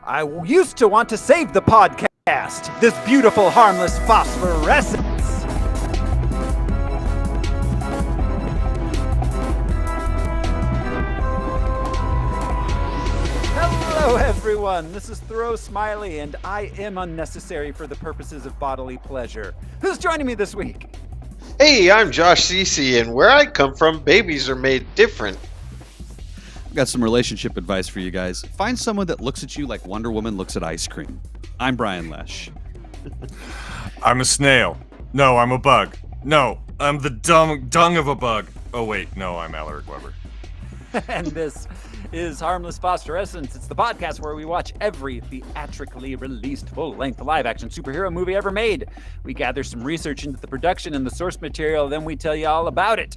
I used to want to save the podcast, this beautiful, harmless phosphorescence. Hello, everyone. This is Thoreau Smiley, and I am unnecessary for the purposes of bodily pleasure. Who's joining me this week? Hey, I'm Josh Cece, and where I come from, babies are made different. I've got some relationship advice for you guys. Find someone that looks at you like Wonder Woman looks at ice cream. I'm Brian Lesh. I'm a snail. No, I'm a bug. No, I'm the dung of a bug. Oh wait, no, I'm Alaric Weber. And this is Harmless Phosphorescence. It's the podcast where we watch every theatrically released full-length live-action superhero movie ever made. We gather some research into the production and the source material, then we tell you all about it.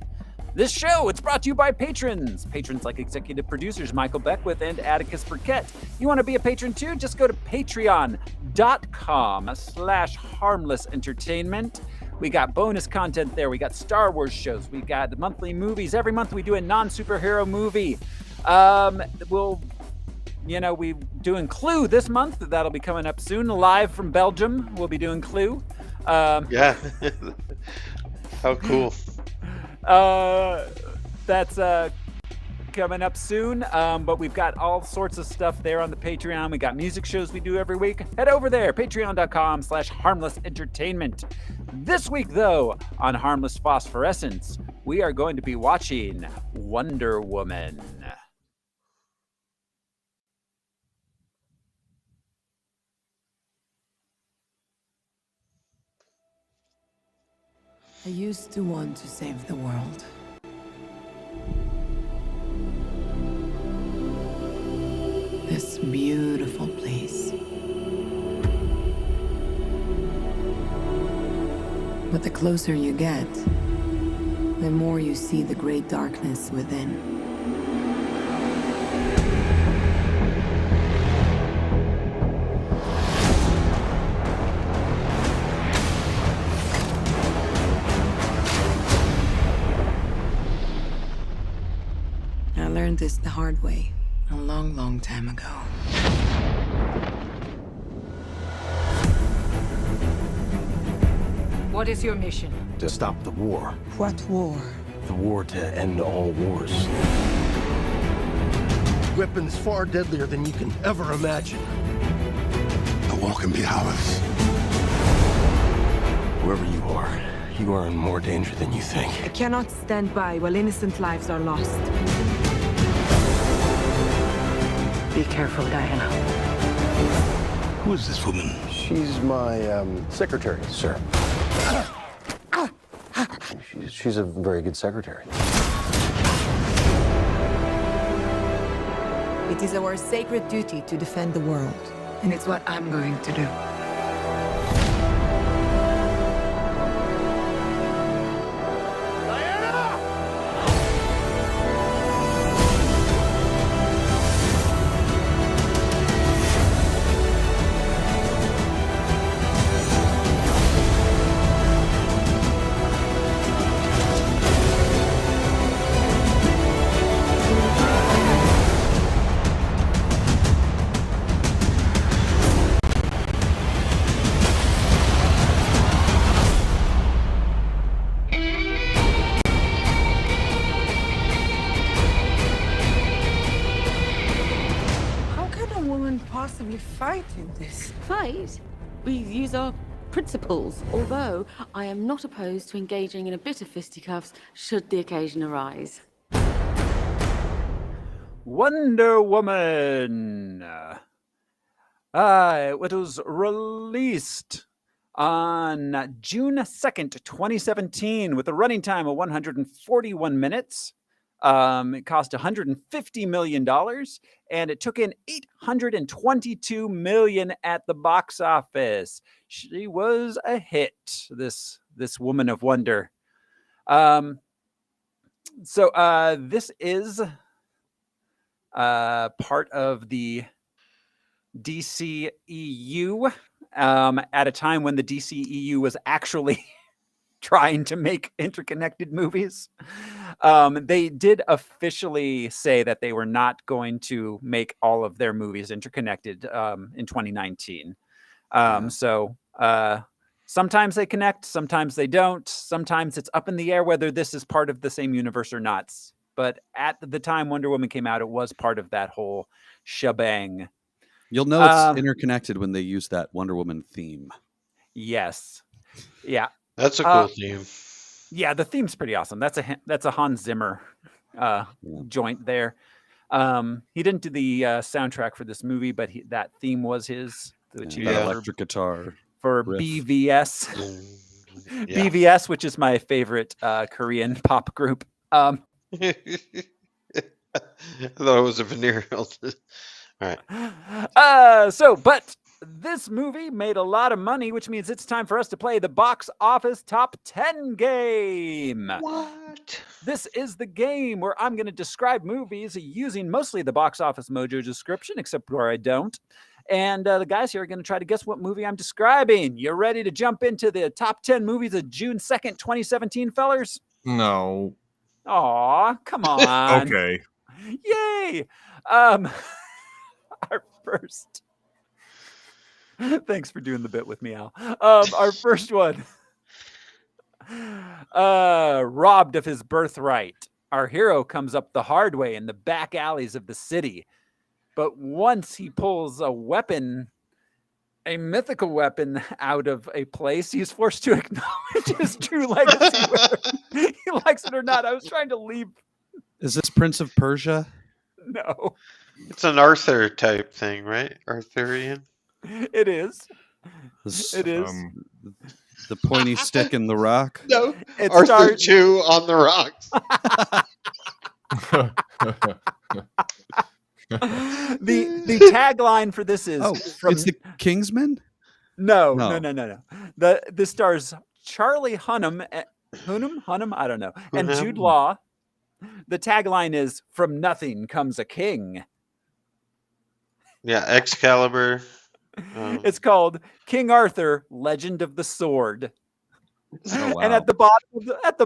This show, it's brought to you by patrons. Patrons like executive producers Michael Beckwith and Atticus Burkett. You want to be a patron too? Just go to patreon.com/harmlessentertainment. We got bonus content there. We got Star Wars shows. We got monthly movies. Every month we do a non-superhero movie. We doing Clue this month. That'll be coming up soon. Live from Belgium, we'll be doing Clue. Yeah. How cool. That's coming up soon. But we've got all sorts of stuff there on the Patreon. We got music shows we do every week. Head over there, patreon.com/harmlessentertainment. This week, though, on Harmless Phosphorescence, we are going to be watching Wonder Woman. I used to want to save the world. This beautiful place. But the closer you get, the more you see the great darkness within. I learned this the hard way, a long, long time ago. What is your mission? To stop the war. What war? The war to end all wars. Weapons far deadlier than you can ever imagine. The war can be ours. Wherever you are in more danger than you think. I cannot stand by while innocent lives are lost. Be careful, Diana. Who is this woman? She's my secretary, sir. She's a very good secretary. It is our sacred duty to defend the world, and it's what I'm going to do. Fight in this? Fight? We use our principles, although I am not opposed to engaging in a bit of fisticuffs should the occasion arise. Wonder Woman. It was released on June 2nd, 2017, with a running time of 141 minutes. It cost $150 million, and it took in $822 million at the box office. She was a hit, this Woman of Wonder. This is part of the DCEU at a time when the DCEU was actually trying to make interconnected movies. They did officially say that they were not going to make all of their movies interconnected in 2019. So sometimes they connect, sometimes they don't. Sometimes it's up in the air whether this is part of the same universe or not. But at the time Wonder Woman came out, it was part of that whole shebang. You'll know it's interconnected when they use that Wonder Woman theme. Yes. Yeah. That's a cool theme. Yeah, the theme's pretty awesome. That's a Hans Zimmer joint there. He didn't do the soundtrack for this movie, but that theme was his. Electric guitar for riff. BVS. BVS, which is my favorite Korean pop group. I thought it was a veneer. All right. But this movie made a lot of money, which means it's time for us to play the box office top 10 game. What? This is the game where I'm going to describe movies using mostly the Box Office Mojo description, except where I don't. And the guys here are going to try to guess what movie I'm describing. You ready to jump into the top 10 movies of June 2nd, 2017, fellers? No. Aw, come on. Okay. Yay! Our first. Thanks for doing the bit with me, Al. Our first one. Robbed of his birthright. Our hero comes up the hard way in the back alleys of the city. But once he pulls a weapon, a mythical weapon, out of a place, he's forced to acknowledge his true legacy, whether he likes it or not. I was trying to leave. Is this Prince of Persia? No. It's an Arthur type thing, right? Arthurian? It is. It is. The pointy stick in the rock? No. It Arthur 2 on the rocks. The tagline for this is it's the Kingsman? No. This stars Charlie Hunnam, I don't know, and Jude Law. The tagline is "From nothing comes a king." Yeah, Excalibur. It's called King Arthur: Legend of the Sword. Oh, wow. And at the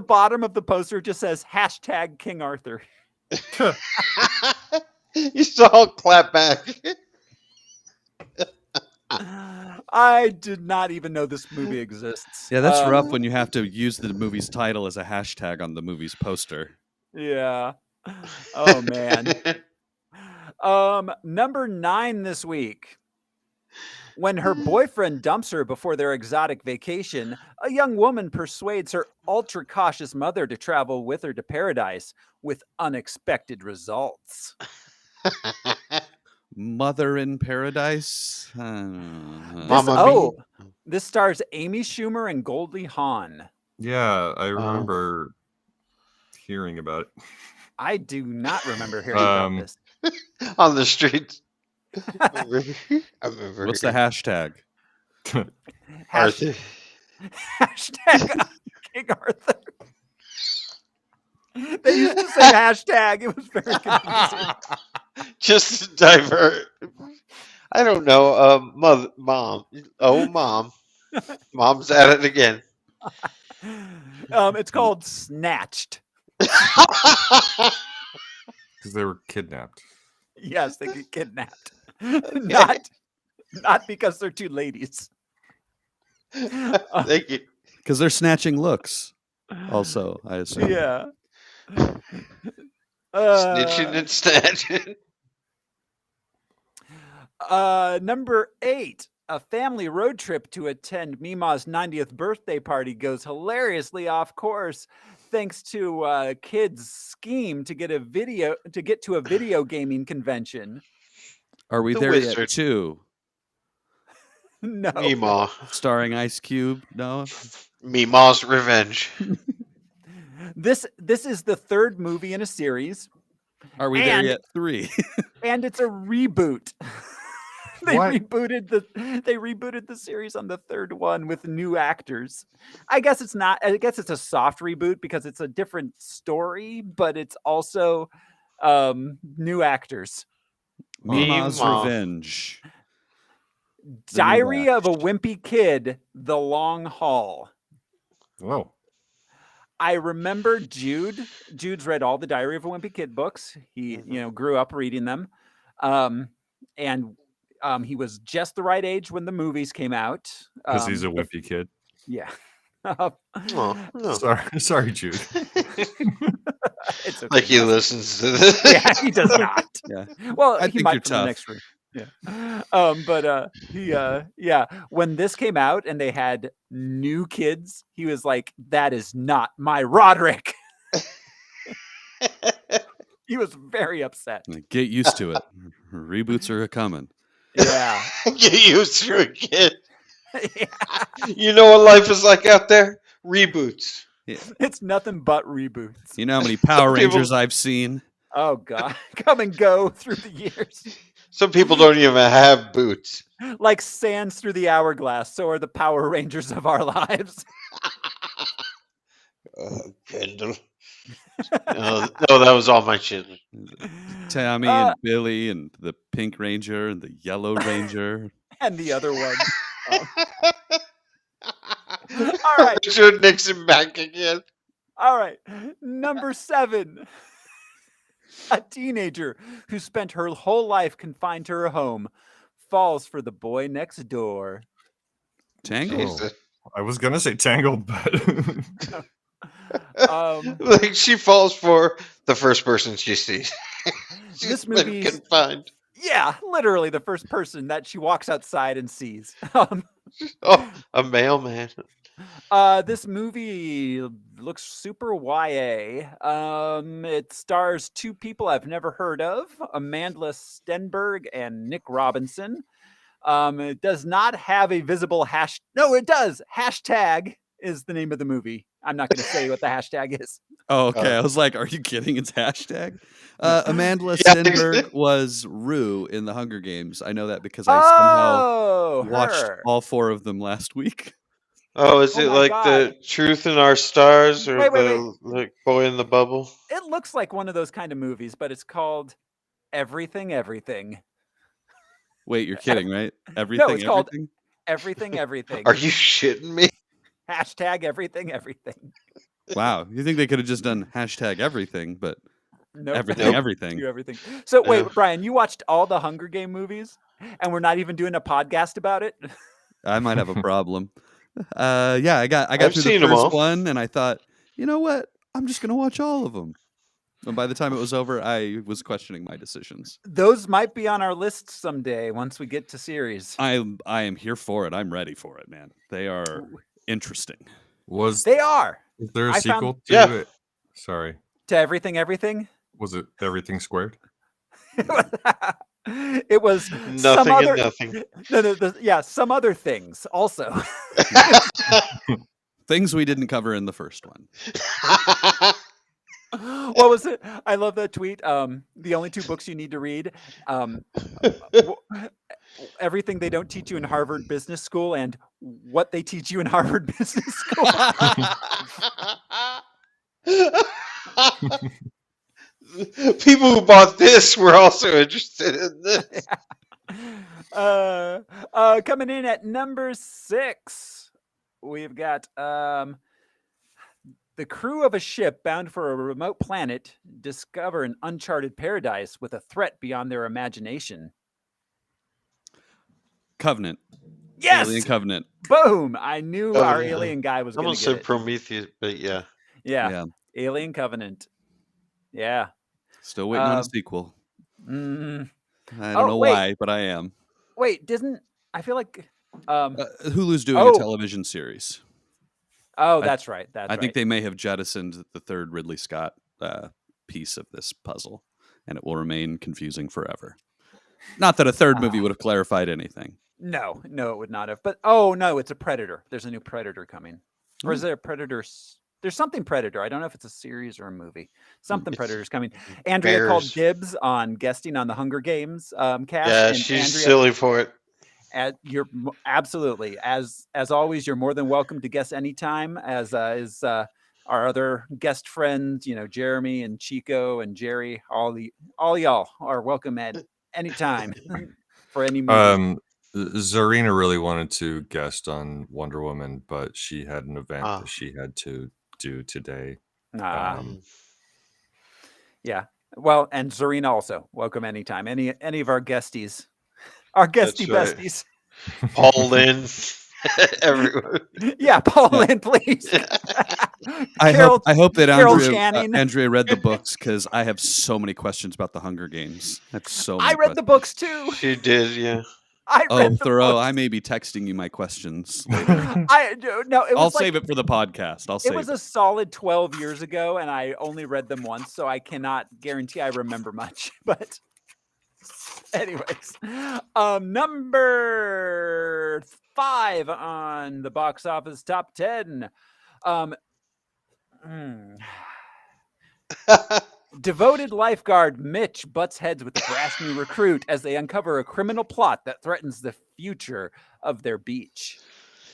bottom of the poster, it just says hashtag King Arthur. You saw clap back. I did not even know this movie exists. Yeah, that's rough when you have to use the movie's title as a hashtag on the movie's poster. Yeah. Oh man. Number 9 this week. When her boyfriend dumps her before their exotic vacation, a young woman persuades her ultra-cautious mother to travel with her to paradise with unexpected results. Mother in Paradise? This stars Amy Schumer and Goldie Hawn. Yeah, I remember hearing about it. I do not remember hearing about this. On the streets. What's the hashtag? Arthur. Hashtag King Arthur. They used to say hashtag. It was very confusing. Just to divert. I don't know. Mom. Oh, Mom. Mom's at it again. It's called Snatched. Because they were kidnapped. Yes, they get kidnapped. Not because they're two ladies. Thank you. Because they're snatching looks. Also, I assume. Yeah. Snitching and snatching. Number 8. A family road trip to attend Mima's 90th birthday party goes hilariously off course thanks to a kid's scheme to get to a video gaming convention. Are we The there Wizard. yet too? No. Mima. Starring Ice Cube? No. Mima's Revenge. This is the 3rd movie in a series. Are we there yet? 3. And it's a reboot. They rebooted the series on the 3rd one with new actors. I guess it's a soft reboot because it's a different story, but it's also new actors. Mima's Revenge. Diary of a Wimpy Kid: The Long Haul. Whoa. I remember Jude. Jude's read all the Diary of a Wimpy Kid books. He, grew up reading them. And he was just the right age when the movies came out. Because he's a wimpy kid. Yeah. Oh, no. Sorry, Jude. It's okay. Like he listens to this. Yeah, he does not. Yeah. Well, I he think might you're from the tough. next room. Yeah. When this came out and they had new kids, he was like, "That is not my Roderick." He was very upset. Get used to it. Reboots are coming. Yeah. Get used to it, kid. Yeah. You know what life is like out there? Reboots. Yeah. It's nothing but reboots. You know how many Power People- Rangers I've seen? Oh God, come and go through the years. Some people don't even have boots. Like sands through the hourglass, so are the Power Rangers of our lives. Kendall. No, that was all my children. Tammy and Billy and the Pink Ranger and the Yellow Ranger. And the other one. All right. Richard Nixon back again. All right. Number 7. A teenager who spent her whole life confined to her home falls for the boy next door. Tango. Jesus. I was gonna say Tangled, but Like she falls for the first person she sees. She's This been movie's- confined. Yeah, literally the first person that she walks outside and sees. Oh, a mailman. This movie looks super YA. It stars 2 people I've never heard of, Amanda Stenberg and Nick Robinson. It does not have a visible hash. No, it does. Hashtag is the name of the movie. I'm not going to say what the hashtag is. Oh, okay. I was like, are you kidding? It's hashtag. Amanda Yeah. Stenberg was Rue in the Hunger Games. I know that because I somehow watched her. all 4 of them last week. Oh, is Oh it my like God. the Truth in Our Stars or Wait. the like Boy in the Bubble? It looks like one of those kind of movies, but it's called Everything, Everything. Wait, you're kidding, right? Everything, it's called- everything? Everything, Everything. Are you shitting me? Hashtag Everything, Everything. Wow. You think they could have just done hashtag everything, but Nope. everything, Nope. everything. Do everything. So wait, Yeah. Brian, you watched all the Hunger Game movies, and we're not even doing a podcast about it. I might have a problem. Yeah, I got I've through seen the 'em all. first one, and I thought, you know what? I'm just gonna watch all of them. And by the time it was over, I was questioning my decisions. Those might be on our list someday once we get to series. I am here for it. I'm ready for it, man. They are interesting. was They are there a I found- sequel to Yeah. it? Sorry, to Everything, Everything. was it Everything Squared? It was some Nothing other. and nothing. Yeah, some other things also. Things we didn't cover in the first one. What was it? I love that tweet. The only 2 books you need to read. w- Everything They Don't Teach You in Harvard Business School and What They Teach You in Harvard Business School. People who bought this were also interested in this. Coming in at number 6, we've got the crew of a ship bound for a remote planet discover an uncharted paradise with a threat beyond their imagination. Covenant. Yes! Alien Covenant. Boom! I knew our yeah. alien guy was I going almost to get said it. Prometheus, but yeah. Yeah. Yeah. Alien Covenant. Yeah. Still waiting on a Um, sequel. Mm. I don't know wait. why, but I am. Wait, I feel like Hulu's doing Oh. a television series. that's right. That's I think right. they may have jettisoned the third Ridley Scott piece of this puzzle, and it will remain confusing forever. Not that a third movie would have clarified anything. No, it would not have. But no, it's a Predator. There's a new Predator coming. Or is there a Predator? There's something Predator. I don't know if it's a series or a movie. Something Predator's coming. Andrea called Bears. dibs on guesting on the Hunger Games cast. Yeah, and she's Andrea, silly for it. You're absolutely as always. You're more than welcome to guest anytime. As is our other guest friends, Jeremy and Chico and Jerry. All y'all are welcome at any time for any movie. Zarina really wanted to guest on Wonder Woman, but she had an event Ah. that she had to do today. Yeah. Well, and Zarina also. Welcome anytime. Any of our guesties. Our guesty That's right. besties. Paul Lynn. Everyone. Yeah, Paul in, please. I hope that Carol Channing. Andrea read the books because I have so many questions about the Hunger Games. That's so many I read the books too. She did, yeah. I read the Thoreau, books. I may be texting you my questions later. I'll save it for the podcast. It was a solid 12 years ago, and I only read them once, so I cannot guarantee I remember much. But anyways, number 5 on the box office top 10. Devoted lifeguard Mitch butts heads with a brash new recruit as they uncover a criminal plot that threatens the future of their beach.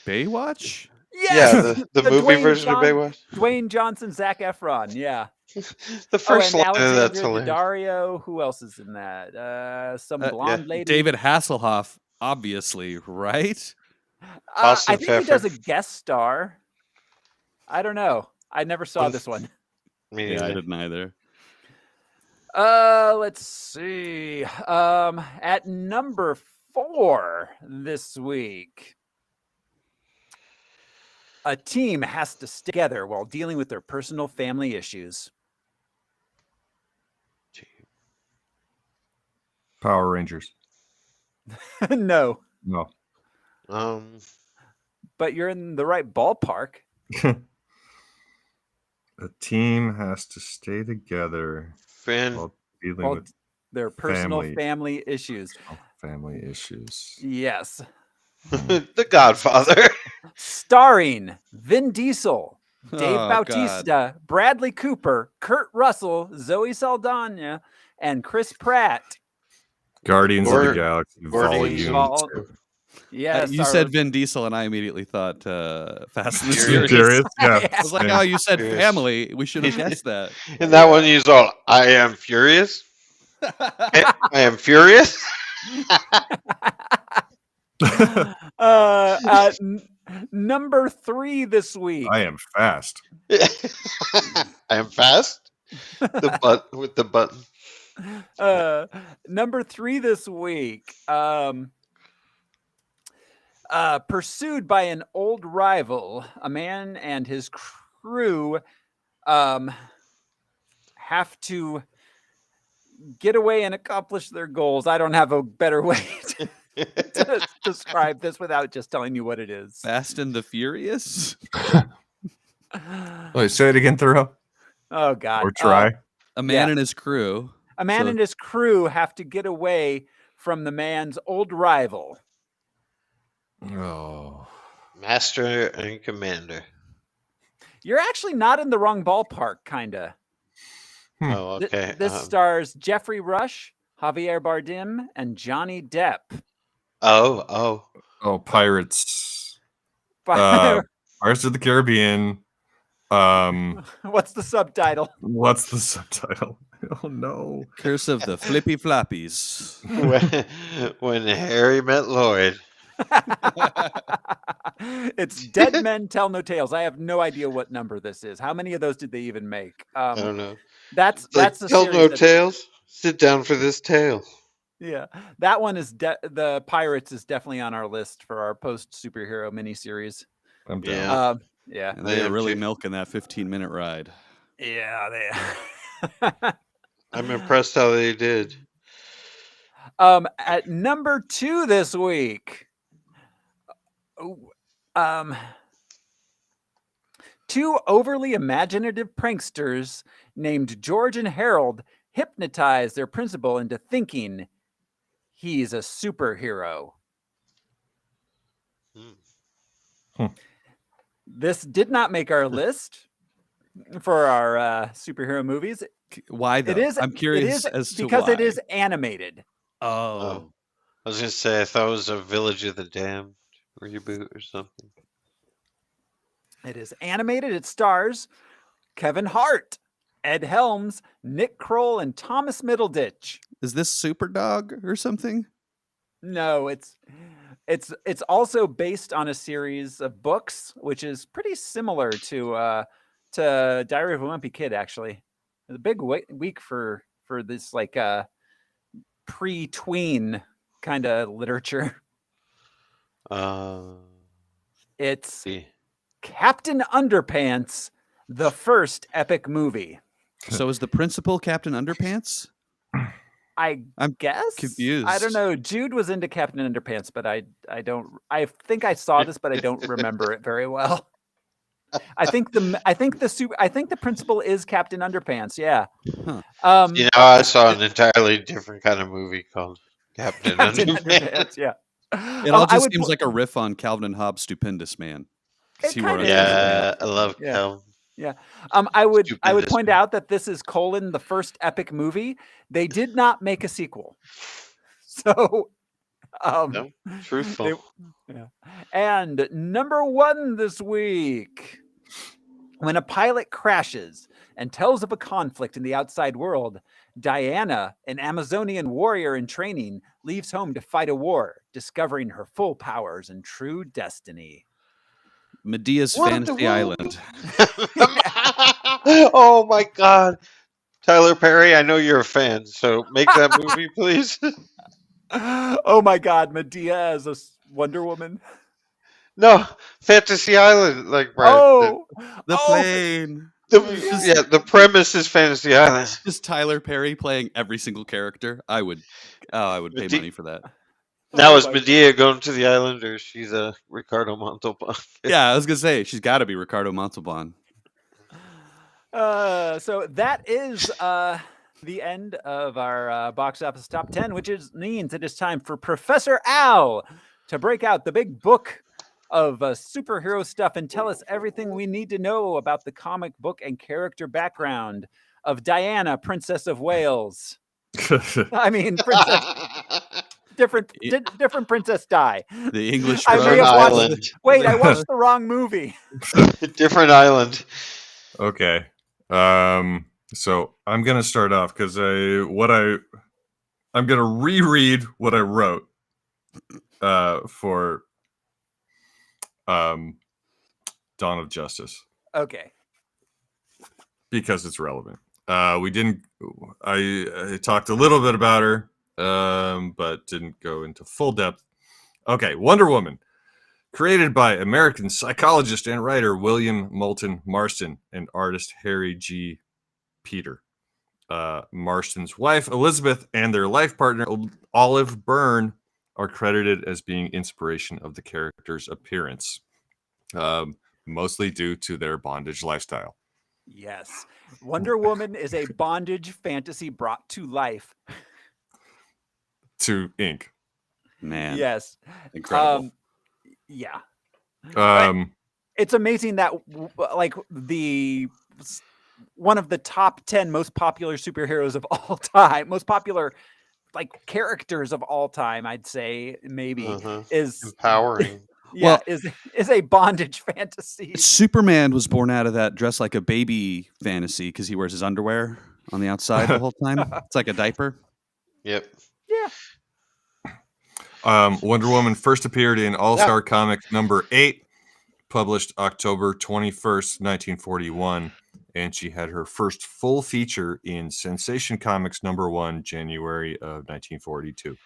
Baywatch? Yes! Yeah, the movie version of Baywatch. Dwayne Johnson, Zac Efron, yeah. The first and line of that's Alexandra hilarious. Daddario. Who else is in that? Some blonde lady. David Hasselhoff, obviously, right? I think he does a guest star. I don't know. I never saw this one. Me I didn't either. Let's see. At number 4 this week, a team has to stick together while dealing with their personal family issues. Power Rangers. No. No. But you're in the right ballpark. A team has to stay together while dealing with their personal family issues. Family issues. Yes. The Godfather. Starring Vin Diesel, Dave Bautista, God. Bradley Cooper, Kurt Russell, Zoe Saldana, and Chris Pratt. Guardians of the Galaxy Volume 2. Yes, you said Vin Diesel, and I immediately thought Fast and the Furious. Yeah. I was like, oh, you said family. We should have guessed that. And that one you saw, I am furious. I am furious. Number 3 this week. I am fast. I am fast. With the button. Number 3 this week. Pursued by an old rival, a man and his crew have to get away and accomplish their goals. I don't have a better way to describe this without just telling you what it is. Fast and the Furious? Wait, say it again, Thoreau. Oh, God. Or try. A man and his crew. A man and his crew have to get away from the man's old rival. Oh. Master and Commander. You're actually not in the wrong ballpark, kind of. Oh, okay. This stars Jeffrey Rush, Javier Bardem, and Johnny Depp. Oh, Pirates. Pirates of the Caribbean. What's the subtitle? Oh no. Curse of the Flippy Floppies. when Harry met Lloyd. It's Dead Men Tell No Tales. I have no idea what number this is. How many of those did they even make? I don't know. That's like, a tell series no tales. Sit down for this tale. Yeah, that one is the Pirates is definitely on our list for our post superhero miniseries. I'm down. Yeah, and they are really milking that 15-minute ride. Yeah, they. I'm impressed how they did. At number 2 this week, two overly imaginative pranksters named George and Harold hypnotize their principal into thinking he's a superhero. This did not make our list for our superhero movies. Why though? It is. I'm curious as to because why. it is animated. Oh. I was gonna say I thought it was a Village of the Damned reboot or something. It is animated. It stars Kevin Hart, Ed Helms, Nick Kroll, and Thomas Middleditch. Is this Superdog or something? No, it's also based on a series of books, which is pretty similar to to Diary of a Wimpy Kid. Actually, it was a big week for this like pre-tween kind of literature. It's Yeah. Captain Underpants, the first epic movie. So is the principal Captain Underpants? I'm guess. confused. I don't know. Jude was into Captain Underpants, but I don't. I think I saw this, but I don't remember it very well. I think the principal is Captain Underpants. Yeah. Huh. I saw an entirely different kind of movie called Captain Underpants. Yeah. It all I just would seems put- like a riff on Calvin and Hobbes' Stupendous Man. 'Cause It he wore kinda a is. Yeah, I love Yeah. Calvin. Yeah. I would Stupendous point Man. out that this is the first epic movie. They did not make a sequel. So No, truthful. And number 1 this week. When a pilot crashes and tells of a conflict in the outside world, Diana, an Amazonian warrior in training, leaves home to fight a war, discovering her full powers and true destiny. Medea's Wonder Fantasy Woman. Island. Oh my God, Tyler Perry! I know you're a fan, so make that movie, please. Oh my God, Medea as a Wonder Woman. No, Fantasy Island, like right. Oh, The plane. The premise is Fantasy Island. Just Tyler Perry playing every single character. I would pay money for that. Now is Medea going to the island, or she's a Ricardo Montalban? Yeah, I was gonna say she's got to be Ricardo Montalban. So that is the end of our box office top 10, which means it is time for Professor Al to break out the big book of superhero stuff and tell us everything we need to know about the comic book and character background of Diana, Princess of Wales. I mean, different Princess Di. The English I may Different have watched. island. Wait, I watched the wrong movie. Different island. Okay. So I'm gonna start off because I'm gonna reread what I wrote for Dawn of Justice Okay. because it's relevant. I talked a little bit about her, but didn't go into full depth. Okay, Wonder Woman. Created by American psychologist and writer William Moulton Marston and artist Harry G. Peter. Marston's wife, Elizabeth, and their life partner, Olive Byrne, are credited as being inspiration of the character's appearance, mostly due to their bondage lifestyle. Yes. Wonder Woman is a bondage fantasy brought to life. To ink. Man, Yes. incredible. Yeah. Um, It's amazing that like one of the top 10 most popular superheroes of all time, most popular like characters of all time, I'd say maybe is Empowering. Well- is a bondage fantasy. Superman was born out of that dress like a baby fantasy because he wears his underwear on the outside the whole time. It's like a diaper. Yep. Yeah. Wonder Woman first appeared in All-Star Comics number 8, published October 21st, 1941, and she had her first full feature in Sensation Comics number 1, January of 1942.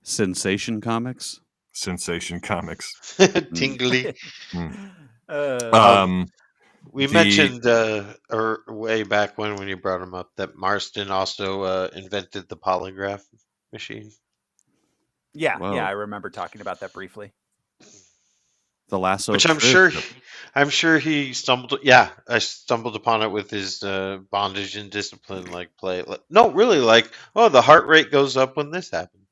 Sensation Comics. Sensation Comics. Tingly. We The- mentioned or way back when you brought him up that Marston also invented the polygraph machine. Yeah, Whoa. yeah, I remember talking about that briefly. The lasso. Which of I'm truth. sure he stumbled. Yeah, I stumbled upon it with his bondage and discipline play. No, really, the heart rate goes up when this happened.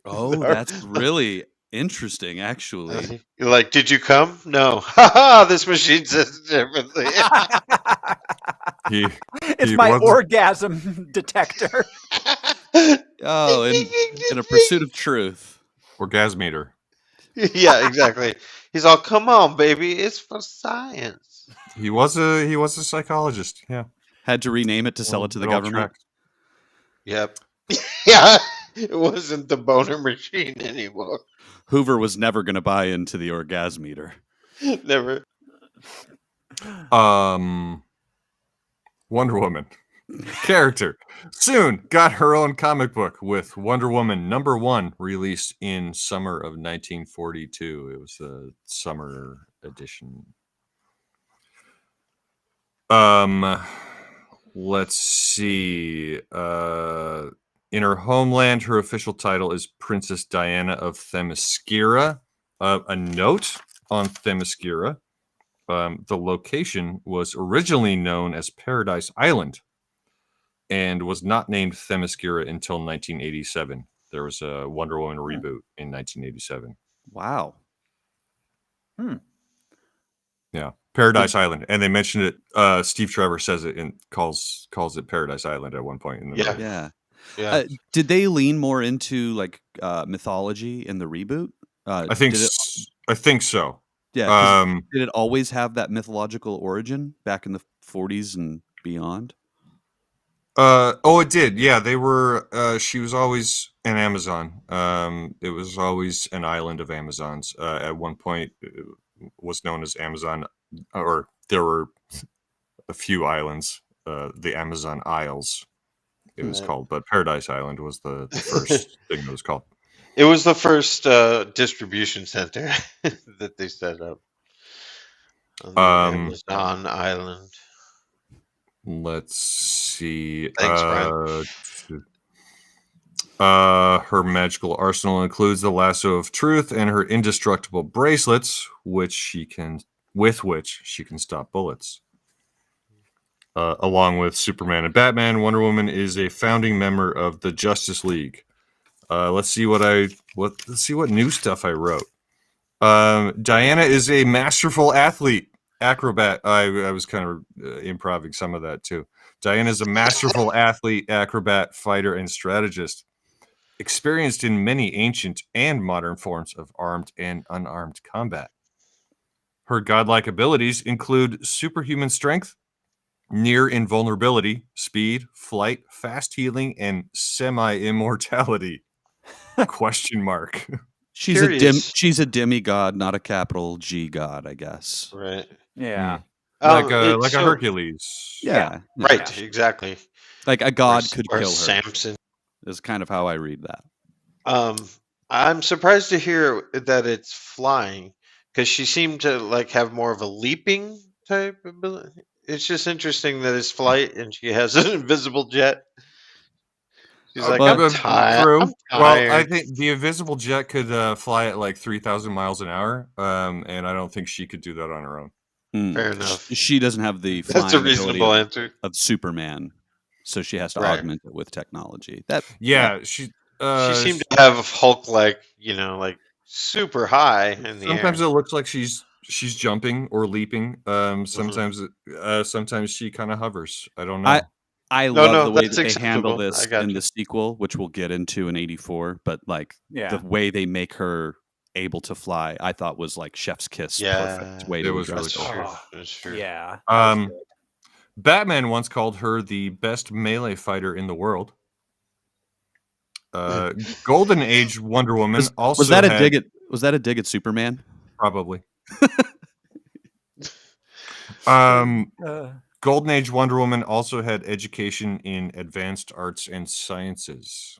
Oh, that's really interesting, actually. You're like, did you come? No. Ha this machine says differently. It's He my wasn't- orgasm detector. Oh, in a pursuit of truth. Orgasmeter. Yeah, exactly. He's all, come on, baby, it's for science. He was a psychologist. Yeah. Had to rename it to sell it to the It all government. tracks. Yep. Yeah, it wasn't the boner machine anymore. Hoover was never going to buy into the orgasmeter. Never. Wonder Woman. Character. Soon got her own comic book with Wonder Woman #1 released in summer of 1942. It was the summer edition. Let's see. In her homeland, her official title is Princess Diana of Themyscira. A note on Themyscira. The location was originally known as Paradise Island and was not named Themyscira until 1987. There was a Wonder Woman reboot in 1987. Wow. Yeah, Paradise Island, and they mentioned it. Steve Trevor says it and calls it Paradise Island at one point in the movie. Yeah. Did they lean more into like mythology in the reboot? I think so. Yeah. 'Cause did it always have that mythological origin back in the 40s and beyond? It did. Yeah, they were. She was always an Amazon. It was always an island of Amazons. At one point, it was known as Amazon, or there were a few islands. The Amazon Isles, it was called, but Paradise Island was the first thing that was called. It was the first distribution center that they set up on the Amazon Island. Let's see. Thanks, Brian. Her magical arsenal includes the lasso of truth and her indestructible bracelets, with which she can stop bullets. Along with Superman and Batman, Wonder Woman is a founding member of the Justice League. Let's see what new stuff I wrote. Diana is a masterful acrobat. I was kind of improvising some of that too. Diana is a masterful athlete, acrobat, fighter, and strategist, experienced in many ancient and modern forms of armed and unarmed combat. Her godlike abilities include superhuman strength, near invulnerability, speed, flight, fast healing, and semi-immortality. ? She's a demigod, not a capital G god, I guess. Right. Yeah. Like a Hercules. Yeah. Right. Exactly. Like a god could or kill her. Samson. Is kind of how I read that. I'm surprised to hear that it's flying, because she seemed to like have more of a leaping type ability. It's just interesting that it's flight and she has an invisible jet. She's like, I'm tired. True. I'm Well, tired. I think the invisible jet could fly at like 3,000 miles an hour, and I don't think she could do that on her own. Fair enough. She doesn't have the That's a flying reasonable ability answer. of Superman, so she has to Right. augment it with technology. She seemed to have Hulk like super high in the sometimes air. it looks like she's jumping or leaping. Sometimes she kind of hovers. I don't know. I love the way that's that they handle acceptable. this I got in you. the sequel, which we'll get into in '84. But like Yeah. the way they make her able to fly, I thought was like chef's kiss. Yeah, Perfect way it to was address really it. cool. Oh, That's true. Yeah. Batman once called her the best melee fighter in the world. Golden Age Wonder Woman also Was that a had- dig at? Was that a dig at Superman? Probably. Golden Age Wonder Woman also had education in advanced arts and sciences.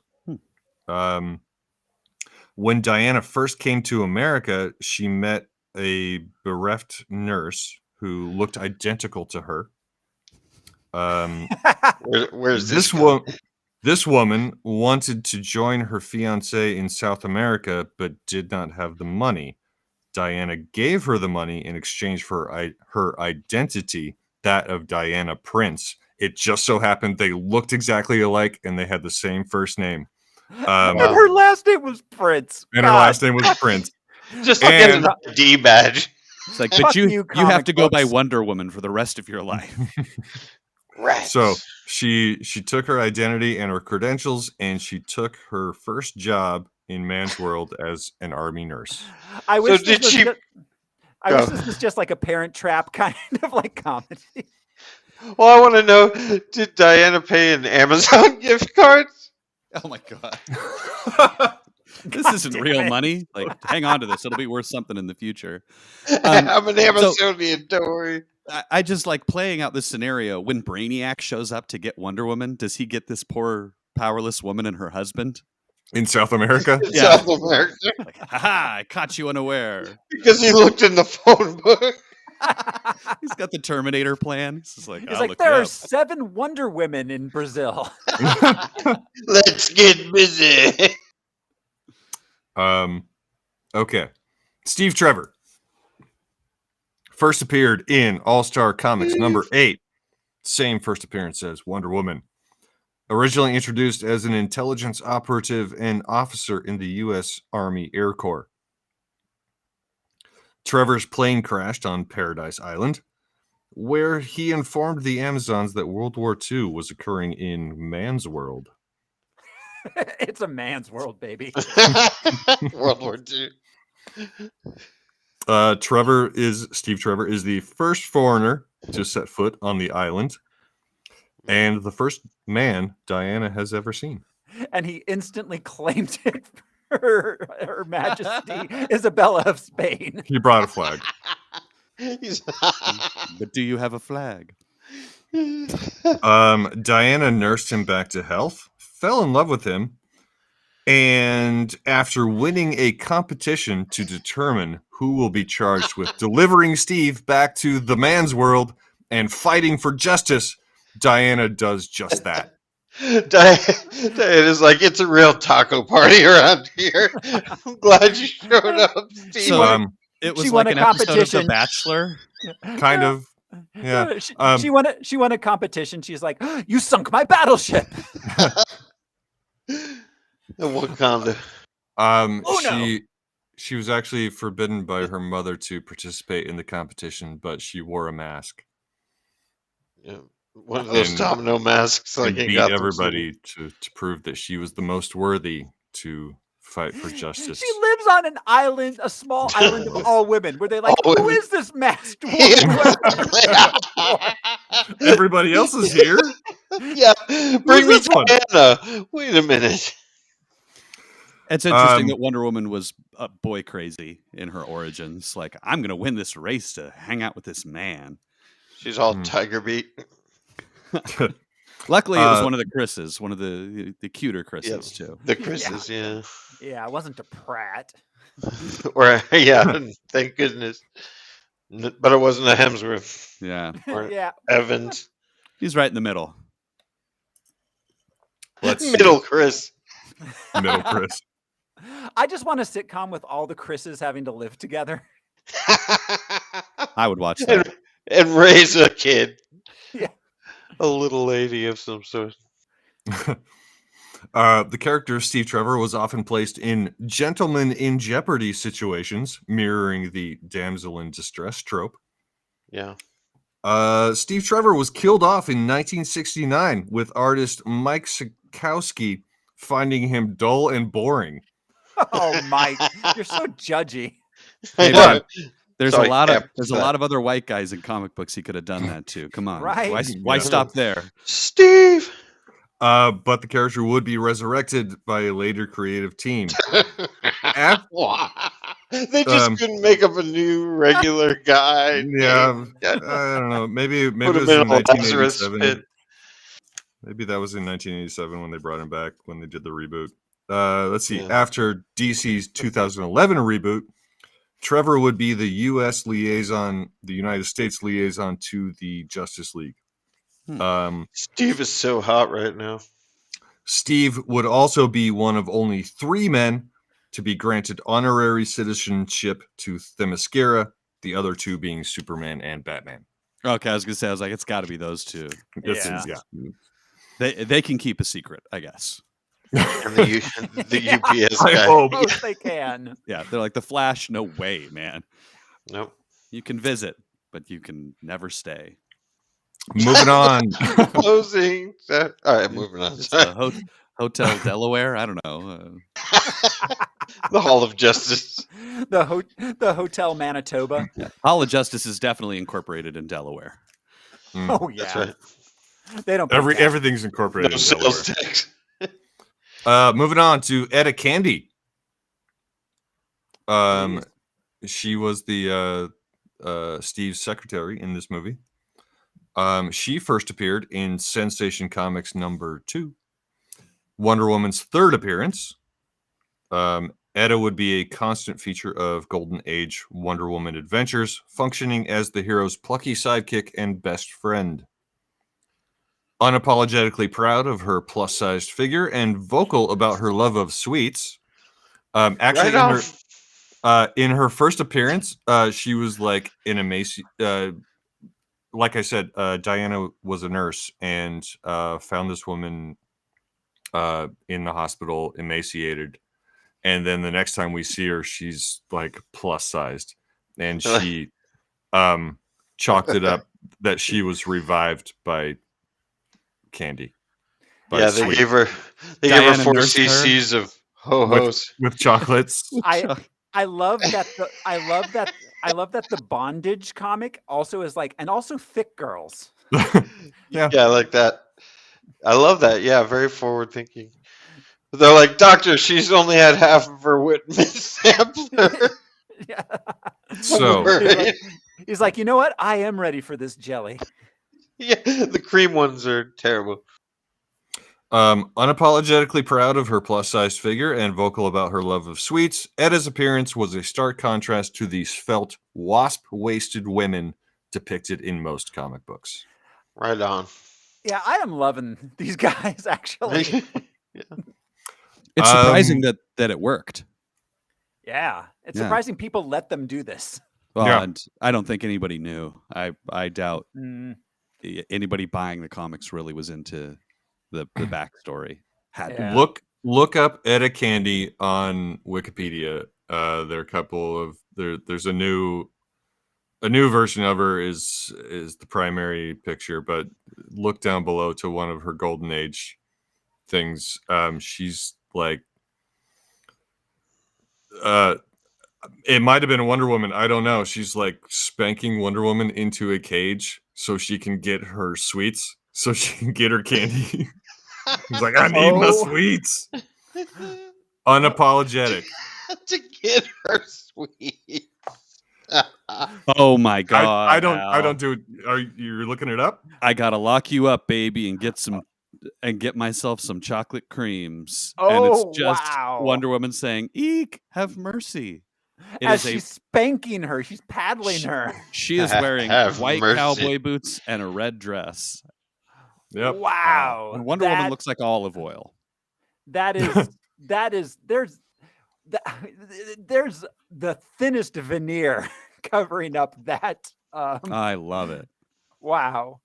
When Diana first came to America, she met a bereft nurse who looked identical to her. Where's This woman wanted to join her fiancé in South America, but did not have the money. Diana gave her the money in exchange for her identity, that of Diana Prince. It just so happened they looked exactly alike and they had the same first name. And her last name was Prince. And her last name was Prince. Just like And- an ID badge. It's like, Fuck but you you, have comic to go by books. Wonder Woman for the rest of your life. Right. So she took her identity and her credentials, and she took her first job in Man's World as an army nurse. I wish did this was she- just, I Go. wish this was just like a Parent Trap kind of like comedy. Well, I want to know, did Diana pay in Amazon gift cards? Oh my god. This isn't damn real it. money. Like, hang on to this. It'll be worth something in the future. I'm an Amazonian, don't worry. I just like playing out this scenario. When Brainiac shows up to get Wonder Woman, does he get this poor powerless woman and her husband? In South America? In Yeah. South America. Like, haha, I caught you unaware. Because he looked in the phone book. He's got the Terminator plan. He's just like, He's I'll like, look there you are up. 7 Wonder Women in Brazil. Let's get busy. Okay. Steve Trevor first appeared in All-Star Comics number 8. Same first appearance as Wonder Woman. Originally introduced as an intelligence operative and officer in the U.S. Army Air Corps. Trevor's plane crashed on Paradise Island, where he informed the Amazons that World War II was occurring in man's world. It's a man's world, baby. World War II. Steve Trevor is the first foreigner to set foot on the island, and the first man Diana has ever seen. And he instantly claimed it for Her Majesty Isabella of Spain. He brought a flag. But do you have a flag? Diana nursed him back to health, fell in love with him, and after winning a competition to determine who will be charged with delivering Steve back to the man's world and fighting for justice, Diana does just that. Diana's like, it's a real taco party around here. I'm glad you showed up, Steve. So it was she like won an a episode of The competition. Bachelor. Kind of. Yeah. She won a competition. She's like, you sunk my battleship. Wakanda. She was actually forbidden by her mother to participate in the competition, but she wore a mask. Yeah. One of those domino masks, like and beat everybody to prove that she was the most worthy to fight for justice. She lives on an island, a small island of all women, where they like, All who women. is this masked woman? Everybody else is here. Yeah, bring me this one? Diana. Wait a minute. It's interesting that Wonder Woman was boy crazy in her origins. Like, I'm going to win this race to hang out with this man. She's all tiger beat. Luckily, it was one of the Chris's, one of the cuter Chris's, too. The Chris's, yeah. Yeah, it wasn't a Pratt. Or, yeah, thank goodness. But it wasn't a Hemsworth. Yeah. Or Yeah. Evans. He's right in the middle. Middle Chris. Middle Chris. I just want a sitcom with all the Chris's having to live together. I would watch that. And raise a kid. Yeah. A little lady of some sort. The character Steve Trevor was often placed in gentleman in jeopardy situations, mirroring the damsel in distress trope. Yeah. Steve Trevor was killed off in 1969 with artist Mike Sikowski finding him dull and boring. Oh, Mike, you're so judgy. Hey, know. man, there's Sorry, a lot of Cap, other white guys in comic books he could have done that to. Come on, Right. Why Yeah. stop there? Steve. But the character would be resurrected by a later creative team. They just couldn't make up a new regular guy. Yeah, I don't know. Maybe it Put was him in in a Lazarus 1987. pit. Maybe that was in 1987 when they brought him back when they did the reboot. Let's see. Yeah. After DC's 2011 reboot, Trevor would be the U.S. liaison, the United States liaison to the Justice League. Steve is so hot right now. Steve would also be one of only 3 men to be granted honorary citizenship to Themyscira, the other 2 being Superman and Batman. Okay, I was gonna say, it's got to be those two. Yeah. They can keep a secret, I guess. And the UPS I guy. hope. If they can. Yeah, they're like the Flash. No way, man. Nope. You can visit, but you can never stay. Moving on. Closing. All right, moving on. It's the Hotel Delaware. I don't know. The Hall of Justice. The Hotel Manitoba. Hall of Justice is definitely incorporated in Delaware. Oh yeah. That's right. They don't. pay tax. Everything's incorporated No in sales Delaware. tax. Moving on to Etta Candy. She was the Steve's secretary in this movie. She first appeared in Sensation Comics number 2. Wonder Woman's third appearance. Etta would be a constant feature of Golden Age Wonder Woman adventures, functioning as the hero's plucky sidekick and best friend. Unapologetically proud of her plus-sized figure and vocal about her love of sweets. Actually, in her first appearance, she was like in a like I said, Diana was a nurse and found this woman in the hospital emaciated. And then the next time we see her, she's like plus sized, and she chalked it up that she was revived by candy. Yeah, they gave her 4 cc's of ho-hos with chocolates. I love that the bondage comic also is like, and also thick girls. Yeah, like that. I love that. Yeah, very forward thinking. They're like, Doctor, she's only had half of her Whitman sampler. Yeah. So he's like, you know what? I am ready for this jelly. Yeah, the cream ones are terrible. Unapologetically proud of her plus-sized figure and vocal about her love of sweets, Etta's appearance was a stark contrast to the svelte, wasp-waisted women depicted in most comic books. Right on. Yeah, I am loving these guys, actually. Yeah. It's surprising that it worked. Yeah, it's surprising people let them do this. Well, and I don't think anybody knew. I doubt anybody buying the comics really was into the backstory. Look up Etta Candy on Wikipedia. There are a couple of there's a new version of her is the primary picture, but look down below to one of her Golden Age things. She's like it might have been a Wonder Woman, I don't know. She's like spanking Wonder Woman into a cage so she can get her sweets, so she can get her candy. He's like, I need my sweets. Unapologetic. To get her sweets. Oh my god! I don't do it. Are you looking it up? I gotta lock you up, baby, and get myself some chocolate creams. Oh, and it's just wow. Wonder Woman saying, "Eek, have mercy." As she's spanking her, she's paddling her. She is wearing white cowboy boots and a red dress. Yep. Wow. And Wonder Woman looks like olive oil. There's the thinnest veneer covering up that. I love it. Wow.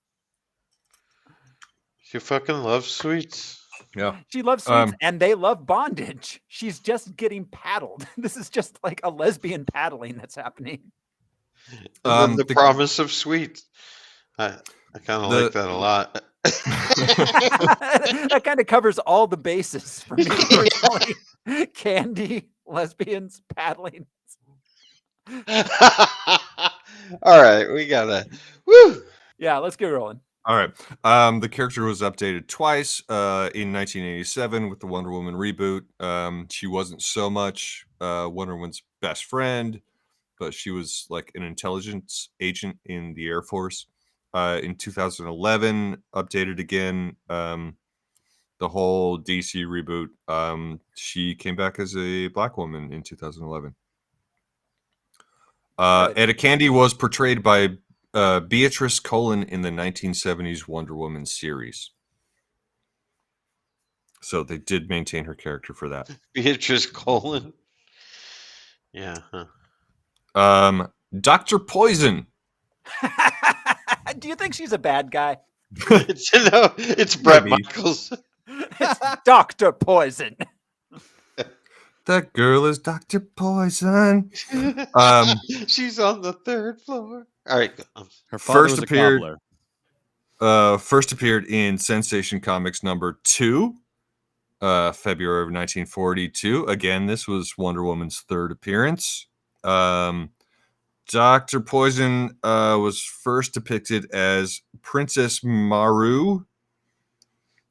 She fucking loves sweets. Yeah. She loves sweets and they love bondage. She's just getting paddled. This is just like a lesbian paddling that's happening. The promise of sweets. I kind of like that a lot. That kind of covers all the bases for me personally. Candy, lesbians, paddling. All right, we gotta. Woo! Yeah, let's get rolling. All right. The character was updated twice in 1987 with the Wonder Woman reboot. She wasn't so much Wonder Woman's best friend, but she was like an intelligence agent in the Air Force. In 2011, updated again. The whole DC reboot. She came back as a black woman in 2011. Etta Candy was portrayed by Beatrice Colin in the 1970s Wonder Woman series. So they did maintain her character for that. Beatrice Colin. Yeah. Huh. Dr. Poison. Do you think she's a bad guy? It's Bret Michaels. It's Dr. Poison. That girl is Dr. Poison. She's on the 3rd floor. All right. Her father was a cobbler. First appeared in Sensation Comics number 2, February of 1942. Again, this was Wonder Woman's 3rd appearance. Dr. Poison was first depicted as Princess Maru,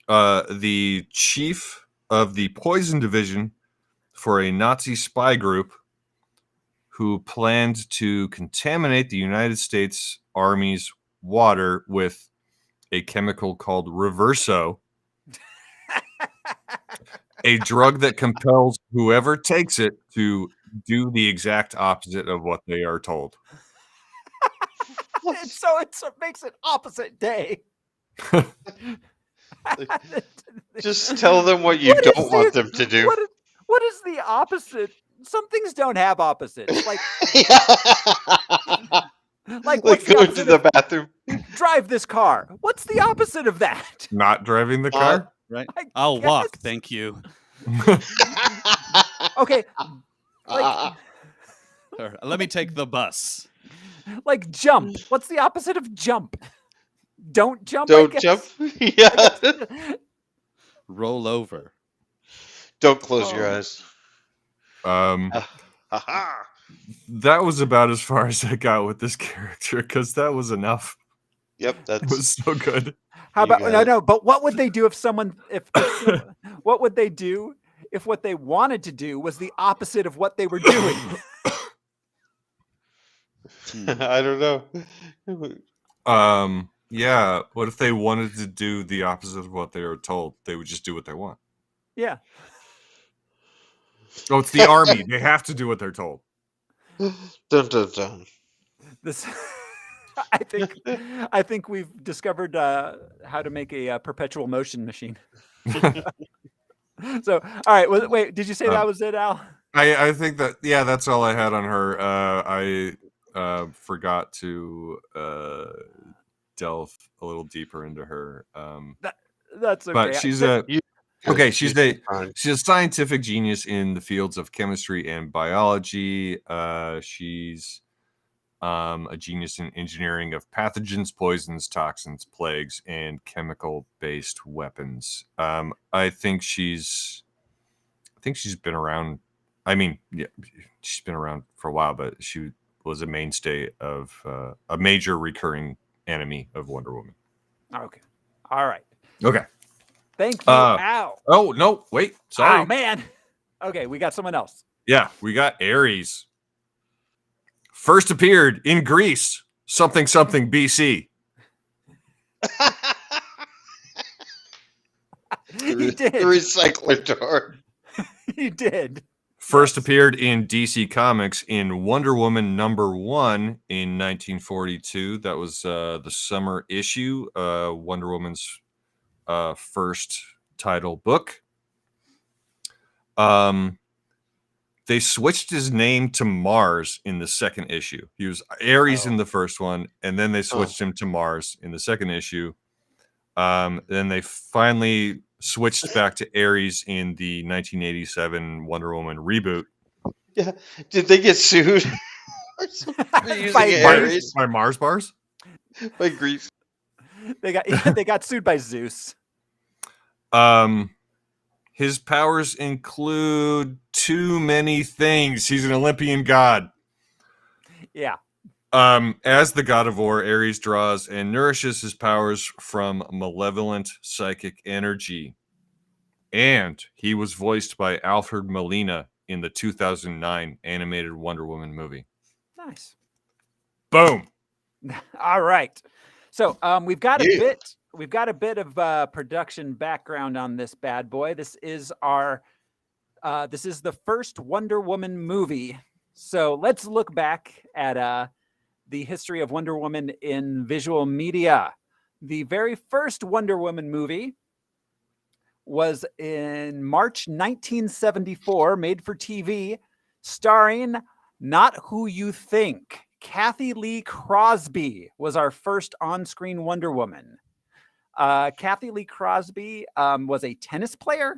the chief of the Poison Division for a Nazi spy group who planned to contaminate the United States Army's water with a chemical called Reverso, a drug that compels whoever takes it to do the exact opposite of what they are told. So it makes it opposite day. Just tell them what you don't want them to do. What is the opposite? Some things don't have opposites. Like what's the go opposite to the of bathroom. drive this car? What's the opposite of that? Not driving the car? Right. I I'll walk. guess. Thank you. Okay. Like, Or, let me take the bus. like jump. What's the opposite of jump? Don't jump. Don't I guess. jump. Yeah. Roll over. Don't close your eyes. That was about as far as I got with this character because that was enough. Yep, It was that's so good. How You about got it. no? But what would they do if someone what would they do if what they wanted to do was the opposite of what they were doing? I don't know. Yeah. What if they wanted to do the opposite of what they were told? They would just do what they want. Yeah. Oh, it's the army. They have to do what they're told. Dun, dun, dun. This I think we've discovered how to make a perpetual motion machine. So, all right. Wait, did you say that was it, Al? I think that, yeah, that's all I had on her. I forgot to delve a little deeper into her. That's okay. But she's a she's fine. a scientific genius in the fields of chemistry and biology. She's a genius in engineering of pathogens, poisons, toxins, plagues, and chemical-based weapons. I think she's been around. I mean, yeah, she's been around for a while, but she was a mainstay of a major recurring enemy of Wonder Woman. Okay. All right. Okay. Thank you, Al. Oh no! Wait, sorry. Oh man. Okay, we got someone else. Yeah, we got Ares. First appeared in Greece, something BC. He did. Recycler door. He did. First appeared in DC Comics in Wonder Woman #1 in 1942. That was the summer issue, Wonder Woman's first title book. They switched his name to Mars in the second issue. He was Ares in the first one, and then they switched him to Mars in the second issue. Then they finally switched back to Ares in the 1987 Wonder Woman reboot. Yeah. Did they get sued? For using By Ares? By Mars bars? By Greece. They got sued by Zeus. His powers include too many things. He's an Olympian god. Yeah. As the god of war, Ares draws and nourishes his powers from malevolent psychic energy. And he was voiced by Alfred Molina in the 2009 animated Wonder Woman movie. Nice. Boom. All right. So we've got a bit of production background on this bad boy. This is the first Wonder Woman movie. So let's look back at the history of Wonder Woman in visual media. The very first Wonder Woman movie was in March 1974, made for TV, starring Not Who You Think. Kathy Lee Crosby was our first on-screen Wonder Woman. Kathy Lee Crosby was a tennis player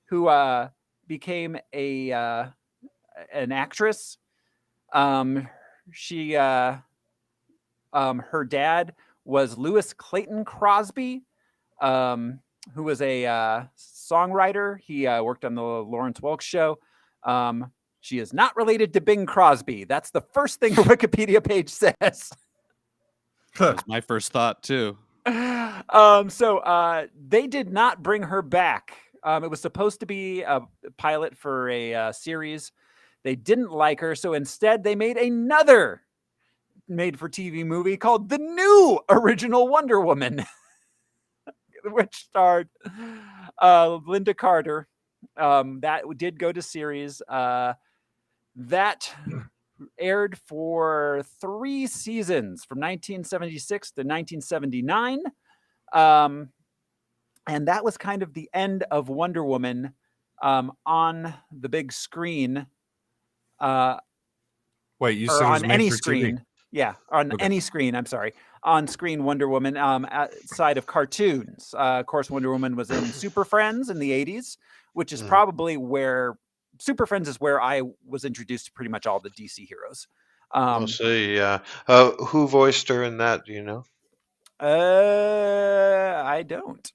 who became an actress. Her dad was Lewis Clayton Crosby, who was a songwriter. He worked on the Lawrence Welk Show. She is not related to Bing Crosby. That's the first thing the Wikipedia page says. That was my first thought too. So they did not bring her back. It was supposed to be a pilot for a series. They didn't like her, so instead they made another made-for-TV movie called The New Original Wonder Woman, which starred Linda Carter. That did go to series. That aired for 3 seasons from 1976 to 1979. And that was kind of the end of Wonder Woman on the big screen. Wait, you Or said it was on made any for screen. TV? Yeah, on Okay. any screen, I'm sorry. On screen Wonder Woman outside of cartoons. Of course, Wonder Woman was in Super Friends in the 80s, which is probably where Super Friends is where I was introduced to pretty much all the DC heroes. I'll say, who voiced her in that? Do you know? I don't.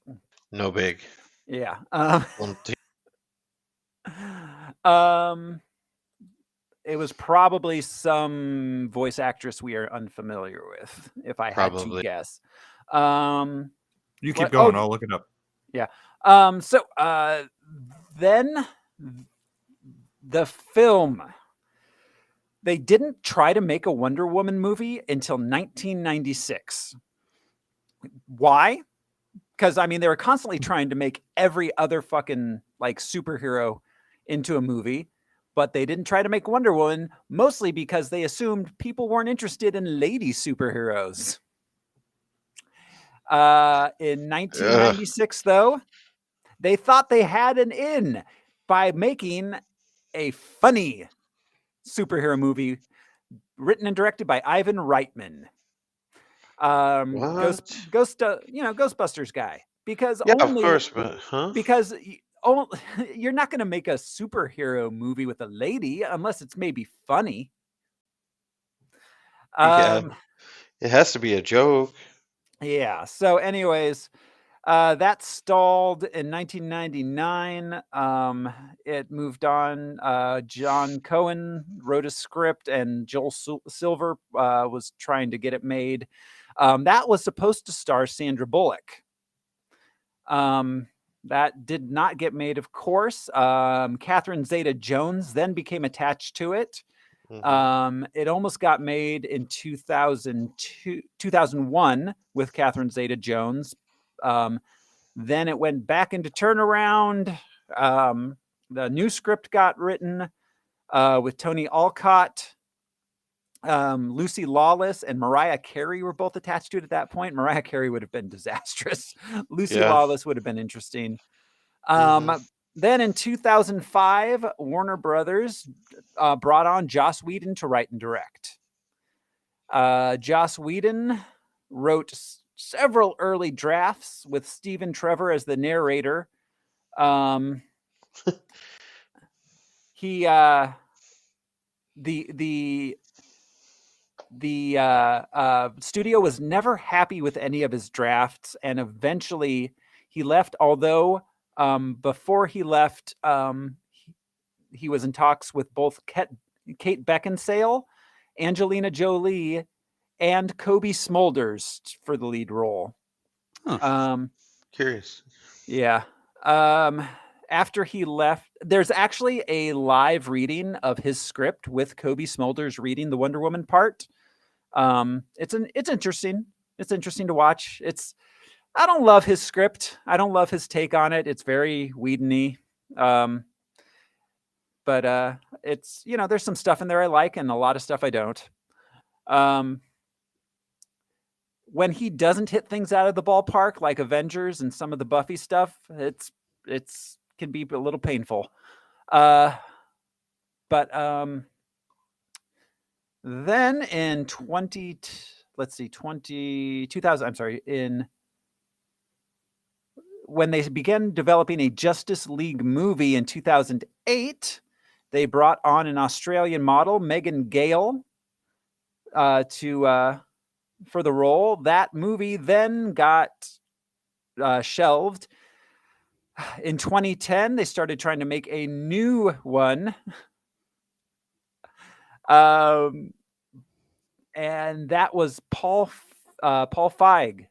No big. Yeah. It was probably some voice actress we are unfamiliar with, if I had to Probably. guess. You keep going. I'll look it up. Yeah. Then the film. They didn't try to make a Wonder Woman movie until 1996. Why? Because, I mean, they were constantly trying to make every other fucking, like, superhero into a movie, but they didn't try to make Wonder Woman, mostly because they assumed people weren't interested in lady superheroes. In 1996, though, they thought they had an in by making a funny superhero movie written and directed by Ivan Reitman. Ghostbusters guy. Because Yeah, of course, but because you're not going to make a superhero movie with a lady unless it's maybe funny. yeah, it has to be a joke. Yeah. So, anyways, that stalled in 1999. It moved on. John Cohen wrote a script, and Joel Silver was trying to get it made. That was supposed to star Sandra Bullock. That did not get made, of course. Catherine Zeta-Jones then became attached to it. It almost got made in 2001 with Catherine Zeta-Jones. Then it went back into turnaround. The new script got written with Tony Alcott. Lucy Lawless and Mariah Carey were both attached to it at that point. Mariah Carey would have been disastrous. Lucy Lawless would have been interesting. Then in 2005, Warner Brothers brought on Joss Whedon to write and direct. Joss Whedon wrote several early drafts with Stephen Trevor as the narrator. The studio was never happy with any of his drafts, and eventually he left. Although before he left, he was in talks with both Kate Beckinsale, Angelina Jolie, and Kobe Smulders for the lead role. Curious. Yeah. After he left, there's actually a live reading of his script with Kobe Smulders reading the Wonder Woman part. It's interesting. It's interesting to watch. I don't love his script. I don't love his take on it. It's very Whedon-y. But it's, there's some stuff in there I like and a lot of stuff I don't. When he doesn't hit things out of the ballpark, like Avengers and some of the Buffy stuff, it's can be a little painful. But then in 2000, when they began developing a Justice League movie in 2008, they brought on an Australian model, Megan Gale, for the role. That movie then got shelved. In 2010, they started trying to make a new one. And that was Paul Feig.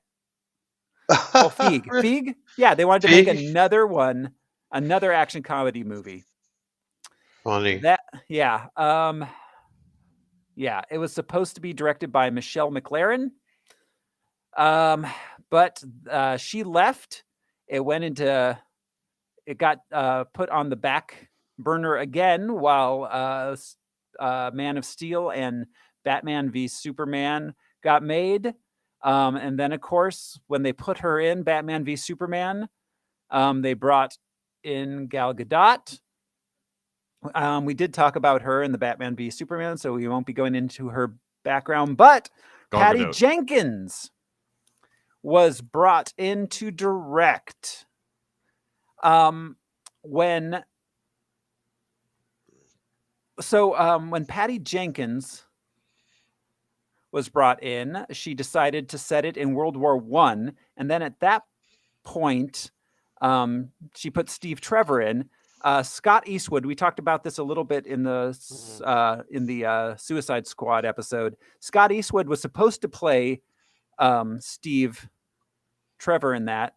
Paul Feig. Feig? Yeah, they wanted to make another one, another action comedy movie. Funny. Yeah, it was supposed to be directed by Michelle McLaren, but she left. It got put on the back burner again while Man of Steel and Batman v Superman got made. And then, of course, when they put her in Batman v Superman, they brought in Gal Gadot. We did talk about her in the Batman v Superman, so we won't be going into her background. But Patty Jenkins was brought in to direct. When Patty Jenkins was brought in, she decided to set it in World War I, and then at that point, she put Steve Trevor in. Scott Eastwood, we talked about this a little bit in the Suicide Squad episode. Scott Eastwood was supposed to play Steve Trevor in that,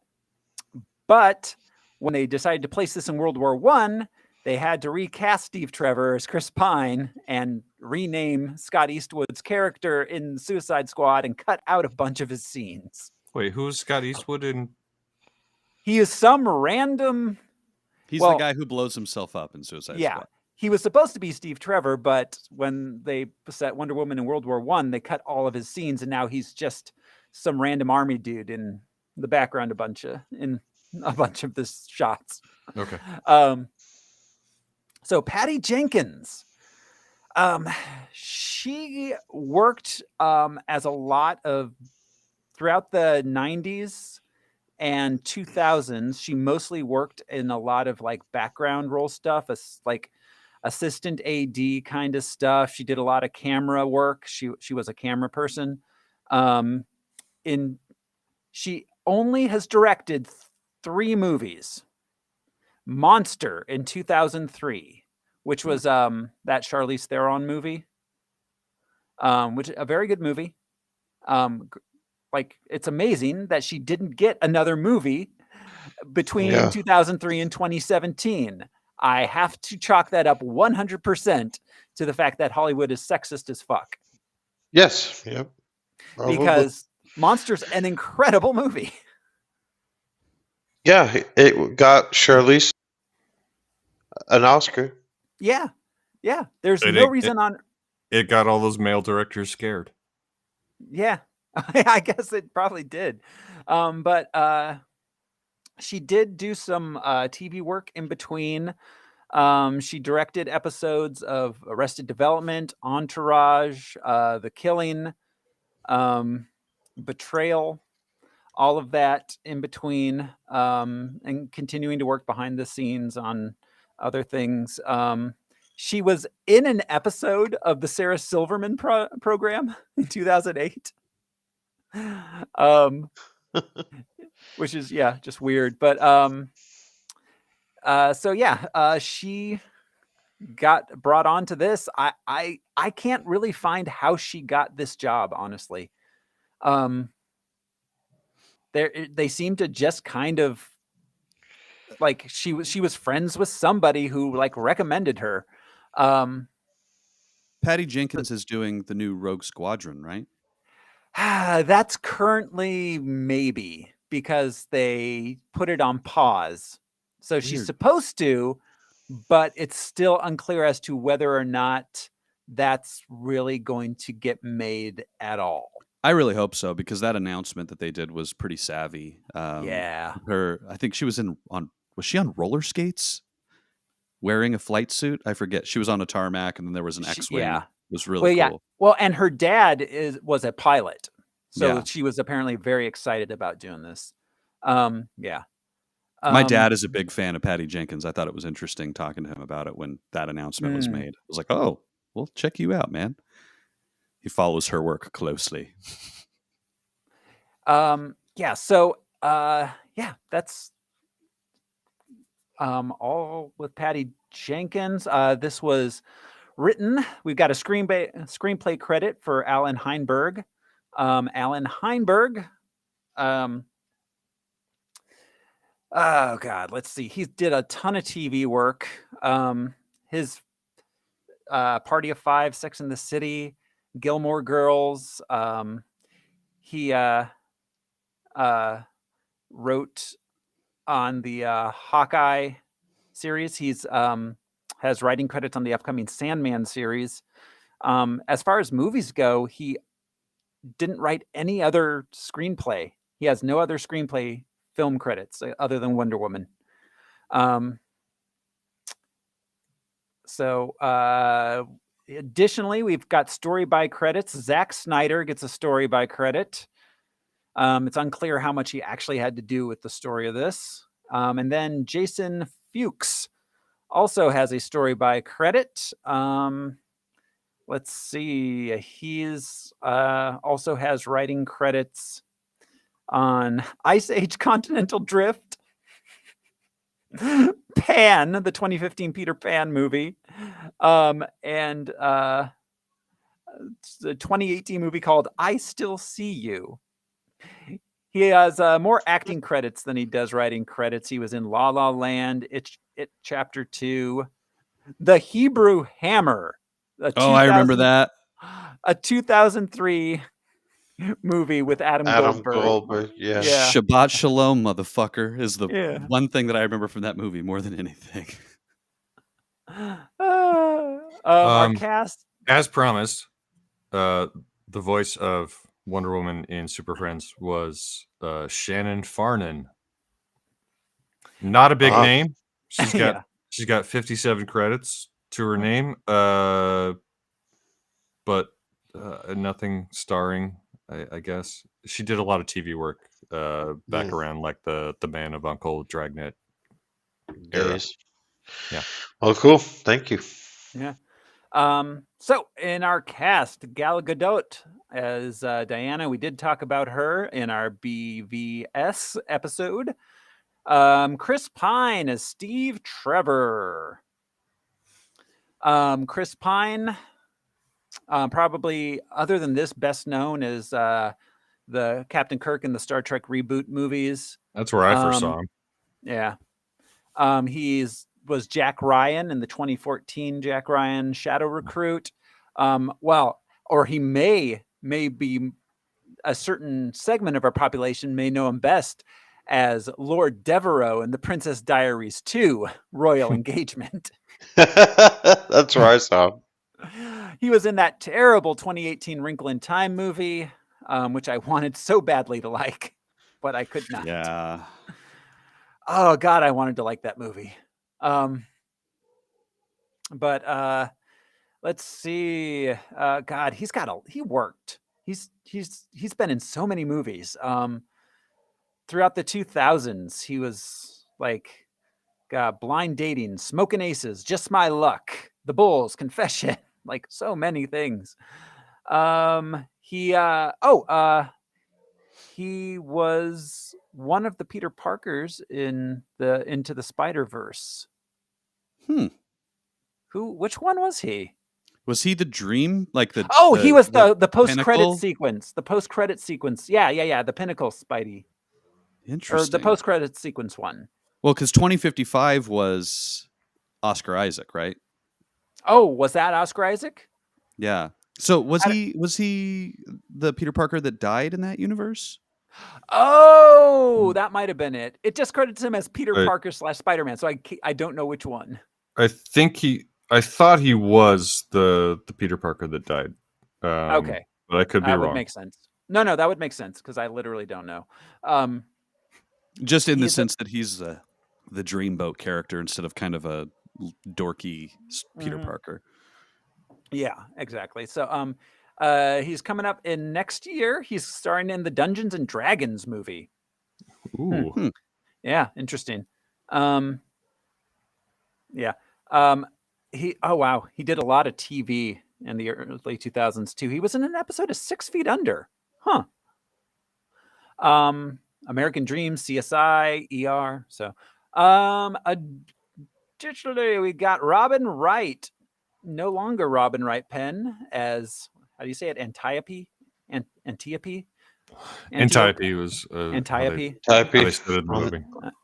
but when they decided to place this in World War I, they had to recast Steve Trevor as Chris Pine and rename Scott Eastwood's character in Suicide Squad and cut out a bunch of his scenes. Wait, who's Scott Eastwood in? He is some random... He's the guy who blows himself up in Suicide Squad. He was supposed to be Steve Trevor, but when they set Wonder Woman in World War I, they cut all of his scenes, and now he's just some random army dude in the background in a bunch of the shots. Okay. So Patty Jenkins, she worked as a lot of throughout the 90s and 2000s. She mostly worked in a lot of like background role stuff, like assistant AD kind of stuff. She did a lot of camera work. She was a camera person. She only has directed 3 movies. Monster in 2003, which was that Charlize Theron movie, which a very good movie. Like, it's amazing that she didn't get another movie between 2003 and 2017. I have to chalk that up 100% to the fact that Hollywood is sexist as fuck. Yes. Yep. Probably. Because Monster's an incredible movie. Yeah, it got Charlize an Oscar. Yeah. There's no reason on... It got all those male directors scared. Yeah, I guess it probably did. But she did do some TV work in between. She directed episodes of Arrested Development, Entourage, The Killing, Betrayal, all of that in between, and continuing to work behind the scenes on other things. She was in an episode of the Sarah Silverman program in 2008. Which is, just weird. But she got brought onto this. I can't really find how she got this job, honestly. They seem to just kind of like she was friends with somebody who like recommended her. Patty Jenkins is doing the new Rogue Squadron, right? That's currently maybe because they put it on pause. So she's supposed to, but it's still unclear as to whether or not that's really going to get made at all. I really hope so, because that announcement that they did was pretty savvy. I think she was was she on roller skates wearing a flight suit? I forget. She was on a tarmac and then there was an X-Wing. It was really cool. Yeah. Well, and her dad was a pilot. So she was apparently very excited about doing this. My dad is a big fan of Patty Jenkins. I thought it was interesting talking to him about it when that announcement was made. I was like, oh, well, check you out, man. He follows her work closely. That's all with Patty Jenkins. This was written. We've got a screenplay credit for Alan Heinberg. Alan Heinberg. Oh God, let's see. He did a ton of TV work. His Party of Five, Sex and the City, Gilmore Girls. He wrote on the Hawkeye series. He's has writing credits on the upcoming Sandman series. As far as movies go, he didn't write any other screenplay. He has no other screenplay film credits other than Wonder Woman. Additionally, we've got story by credits. Zack Snyder gets a story by credit. It's unclear how much he actually had to do with the story of this. And then Jason Fuchs also has a story by credit. Let's see. He's also has writing credits on Ice Age Continental Drift, Pan, the 2015 Peter Pan movie, and the 2018 movie called I Still See You. He has more acting credits than he does writing credits. He was in La La Land, It Chapter 2, The Hebrew Hammer. I remember that. A 2003 movie with Adam Goldberg. Yeah. Shabbat Shalom, motherfucker, is the one thing that I remember from that movie more than anything. Our cast. As promised, the voice of Wonder Woman in Super Friends was Shannon Farnan. Not a big name. She's got 57 credits to her name, but nothing starring. I guess she did a lot of TV work back around like the Man of Uncle, Dragnet days. Yeah. Well, cool. Thank you. Yeah. So in our cast, Gal Gadot as Diana, we did talk about her in our BVS episode. Chris Pine as Steve Trevor. Chris Pine, probably other than this, best known as the Captain Kirk in the Star Trek reboot movies. That's where I first saw him. Yeah. Was Jack Ryan in the 2014 Jack Ryan Shadow Recruit. Or he may be a certain segment of our population may know him best as Lord Devereaux in the Princess Diaries 2 Royal Engagement. That's where I saw him. He was in that terrible 2018 Wrinkle in Time movie, which I wanted so badly to like, but I could not. Yeah. Oh God, I wanted to like that movie. Let's see. God, he worked. He's been in so many movies. Throughout the 2000s, he was like Blind Dating, Smoking Aces, Just My Luck, The Bulls, Confession, like so many things. He was one of the Peter Parkers in the Into the Spider-Verse. Which one was he? Was he the Dream? Like the he was the post-credit Pinnacle? sequence. The post-credit sequence. Yeah. The Pinnacle Spidey. Interesting. Or the post-credit sequence one. Well, because 2055 was Oscar Isaac, right? Oh, was that Oscar Isaac? Yeah. So was he the Peter Parker that died in that universe? Oh, that might have been it. It just credits him as Peter Parker / Spider-Man, so I don't know which one. I thought he was the Peter Parker that died. Okay. But I could be wrong. That would make sense. No, that would make sense because I literally don't know. Just in the sense that he's the Dreamboat character instead of kind of a dorky Peter Parker. Yeah, exactly. So he's coming up in next year. He's starring in the Dungeons and Dragons movie. Ooh. Yeah, interesting. Yeah. He did a lot of TV in the early 2000s too. He was in an episode of 6 Feet Under. American Dream, CSI, ER. So, additionally, we got Robin Wright, no longer Robin Wright Penn, as how do you say it? Antiope. Antiope was Antiope.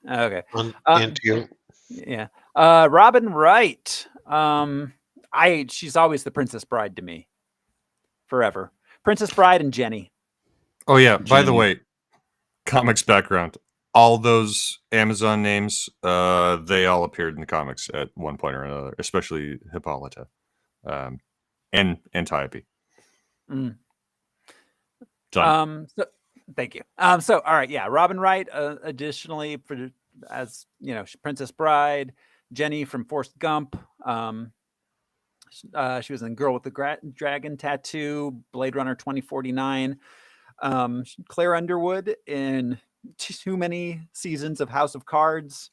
Okay. Antiope. Yeah. Robin Wright. She's always the Princess Bride to me. Forever. Princess Bride and Jenny. Oh yeah. By the Jenny. way, comics background. All those Amazon names, they all appeared in the comics at one point or another, especially Hippolyta, and Antiope. Mm. Done. So, thank you. So all right, yeah, Robin Wright. Additionally, as you know, Princess Bride, Jenny from Forrest Gump. She was in Girl with the Dragon Tattoo, Blade Runner 2049. Claire Underwood in too many seasons of House of Cards.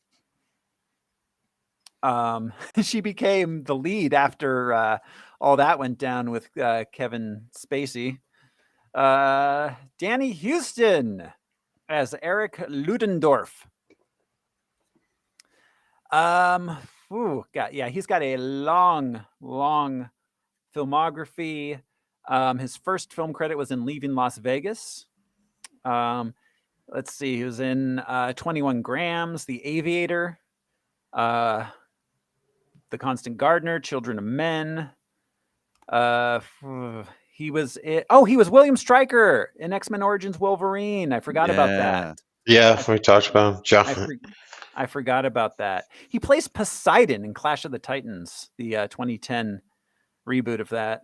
She became the lead after all that went down with Kevin Spacey. Danny Houston as Eric Ludendorff. He's got a long filmography. His first film credit was in Leaving Las Vegas. Let's see, he was in 21 Grams, The Aviator, The Constant Gardener, Children of Men. He was William Stryker in X-Men Origins Wolverine. I forgot about that. Yeah, we talked about him. John. I forgot about that. He plays Poseidon in Clash of the Titans, the 2010 reboot of that.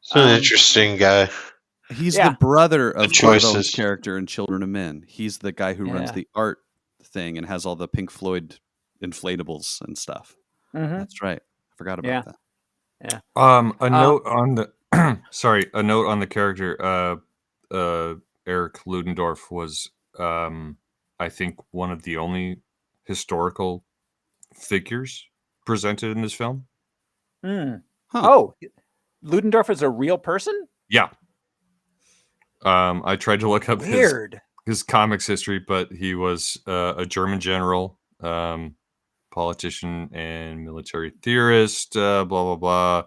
He's an interesting guy. He's the brother of choices. Corvo's character in Children of Men. He's the guy who runs the art thing and has all the Pink Floyd inflatables and stuff. Mm-hmm. That's right. I forgot about that. Yeah. A note on the a note on the character. Eric Ludendorff was, I think, one of the only historical figures presented in this film. Huh. Oh, Ludendorff is a real person? Yeah. I tried to look up his comics history, but he was a German general, politician and military theorist, blah, blah, blah.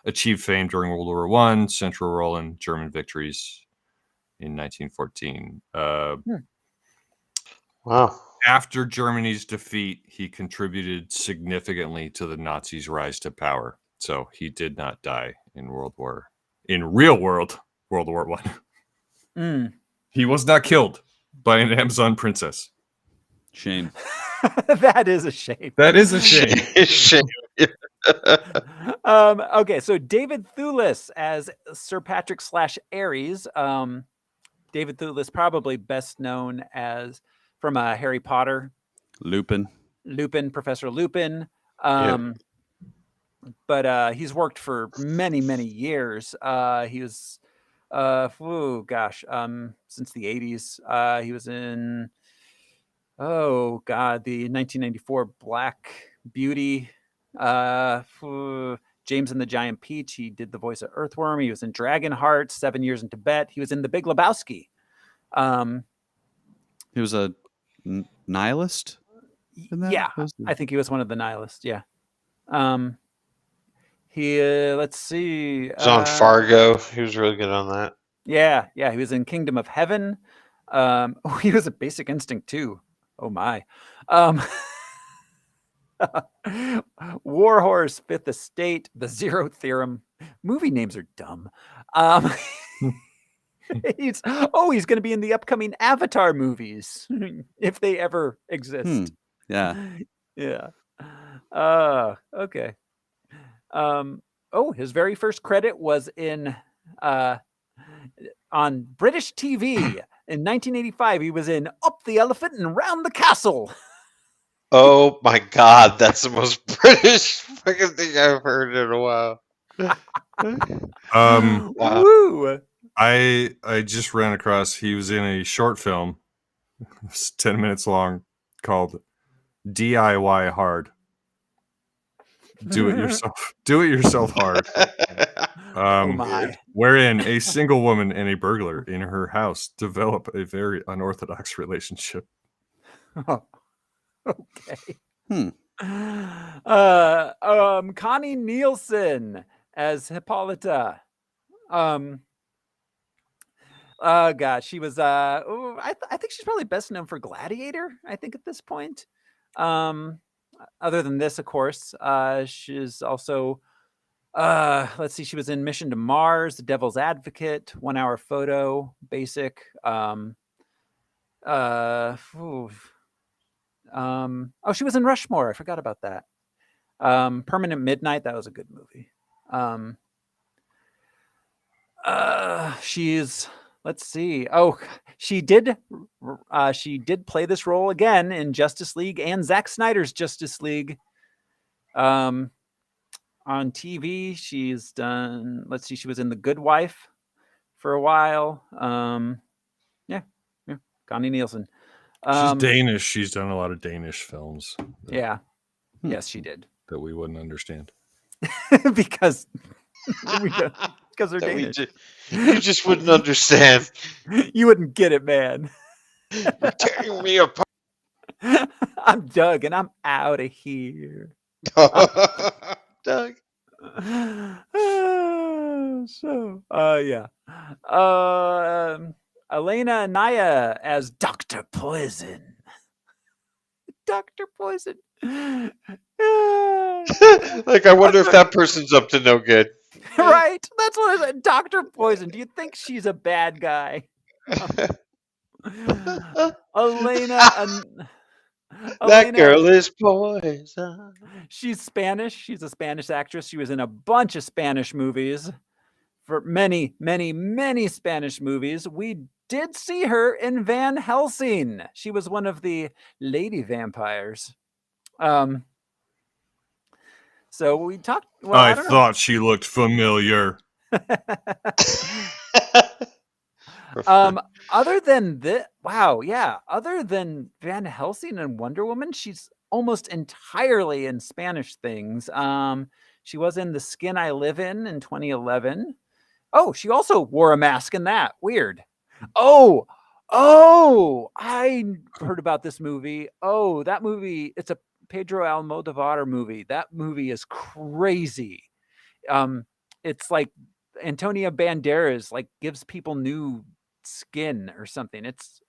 Achieved fame during World War I, central role in German victories in 1914. Wow. After Germany's defeat, he contributed significantly to the Nazis' rise to power. So he did not die in real world World War I. He was not killed by an Amazon princess. Shame. That is a shame. That is a shame. Shame. Okay, so David Thewlis as Sir Patrick / Ares. David Thewlis, probably best known as from Harry Potter. Lupin, Professor Lupin. But he's worked for many years. He was, since the 80s. He was in, the 1994 Black Beauty. James and the Giant Peach. He did the voice of Earthworm. He was in Dragonheart, 7 Years in Tibet. He was in The Big Lebowski. He was a nihilist in that? Yeah, I think he was one of the nihilists. Yeah. Let's see. He was on Fargo. He was really good on that. Yeah. He was in Kingdom of Heaven. He was a Basic Instinct too. Oh my. Warhorse, Fifth Estate, The Zero Theorem. Movie names are dumb. He's going to be in the upcoming Avatar movies if they ever exist. Yeah. Okay. His very first credit was in on British TV in 1985. He was in Up the Elephant and Round the Castle. Oh my God, that's the most British fucking thing I've heard in a while. Wow. Woo. I just ran across, he was in a short film, it's 10 minutes long, called DIY Hard. Do it yourself hard. Wherein a single woman and a burglar in her house develop a very unorthodox relationship. Okay. Connie Nielsen as Hippolyta. She was I think she's probably best known for Gladiator, I think, at this point. Other than this, of course, she's also Let's see. She was in Mission to Mars, The Devil's Advocate, 1 Hour Photo, Basic. She was in Rushmore. I forgot about that. Permanent Midnight. That was a good movie. Let's see. She did play this role again in Justice League and Zack Snyder's Justice League. On TV, she's done. Let's see. She was in The Good Wife for a while. Connie Nielsen. She's Danish. She's done a lot of Danish films. Yes, she did. That we wouldn't understand. because they're Danish. You just wouldn't understand. You wouldn't get it, man. You're tearing me apart. I'm Doug, and I'm out of here. Doug. Elena Anaya as Dr. Poison. Dr. Poison. Like, I wonder if that person's up to no good. Right? That's what I said. Dr. Poison. Do you think she's a bad guy? That girl is poison. She's Spanish. She's a Spanish actress. She was in a bunch of Spanish movies. For many, many, many Spanish movies. We did see her in Van Helsing. She was one of the lady vampires. So we talked. Well, I thought she looked familiar. Other than this, other than Van Helsing and Wonder Woman, she's almost entirely in Spanish things. She was in The Skin I Live in 2011. Oh, she also wore a mask in that. Weird. Oh, I heard about this movie. Oh, that movie, it's a Pedro Almodovar movie. That movie is crazy. It's like Antonia Banderas like gives people new skin or something. It's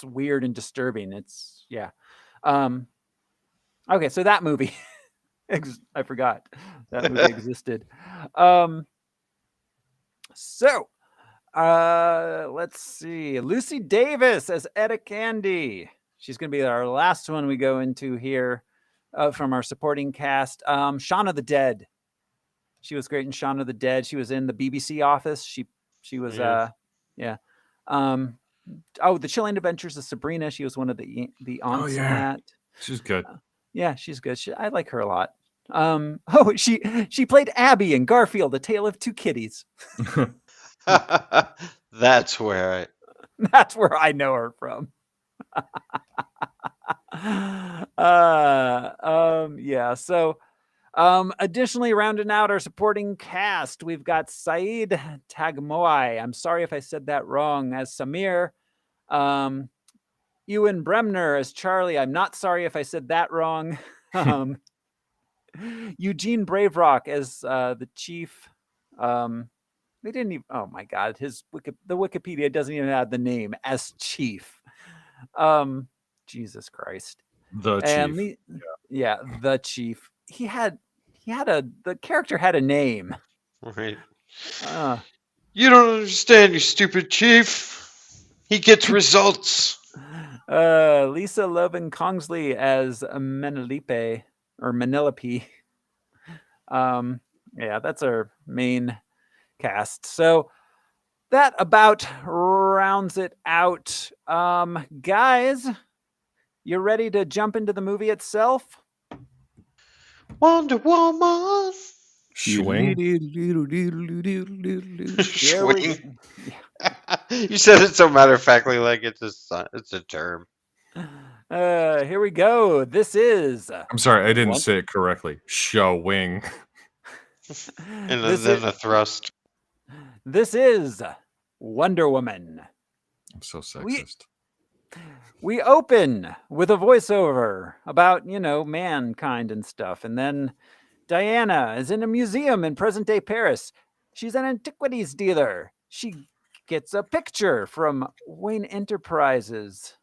weird and disturbing. Okay, so that movie I forgot that movie existed. Let's see. Lucy Davis as Etta Candy. She's going to be our last one we go into here from our supporting cast. Shaun of the Dead. She was great in Shaun of the Dead. She was in the BBC Office. She was The Chilling Adventures of Sabrina. She was one of the aunts in that. She's good. She's good. I like her a lot. She played Abby in Garfield, A Tale of Two Kitties. That's where I know her from. Additionally, rounding out our supporting cast, we've got Saeed Tagmoai. I'm sorry if I said that wrong, as Samir. Ewan Bremner as Charlie. I'm not sorry if I said that wrong. Eugene Braverock as the chief. They didn't even. Oh my God! The Wikipedia doesn't even have the name as chief. Jesus Christ. The chief. The chief. The character had a name. Right. You don't understand, you stupid chief. He gets results. Lisa Loven Kongsley as Menelope. That's our main cast. So that about rounds it out. Guys, you ready to jump into the movie itself? Wonder Woman. Swing. Swing. You said it so matter-of-factly like it's a term. Here we go. This is... I'm sorry, I didn't say it correctly. Showing. And then a thrust. This is Wonder Woman. I'm so sexist. We open with a voiceover about, mankind and stuff. And then Diana is in a museum in present-day Paris. She's an antiquities dealer. She gets a picture from Wayne Enterprises.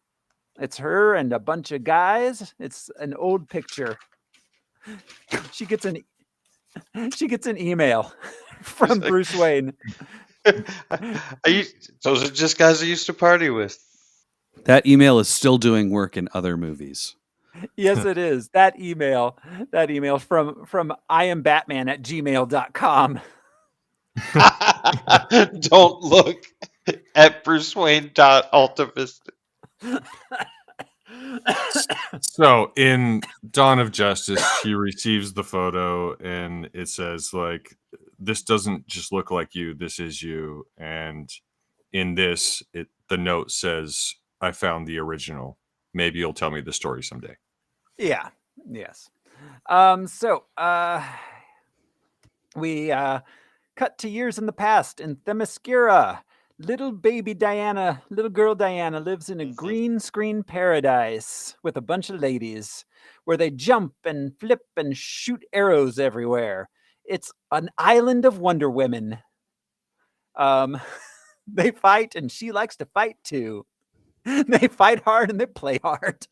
It's her and a bunch of guys. It's an old picture. She gets She gets an email from She's like, Bruce Wayne. Those are just guys I used to party with. That email is still doing work in other movies. Yes, it is. That email from iambatman@gmail.com. Don't look at Bruce Wayne Altivist. So in Dawn of Justice, she receives the photo and it says like, this doesn't just look like you, this is you. And in this, the note says, I found the original. Maybe you'll tell me the story someday. Yeah. Yes. We cut to years in the past in Themyscira. Little girl Diana lives in a green screen paradise with a bunch of ladies where they jump and flip and shoot arrows everywhere. It's an island of Wonder Women. They fight and she likes to fight too. They fight hard and they play hard.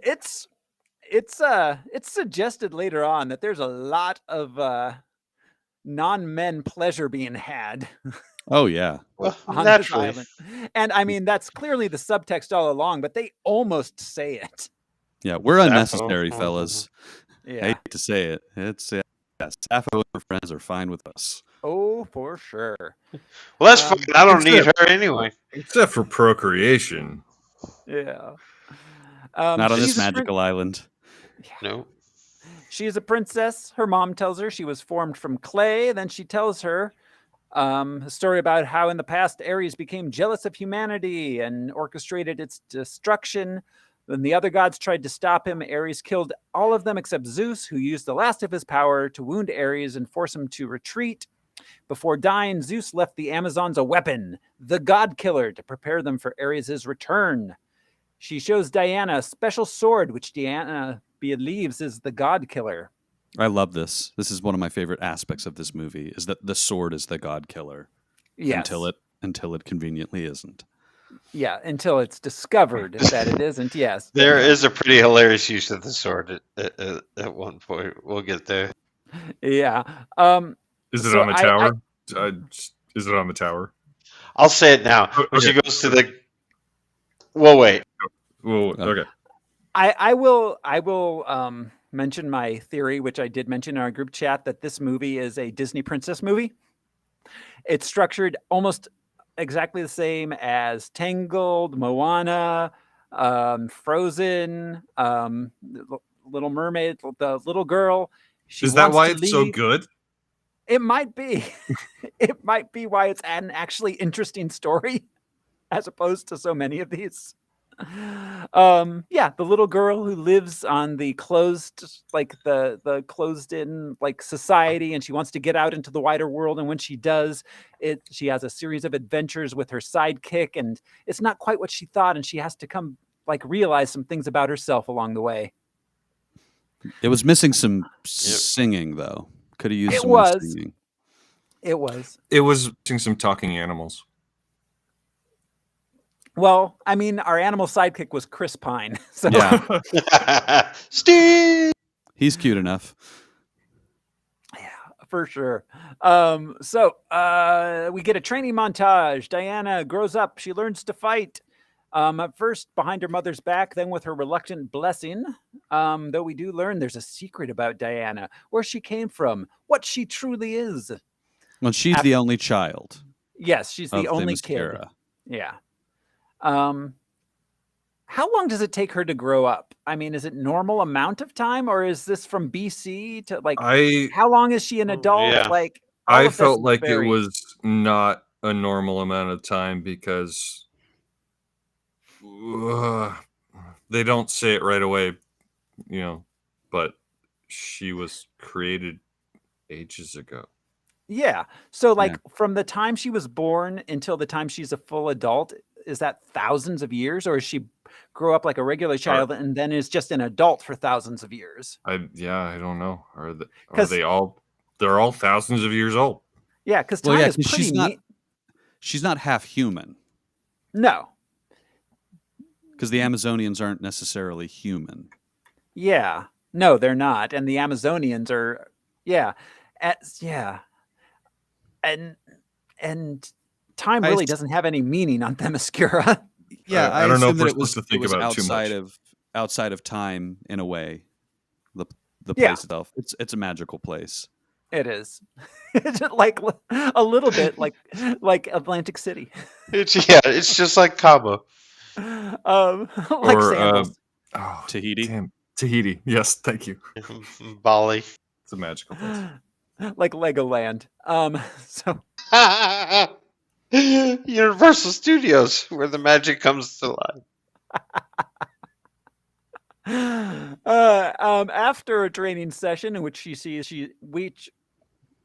It's suggested later on that there's a lot of non-men pleasure being had. Oh yeah. Well, on naturally. this island. And I mean that's clearly the subtext all along, but they almost say it. Yeah, we're unnecessary, fellas. Yeah. Hate to say it. It's Sappho and her friends are fine with us. Oh, for sure. Well, that's fine. I don't need her anyway. Except for procreation. Yeah. Not on this she's a magical island. No. She is a princess. Her mom tells her she was formed from clay. Then she tells her a story about how in the past Ares became jealous of humanity and orchestrated its destruction. When the other gods tried to stop him, Ares killed all of them except Zeus, who used the last of his power to wound Ares and force him to retreat. Before dying, Zeus left the Amazons a weapon, the God Killer, to prepare them for Ares' return. She shows Diana a special sword, which Diana believes is the God Killer. I love this. This is one of my favorite aspects of this movie, is that the sword is the God Killer. Yes. Until it conveniently isn't. Yeah, until it's discovered that it isn't, yes. There is a pretty hilarious use of the sword at one point. We'll get there. Yeah. Is it on the tower? Is it on the tower? I'll say it now. Okay. When she goes to the... Well, wait. Well, okay. I will mention my theory, which I did mention in our group chat, that this movie is a Disney princess movie. It's structured almost exactly the same as Tangled, Moana, Frozen, Little Mermaid, the little girl. Is that why it's so good? It might be. It might be why it's an actually interesting story as opposed to so many of these. The little girl who lives on the closed, like the closed in like society, and she wants to get out into the wider world, and when she does, she has a series of adventures with her sidekick, and it's not quite what she thought, and she has to come like realize some things about herself along the way. It was missing some singing though. Could have used some more singing. It was missing some talking animals. Well, I mean, our animal sidekick was Chris Pine. So yeah. Steve! He's cute enough. Yeah, for sure. We get a training montage. Diana grows up. She learns to fight. At first behind her mother's back, then with her reluctant blessing. Though we do learn there's a secret about Diana, where she came from, what she truly is. Well, she's the only child. Yes, she's the only kid. Yeah. How long does it take her to grow up? I mean, is it normal amount of time, or is this from BC to like? How long is she an adult? Yeah. Like, I felt like it was not a normal amount of time because they don't say it right away, but she was created ages ago. Yeah. So from the time she was born until the time she's a full adult, is that thousands of years, or is she grow up like a regular child and then is just an adult for thousands of years? I don't know. Are they all? They're all thousands of years old. Yeah, because time is pretty neat. She's not half human. No. Because the Amazonians aren't necessarily human. Yeah. No, they're not. And the Amazonians are, yeah. Yeah. And time really doesn't have any meaning on Themyscira. Yeah, I I don't know assume if we're that supposed to think about it too much. outside of time in a way. The Yeah. place itself. It's a magical place. It is. It's like a little bit like Atlantic City. It's just like Cabo. Like Or sandals. Tahiti. Damn. Tahiti. Yes, thank you. Bali. It's a magical place. Like Legoland. So Universal Studios, where the magic comes to life. After a training session in which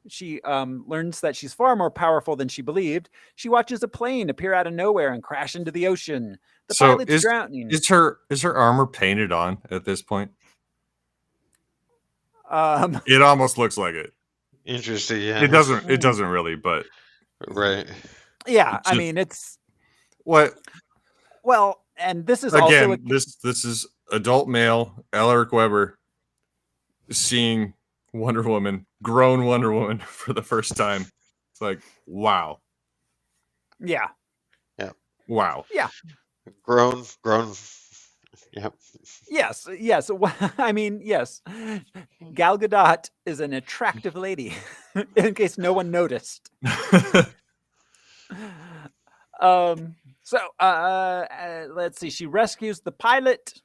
she learns that she's far more powerful than she believed, she watches a plane appear out of nowhere and crash into the ocean. The pilot's drowning. Is her armor painted on at this point? It almost looks like it. Interesting, yeah. It doesn't really, but right. Yeah, I mean it's what. Well, and this is again. Also this is adult male Alaric Weber seeing grown Wonder Woman for the first time. It's like, wow. Yeah. Yeah. Wow. Yeah. Grown. Yep. Yes. I mean, yes. Gal Gadot is an attractive lady, in case no one noticed. Let's see. She rescues the pilot.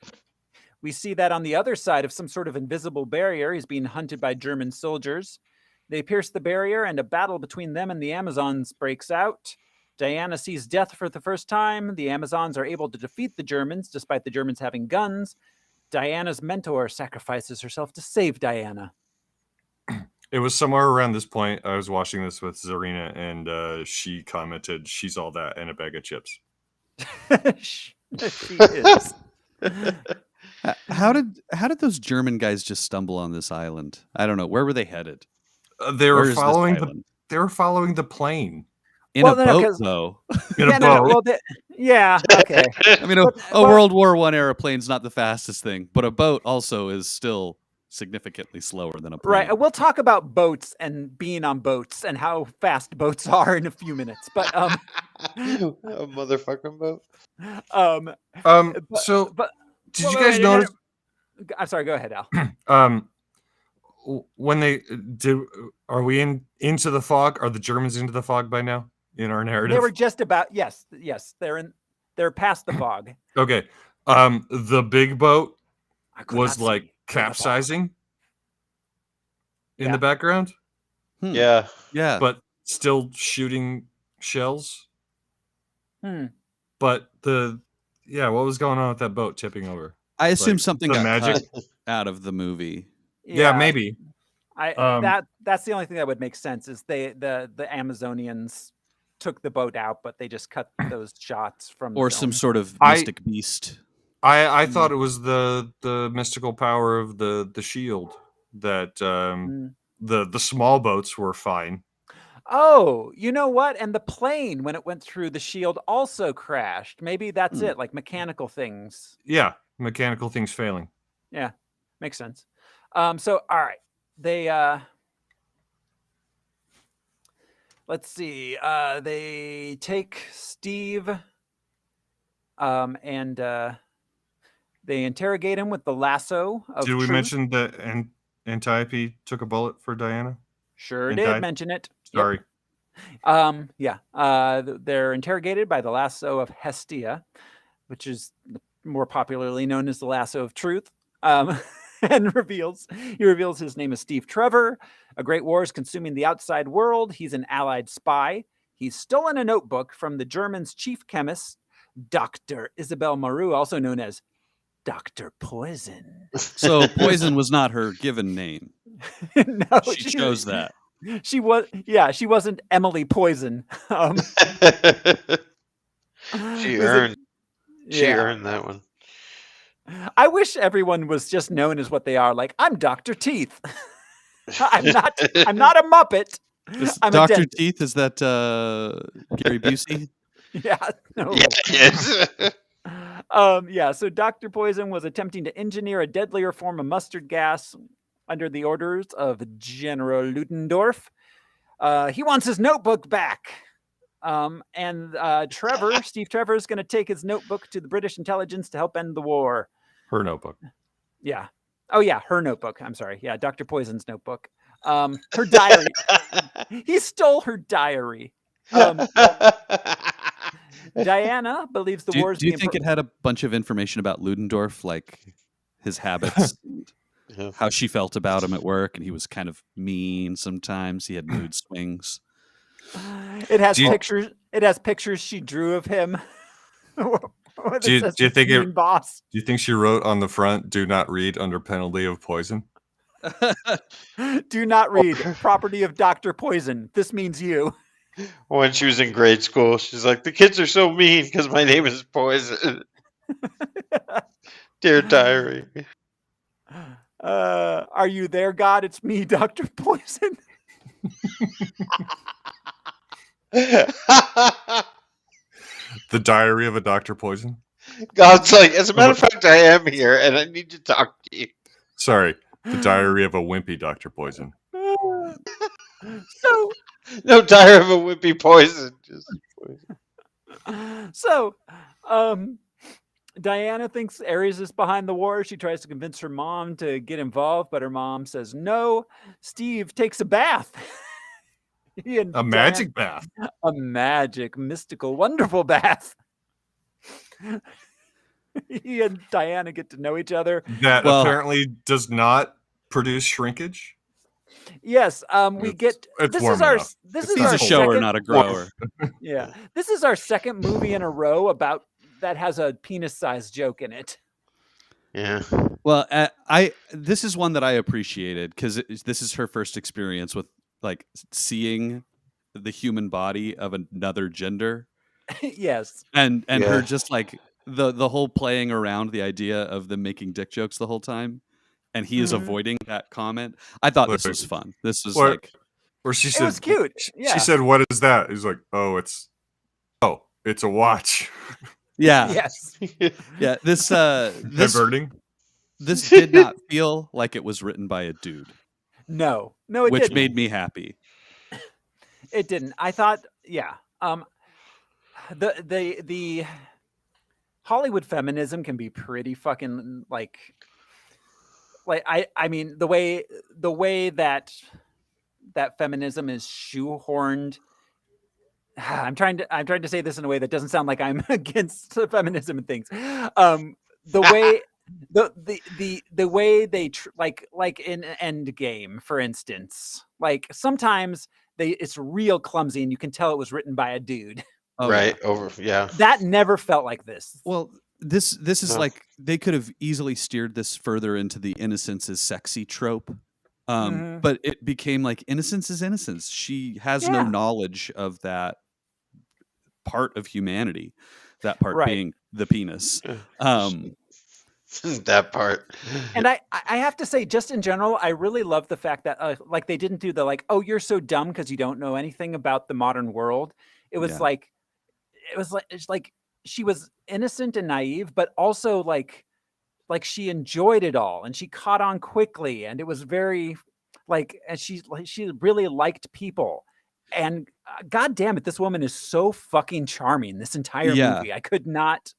We see that on the other side of some sort of invisible barrier, he's being hunted by German soldiers. They pierce the barrier, and a battle between them and the Amazons breaks out. Diana sees death for the first time. The Amazons are able to defeat the Germans, despite the Germans having guns. Diana's mentor sacrifices herself to save Diana. It was somewhere around this point. I was watching this with Zarina, and she commented, "She's all that and a bag of chips." She is. How did those German guys just stumble on this island? I don't know. Where were they headed? They were following the plane. In a boat, though. In a boat. Okay. I mean, a World War I era plane's not the fastest thing, but a boat also is still significantly slower than a plane. Right. We'll talk about boats and being on boats and how fast boats are in a few minutes. But a motherfucking boat. Did you guys notice? I'm sorry. Go ahead, Al. When they do, are we into the fog? Are the Germans into the fog by now in our narrative? They were just about. Yes. They're past the fog. Okay. The big boat was like capsizing in the background. Yeah. But still shooting shells. But what was going on with that boat tipping over? I assume something got magic cut out of the movie. Yeah, maybe. That's the only thing that would make sense is the Amazonians took the boat out, but they just cut those shots from or some sort of mystic beast. I thought it was the mystical power of the shield that the small boats were fine. Oh, you know what? And the plane, when it went through the shield, also crashed. Maybe that's it, like mechanical things. Yeah, mechanical things failing. Yeah, makes sense. So, all right. They, let's see. They take Steve and they interrogate him with the lasso of Did we truth. mention that Antiope took a bullet for Diana? Sure did mention it. Sorry. Yep. They're interrogated by the lasso of Hestia, which is more popularly known as the lasso of truth. And he reveals his name is Steve Trevor. A great war is consuming the outside world. He's an Allied spy. He's stolen a notebook from the Germans' chief chemist, Dr. Isabel Marou, also known as Dr. Poison. So Poison was not her given name. No, she chose that. She wasn't Emily Poison. She earned that one. I wish everyone was just known as what they are. Like, I'm Dr. Teeth. I'm not a Muppet. I'm Dr. Teeth, is that Gary Busey? Yeah. No. Yes. So Dr. Poison was attempting to engineer a deadlier form of mustard gas under the orders of General Ludendorff. He wants his notebook back. Steve Trevor is going to take his notebook to the British intelligence to help end the war. Her notebook. Yeah. Oh, yeah, her notebook. I'm sorry. Yeah, Dr. Poison's notebook. Her diary. He stole her diary. Diana believes the war is Do you think it had a bunch of information about Ludendorff, like his habits, how she felt about him at work, and he was kind of mean sometimes. He had mood swings. It has pictures. It has pictures she drew of him. Do you think boss? Do you think she wrote on the front, "Do not read under penalty of poison"? Do not read. Property of Dr. Poison. This means you. When she was in grade school, she's like, the kids are so mean because my name is Poison. Dear diary. Are you there, God? It's me, Dr. Poison. The diary of a Dr. Poison? God's like, as a matter of fact, I am here and I need to talk to you. Sorry, the diary of a wimpy Dr. Poison. No diary of a wimpy Poison. Just Poison. So, Diana thinks Ares is behind the war. She tries to convince her mom to get involved, but her mom says no. Steve takes a bath. A magic bath. A magic, mystical, wonderful bath. He and Diana get to know each other. That apparently does not produce shrinkage. Yes, we get. This is our. This is our a shower, second, not a grower. Yeah, this is our second movie in a row about that has a penis-sized joke in it. Yeah. Well, this is one that I appreciated because this is her first experience with like seeing the human body of another gender. Yes, and her just like the whole playing around the idea of them making dick jokes the whole time. And he is avoiding that comment. I thought this was fun. This was or she said, it was cute. Yeah. She said, "What is that?" He's like, it's a watch." Yeah. Yes. Yeah. This diverting. This did not feel like it was written by a dude. No, it which didn't. made me happy. It didn't. I thought, yeah. The Hollywood feminism can be pretty fucking like I mean the way that feminism is shoehorned. I'm trying to say this in a way that doesn't sound like I'm against feminism and things. The way the way they like in Endgame, for instance, like sometimes it's real clumsy and you can tell it was written by a dude. Oh, right. Yeah. That never felt like this. Well, this is like they could have easily steered this further into the innocence is sexy trope. But it became like innocence is innocence. She has no knowledge of that part of humanity, that part being the penis. That part. And I have to say, just in general, I really love the fact that like they didn't do the like, oh, you're so dumb because you don't know anything about the modern world. It was it's like she was innocent and naive, but also like she enjoyed it all and she caught on quickly, and it was very and she really liked people. And God damn it, this woman is so fucking charming. This entire movie, I could not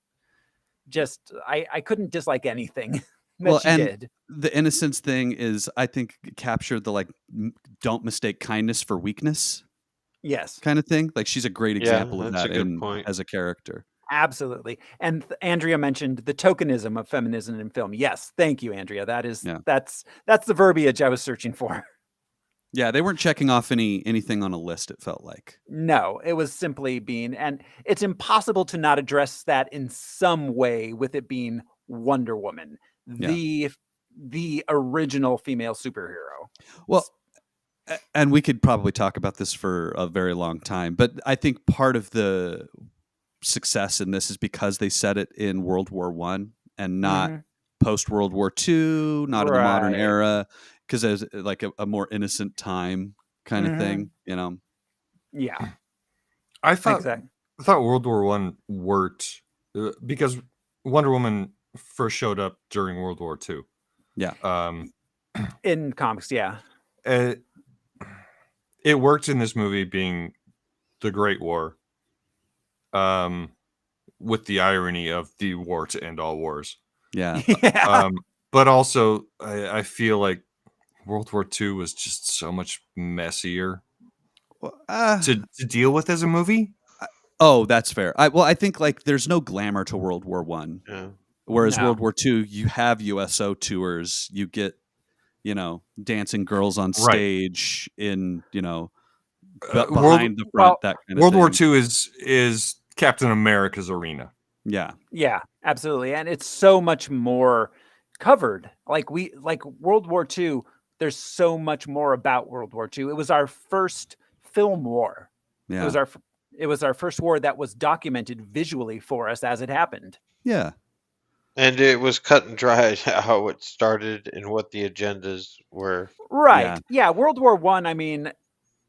I couldn't dislike anything that she did. The innocence thing is, I think, captured the don't mistake kindness for weakness. Yes, kind of thing. Like she's a great example of that as a character. Absolutely. And Andrea mentioned the tokenism of feminism in film. Yes, thank you, Andrea. That is that's the verbiage I was searching for. Yeah, they weren't checking off anything on a list, it felt like. No, it was simply being, and it's impossible to not address that in some way with it being Wonder Woman, the original female superhero. Well, and we could probably talk about this for a very long time, but I think part of the success in this is because they set it in World War I and not post World War II, not in the modern era, because there's like a more innocent time kind of thing, you know? Yeah. I thought World War I worked because Wonder Woman first showed up during World War II. Yeah. In comics, yeah. It worked in this movie being the Great War, with the irony of the war to end all wars. Yeah. Yeah. But also, I feel like World War II was just so much messier to deal with as a movie. Oh, that's fair. I think like there's no glamour to World War One, whereas No. World War II, you have USO tours, you get, dancing girls on stage in, behind the front, that kind of World thing. War II is Captain America's arena. Yeah. Yeah, absolutely. And it's so much more covered. Like World War II, there's so much more about World War II. It was our first film war. Yeah. It was our first war that was documented visually for us as it happened. Yeah. And it was cut and dry how it started and what the agendas were. Right. Yeah, World War I, I mean,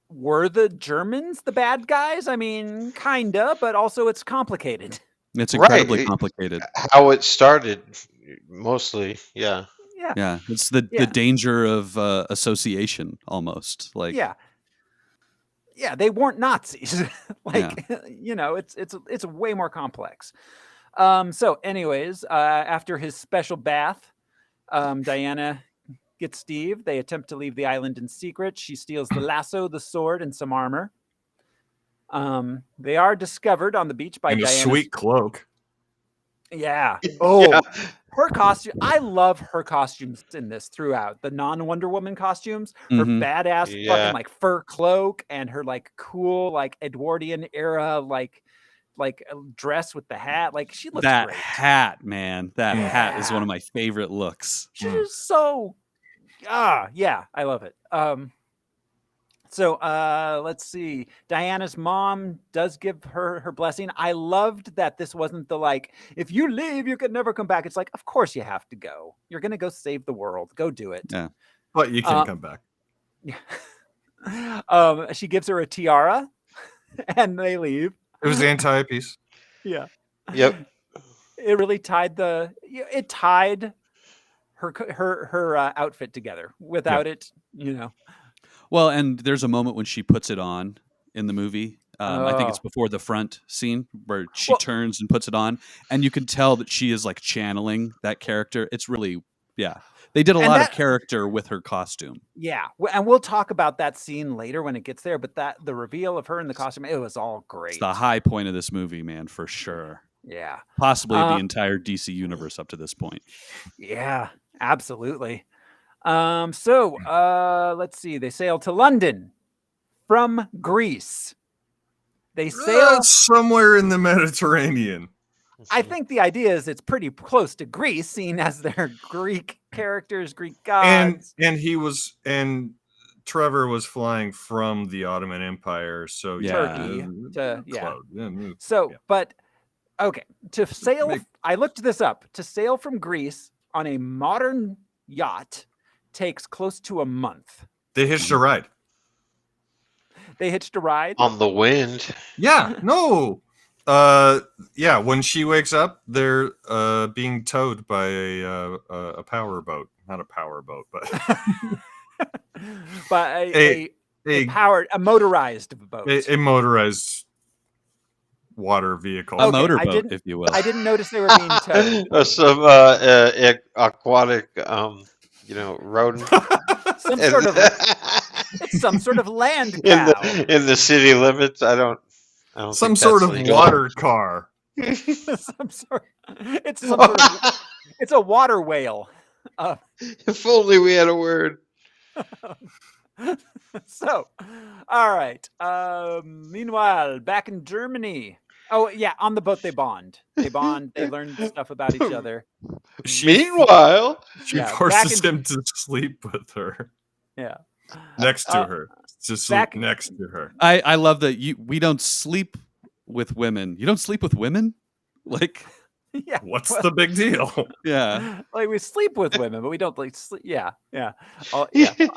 were the Germans the bad guys? I mean, kinda, but also it's complicated. It's incredibly complicated. How it started, mostly, yeah. Yeah. Yeah. It's the danger of association almost. Like Yeah, they weren't Nazis. It's way more complex. So anyways, after his special bath, Diana gets Steve. They attempt to leave the island in secret. She steals the lasso, the sword, and some armor. They are discovered on the beach by Diana's... a sweet cloak. Yeah. Oh, her costume. I love her costumes in this throughout. The non-Wonder Woman costumes, her badass fucking like fur cloak and her like cool like Edwardian era like dress with the hat. Like she looks that great. hat, man. That hat is one of my favorite looks. She's so yeah, I love it. So let's see. Diana's mom does give her blessing. I loved that this wasn't the like, if you leave, you can never come back. It's like, of course you have to go. You're gonna go save the world. Go do it. Yeah. But you can't come back. Yeah. She gives her a tiara and they leave. It was the entire piece. Yeah. Yep. It really tied her outfit together. Without it, Well, and there's a moment when she puts it on in the movie. I think it's before the front scene where she turns and puts it on, and you can tell that she is like channeling that character. It's really, they did a lot of character with her costume. Yeah, and we'll talk about that scene later when it gets there. But the reveal of her in the costume, it was all great. It's the high point of this movie, man, for sure. Yeah, possibly the entire DC universe up to this point. Yeah, absolutely. So let's see. They sail to London from Greece. They sail somewhere in the Mediterranean. I think the idea is it's pretty close to Greece, seeing as they're Greek characters, Greek gods. And Trevor was flying from the Ottoman Empire, so Turkey but okay, to sail. I looked this up. To sail from Greece on a modern yacht takes close to a month. They hitched a ride. They hitched a ride on the wind. Yeah, no. When she wakes up, they're being towed by a power boat. Not a power boat, but but a motorized boat. A motorized water vehicle. A motorboat, if you will. I didn't notice they were being towed. Some aquatic rodent. Some sort of land cow. In the city limits. I don't some sort of water car. It's a water whale. If only we had a word. So, all right. Meanwhile, back in Germany. Oh yeah, on the boat they bond. They learn stuff about each other. Meanwhile, she forces him to sleep with her. Yeah. Next to her. To sleep next to her. I love that we don't sleep with women. You don't sleep with women? Like Yeah. What's the big deal? Yeah. Like we sleep with women, but we don't like sleep. Yeah. All, It all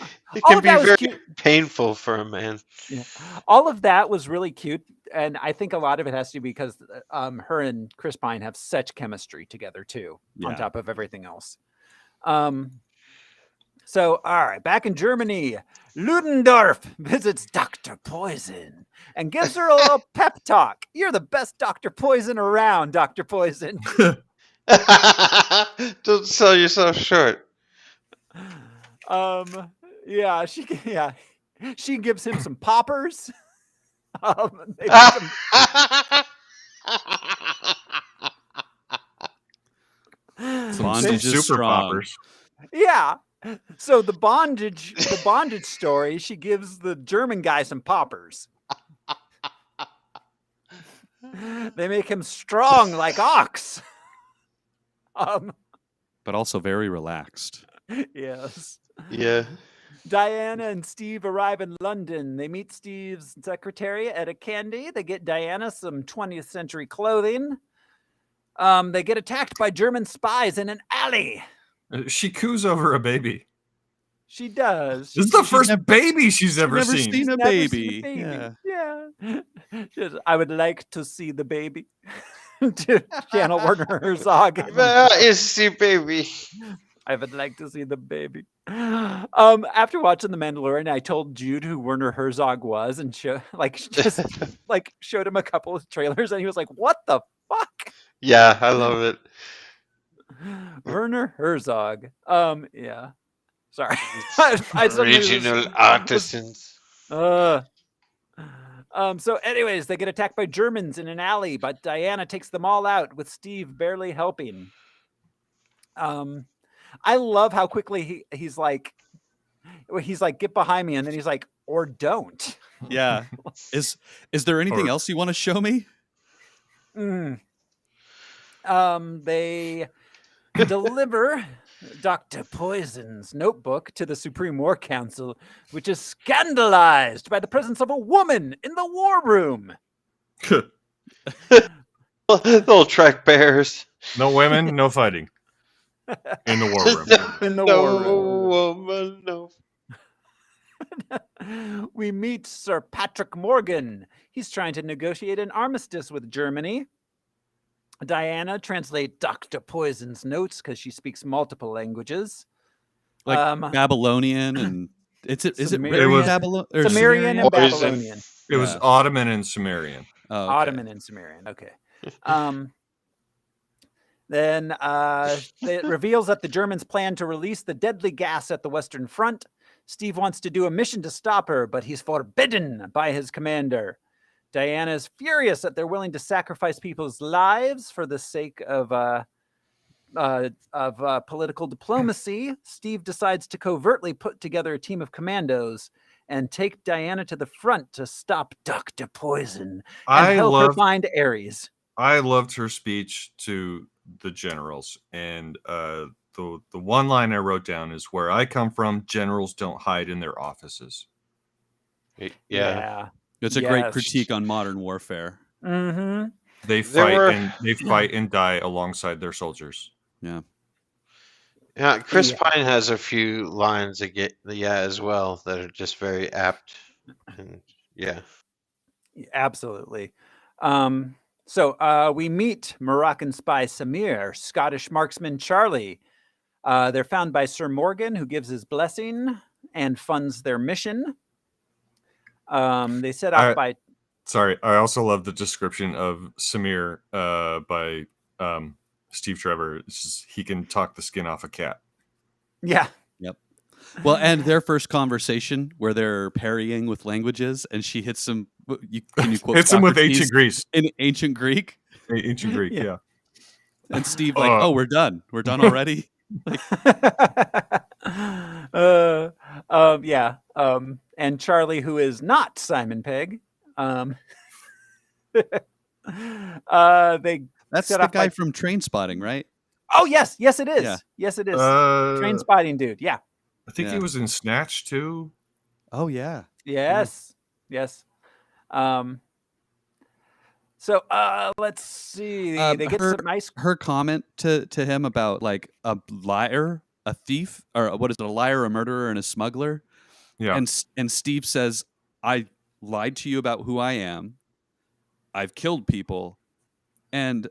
can of be that was very cute. painful for a man. Yeah. All of that was really cute. And I think a lot of it has to be because her and Chris Pine have such chemistry together too, on Yeah. top of everything else. So, all right, back in Germany, Ludendorff visits Dr. Poison and gives her a little pep talk. You're the best Dr. Poison around, Dr. Poison. Don't sell yourself short. She gives him some poppers. They make him, Bondage is Super strong. poppers. yeah. So the bondage story, she gives the German guy some poppers. They make him strong like ox. But also very relaxed. Yes. Yeah. Diana and Steve arrive in London. They meet Steve's secretary at a candy. They get Diana some 20th century clothing. They get attacked by German spies in an alley. She coos over a baby. She does. This is the first baby she's ever never seen. seen a Never baby. seen a baby. Yeah. She says, I would like to see the baby. To channel Werner Herzog. Is the baby. I would like to see the baby. After watching The Mandalorian, I told Jude who Werner Herzog was and showed him a couple of trailers, and he was like, "What the fuck?" Yeah, I love it. Werner Herzog. Yeah. Sorry. I suddenly was- Regional artisans. So anyways, they get attacked by Germans in an alley, but Diana takes them all out with Steve barely helping. I love how quickly he's like, get behind me, and then he's like, or don't. Yeah. Is there anything else you want to show me? They deliver Dr. Poison's notebook to the Supreme War Council, which is scandalized by the presence of a woman in the war room. They'll track bears. No women, no fighting. In the war room. In the No war room. woman, no. We meet Sir Patrick Morgan. He's trying to negotiate an armistice with Germany. Diana translates Dr. Poison's notes because she speaks multiple languages. Like Babylonian and is it Sumerian. really Babylon or Sumerian and Poison. Babylonian. It was Ottoman and Sumerian. Oh, okay. Ottoman and Sumerian. Okay. Then it reveals that the Germans plan to release the deadly gas at the Western Front. Steve wants to do a mission to stop her, but he's forbidden by his commander. Diana is furious that they're willing to sacrifice people's lives for the sake of political diplomacy. Steve decides to covertly put together a team of commandos and take Diana to the front to stop Dr. Poison and help her find Ares. I loved her speech to the generals, and the one line I wrote down is, "Where I come from, generals don't hide in their offices." Yeah. It's a great critique on modern warfare. Mm-hmm. They fight and die alongside their soldiers. Yeah. Yeah, Chris Pine has a few lines as well that are just very apt. And yeah. Absolutely. So we meet Moroccan spy Samir, Scottish marksman Charlie. They're found by Sir Morgan, who gives his blessing and funds their mission. They set out by... Sorry, I also love the description of Samir by Steve Trevor. It's just, he can talk the skin off a cat. Yeah. Yep. Well, and their first conversation where they're parrying with languages, and she hits him. Can you quote? Hits him with ancient Greece. In ancient Greek. Ancient Greek, yeah. And Steve like, oh, we're done. We're done already. Yeah. And Charlie, who is not Simon Pegg. That's the guy from Train Spotting, right? Oh, yes it is. Yeah. Yes it is. Train Spotting dude. Yeah. I think he was in Snatch too. Oh yeah. Yes. So let's see. They get some ice. Her comment to him about like a liar, a thief, or what is it, a liar, a murderer, and a smuggler. Yeah. And Steve says, I lied to you about who I am. I've killed people, and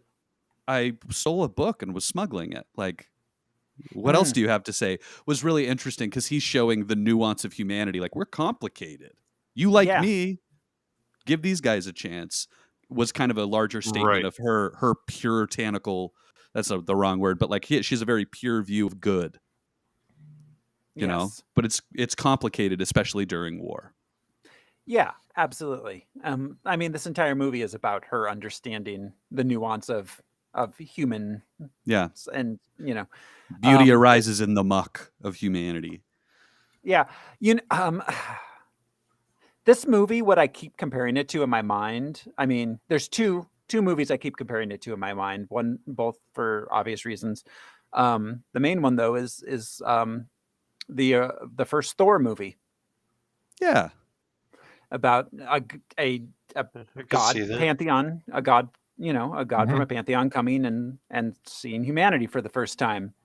I stole a book and was smuggling it. Like, what else do you have to say? Was really interesting because he's showing the nuance of humanity. Like, we're complicated. You like me, give these guys a chance. Was kind of a larger statement of her puritanical. That's the wrong word, but like she's a very pure view of good. You know, but it's complicated, especially during war. Yeah, absolutely. I mean, this entire movie is about her understanding the nuance of human. Yeah, and beauty arises in the muck of humanity. Yeah, this movie, what I keep comparing it to in my mind. I mean, there's two movies I keep comparing it to in my mind. One, both for obvious reasons. The main one though is the first Thor movie. Yeah. About a god pantheon, a god from a pantheon coming and seeing humanity for the first time.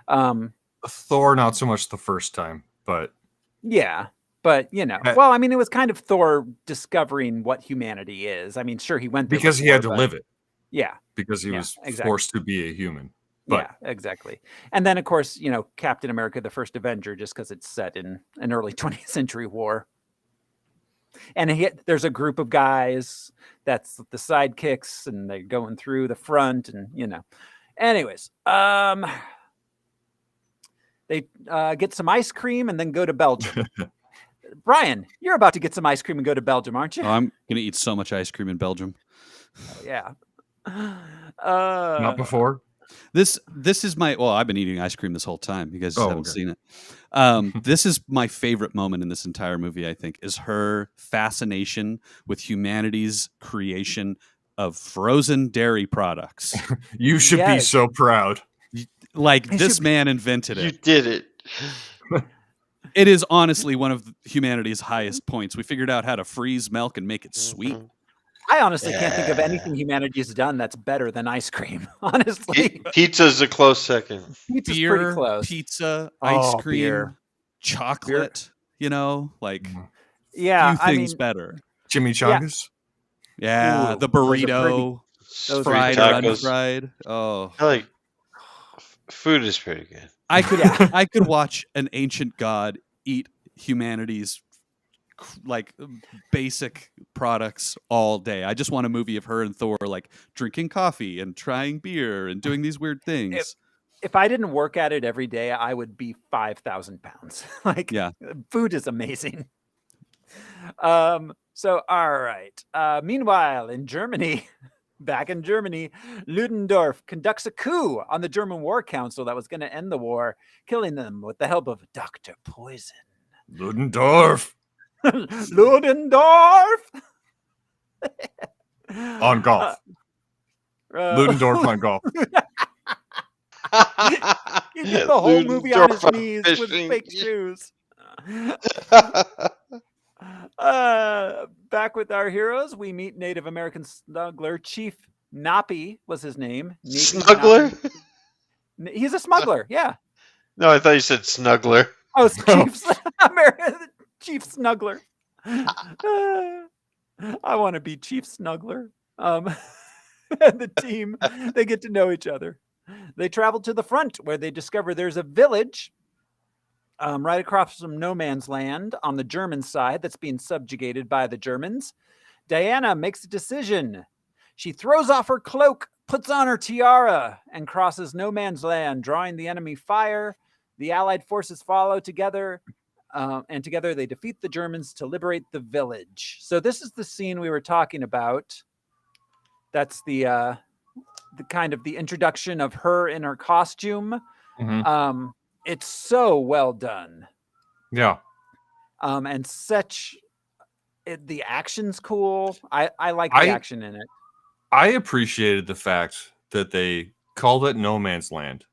Thor, not so much the first time, but yeah. But well, I mean, it was kind of Thor discovering what humanity is. I mean, sure, he went there because he had to live it. Yeah, because he was forced to be a human. But yeah, exactly. And then, of course, Captain America: The First Avenger, just because it's set in an early 20th century war. And there's a group of guys that's the sidekicks, and they're going through the front, and Anyways, they get some ice cream and then go to Belgium. Brian, you're about to get some ice cream and go to Belgium, aren't you? Oh, I'm gonna eat so much ice cream in Belgium. Yeah. Not before. This is my. Well, I've been eating ice cream this whole time. You guys haven't seen it. This is my favorite moment in this entire movie. I think is her fascination with humanity's creation of frozen dairy products. You should be so proud. Like this man invented it. You did it. It is honestly one of humanity's highest points. We figured out how to freeze milk and make it sweet. I honestly can't think of anything humanity has done that's better than ice cream. Honestly, pizza's a close second. Pizza's beer, pretty close. Pizza, ice cream, beer. chocolate. Like few things better. Chimichangas. Yeah, Ooh, the burrito, fried or unfried. Oh, food is pretty good. I could watch an ancient god eat humanity's like basic products all day. I just want a movie of her and Thor like drinking coffee and trying beer and doing these weird things. If I didn't work at it every day, I would be 5,000 pounds. Food is amazing. So all right. Meanwhile, in Germany, back in Germany, Ludendorff conducts a coup on the German War Council that was going to end the war, killing them with the help of Dr. Poison. Ludendorff. Ludendorff on golf. Ludendorff on golf. He did the whole movie on his knees with fake shoes. Back with our heroes, we meet Native American smuggler Chief Nappy was his name. Smuggler? He's a smuggler, yeah. No, I thought you said snuggler. Oh, Chief Snuggler. I want to be Chief Snuggler. And the team, they get to know each other. They travel to the front where they discover there's a village right across from no man's land on the German side that's being subjugated by the Germans. Diana makes a decision. She throws off her cloak, puts on her tiara, and crosses no man's land, drawing the enemy fire. The Allied forces follow together, and together they defeat the Germans to liberate the village. So this is the scene we were talking about. That's the kind of the introduction of her in her costume. Mm-hmm. It's so well done. Yeah. And the action's cool. I like the action in it. I appreciated the fact that they called it No Man's Land.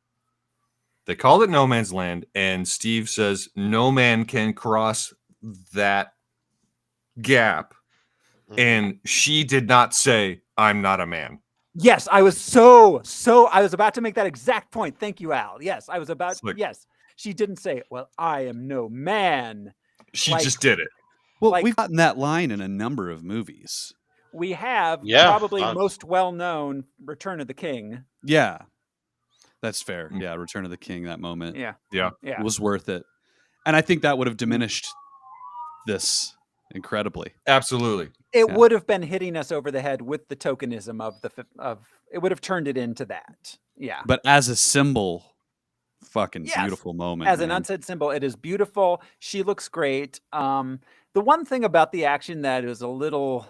They called it No Man's Land, and Steve says no man can cross that gap. And she did not say, I'm not a man. Yes, I was so I was about to make that exact point. Thank you, Al. Yes, I was about yes. She didn't say, "Well, I am no man." She just did it. Well, we've gotten that line in a number of movies. We have probably most well-known Return of the King. Yeah. That's fair. Yeah, Return of the King, that moment. Yeah. It was worth it. And I think that would have diminished this incredibly. Absolutely. It would have been hitting us over the head with the tokenism of it would have turned it into that. Yeah. But as a symbol, fucking beautiful moment. As an unsaid symbol, it is beautiful. She looks great. The one thing about the action that is a little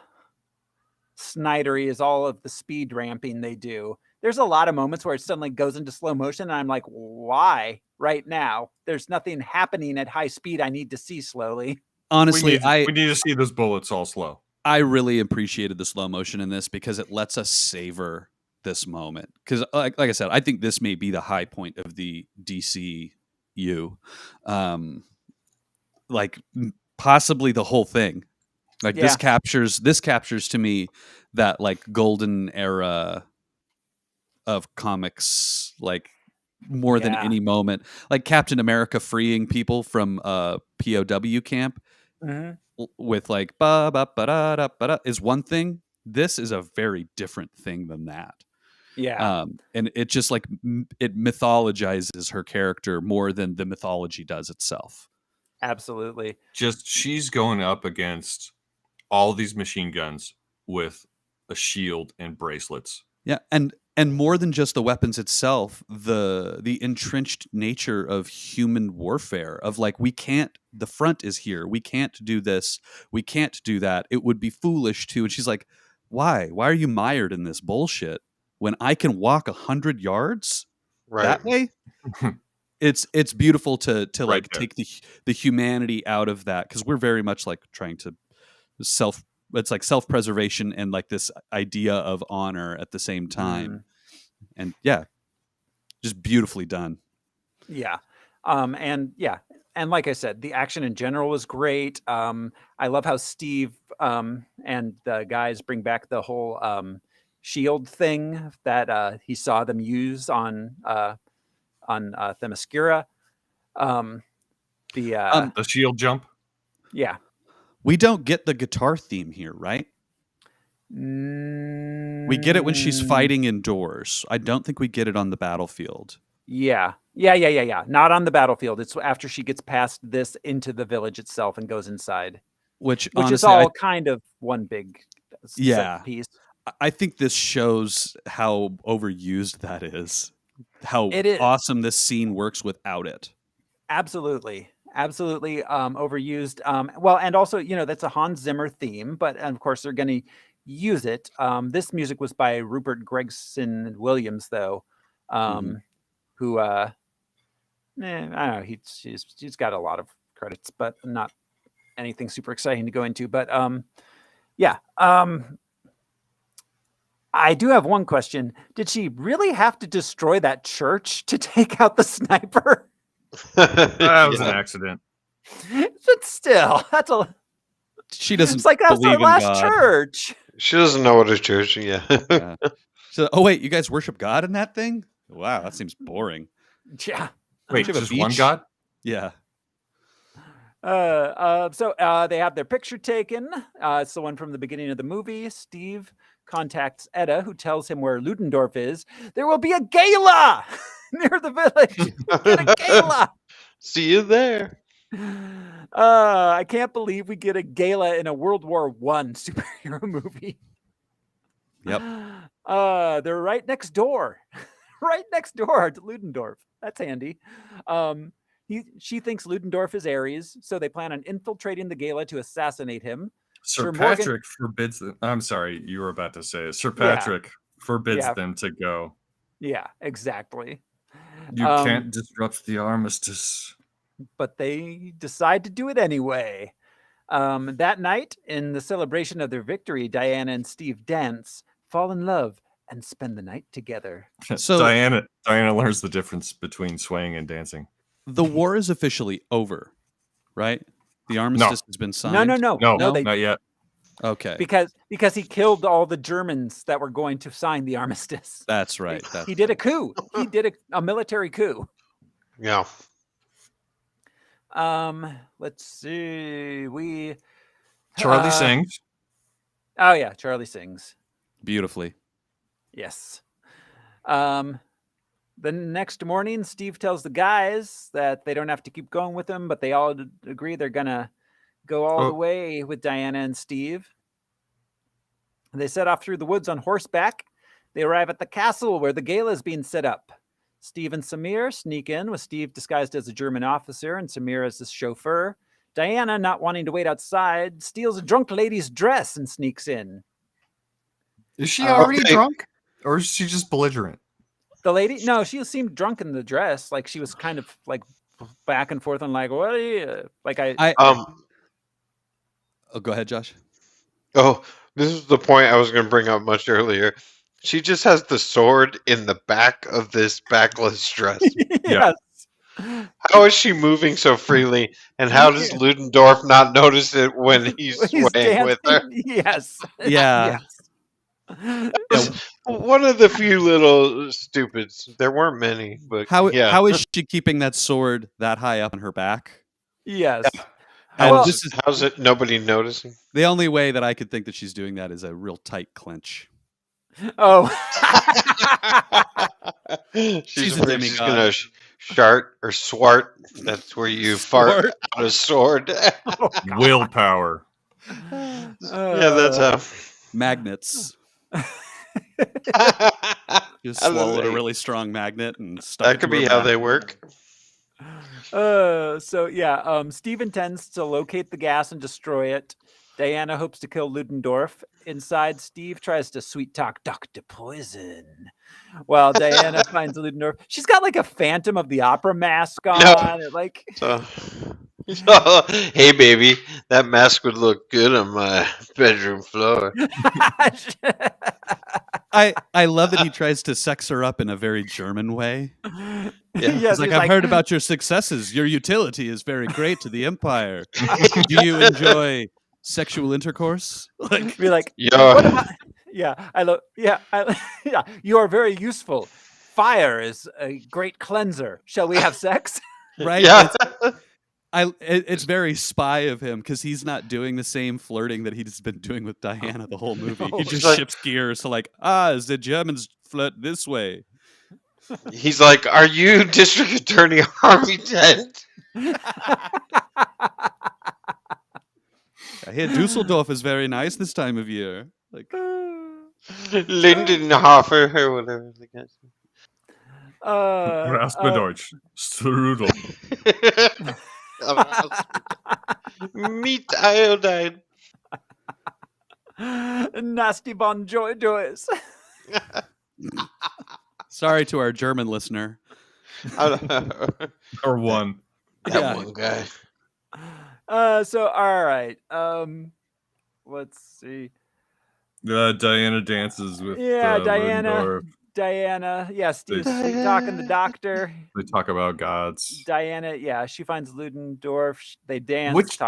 Snydery is all of the speed ramping they do. There's a lot of moments where it suddenly goes into slow motion, and I'm like, why right now? There's nothing happening at high speed I need to see slowly. Honestly, we need to see those bullets all slow. I really appreciated the slow motion in this because it lets us savor this moment. Because, like I said, I think this may be the high point of the DCU, like possibly the whole thing. Like this captures to me that like golden era of comics, like more than any moment. Like Captain America freeing people from POW camp. With like ba ba ba da da ba da is one thing. This is a very different thing than that. Yeah. And it just like it mythologizes her character more than the mythology does itself. Absolutely. Just she's going up against all these machine guns with a shield and bracelets. Yeah, and more than just the weapons itself, the entrenched nature of human warfare of like the front is here. We can't do this. We can't do that. It would be foolish to. And she's like, why? Why are you mired in this bullshit when I can walk 100 yards that way? It's beautiful to like take the humanity out of that, because we're very much like trying to it's like self-preservation and like this idea of honor at the same time. And just beautifully done. Yeah. And like I said, the action in general was great. I love how Steve and the guys bring back the whole shield thing that he saw them use on Themyscira. The shield jump. Yeah. We don't get the guitar theme here, right? We get it when she's fighting indoors. I don't think we get it on the battlefield. Yeah. Not on the battlefield. It's after she gets past this into the village itself and goes inside. Which honestly, is all kind of one big piece. I think this shows how overused that is. How awesome this scene works without it. Absolutely overused. Well, and also, that's a Hans Zimmer theme, but of course they're going to use it. This music was by Rupert Gregson Williams, though, who, I don't know, he's got a lot of credits, but not anything super exciting to go into. But I do have one question. Did she really have to destroy that church to take out the sniper? That was an accident. But still, that's a. She doesn't. It's like that's our last church. She doesn't know what a church. Yeah. So, oh wait, you guys worship God in that thing? Wow, that seems boring. Yeah. Wait, just one God? Yeah. So they have their picture taken. It's the one from the beginning of the movie. Steve contacts Edda, who tells him where Ludendorff is. There will be a gala near the village. Get a gala. See you there. I can't believe we get a gala in a World War I superhero movie. Yep. They're right next door. Right next door to Ludendorff. That's handy. She thinks Ludendorff is Ares, so they plan on infiltrating the gala to assassinate him. Sir Patrick forbids them. I'm sorry, you were about to say it. Sir Patrick forbids them to go. Yeah, exactly. You can't disrupt the armistice. But they decide to do it anyway. That night, in the celebration of their victory, Diana and Steve dance, fall in love, and spend the night together. So Diana learns the difference between swaying and dancing. The war is officially over, right? The armistice has been signed. No, not yet. Okay. Because he killed all the Germans that were going to sign the armistice. That's right. He did a coup. He did a military coup. Yeah. Let's see. Charlie sings. Oh yeah, Charlie sings Beautifully. Yes. The next morning, Steve tells the guys that they don't have to keep going with him, but they all agree they're gonna go all the way with Diana and Steve. They set off through the woods on horseback. They arrive at the castle where the gala is being set up. Steve and Samir sneak in with Steve disguised as a German officer and Samir as the chauffeur. Diana, not wanting to wait outside, steals a drunk lady's dress and sneaks in. Is she already drunk? Or is she just belligerent? The lady? No, she seemed drunk in the dress. Like she was kind of like back and forth and like, what are you? Like Oh, go ahead, Josh. Oh, this is the point I was going to bring up much earlier. She just has the sword in the back of this backless dress. Yes. How is she moving so freely? And how does Ludendorff not notice it when he's swaying with her? Yes. Yeah. Yes. One of the few little stupids. There weren't many, but How is she keeping that sword that high up on her back? Yes. How's it nobody noticing? The only way that I could think that she's doing that is a real tight clench. Oh. she's gonna shart or swart. That's where you fart out a sword. Willpower. Yeah, that's how. Magnets. Just swallowed a really strong magnet and stuck that could be how they work. Steve intends to locate the gas and destroy it. Diana hopes to kill Ludendorff. Inside, Steve tries to sweet talk Dr. Poison. While Diana finds Ludendorff, she's got like a Phantom of the Opera mask on. No. Hey baby, that mask would look good on my bedroom floor. I love that he tries to sex her up in a very German way. Yeah. He's like, I've heard about your successes. Your utility is very great to the Empire. Do you enjoy sexual intercourse? Be like, yeah. You are very useful. Fire is a great cleanser. Shall we have sex? Right? Yeah. It's very spy of him because he's not doing the same flirting that he's been doing with Diana the whole movie. He just shifts gears to the Germans flirt this way. He's like, are you District Attorney Harvey Dent? I hear Dusseldorf is very nice this time of year. Lindenhofer or whatever the guy's Raspendeutsch. Strudel. Meat iodine. Nasty Bon Joyce. Sorry to our German listener. Or one. That one guy. All right. Let's see. Diana dances with Diana. Yeah, Steve's sweet talking the doctor. They talk about gods. Diana, she finds Ludendorff. They dance.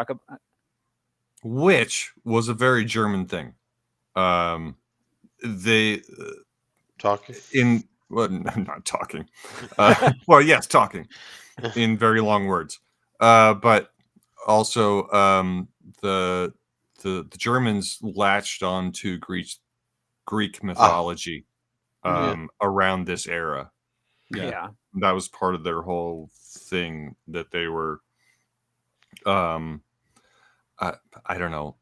Which was a very German thing. They talking not talking. Well, yes, talking in very long words. But also the Germans latched on to Greek mythology around this era. Yeah. That was part of their whole thing that they were I don't know,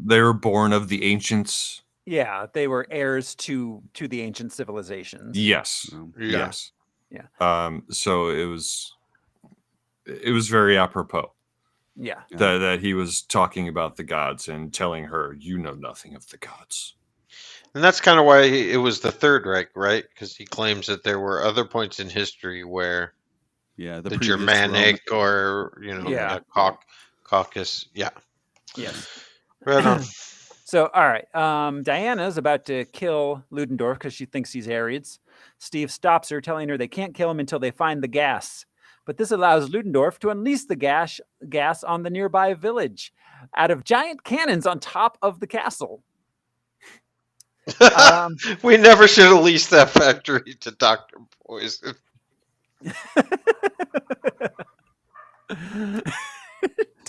they were born of the ancients. Yeah, they were heirs to the ancient civilizations. Yes. Yes. Yeah. So it was very apropos. Yeah. That he was talking about the gods and telling her, you know nothing of the gods. And that's kind of why it was the Third Reich, right? Because he claims that there were other points in history where the Germanic Roman. Caucasus. Yeah. Yes. Right on. So, all right. Diana's about to kill Ludendorff because she thinks he's Aries. Steve stops her, telling her they can't kill him until they find the gas. but this allows Ludendorff to unleash the gas on the nearby village out of giant cannons on top of the castle. We never should have leased that factory to Dr. Poison.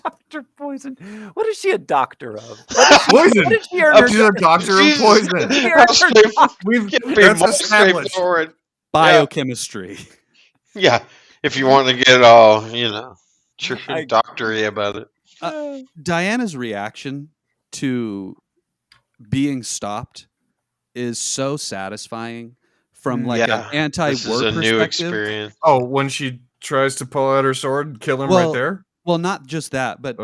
Dr. Poison. What is she a doctor of? Poison. What did she earn her She's a doctor of poison. That's established. Biochemistry. Yeah, if you want to get all, doctory about it. Diana's reaction to being stopped is so satisfying from like an anti-war this is a perspective. new experience. Oh, when she tries to pull out her sword and kill him right there? Well, not just that, but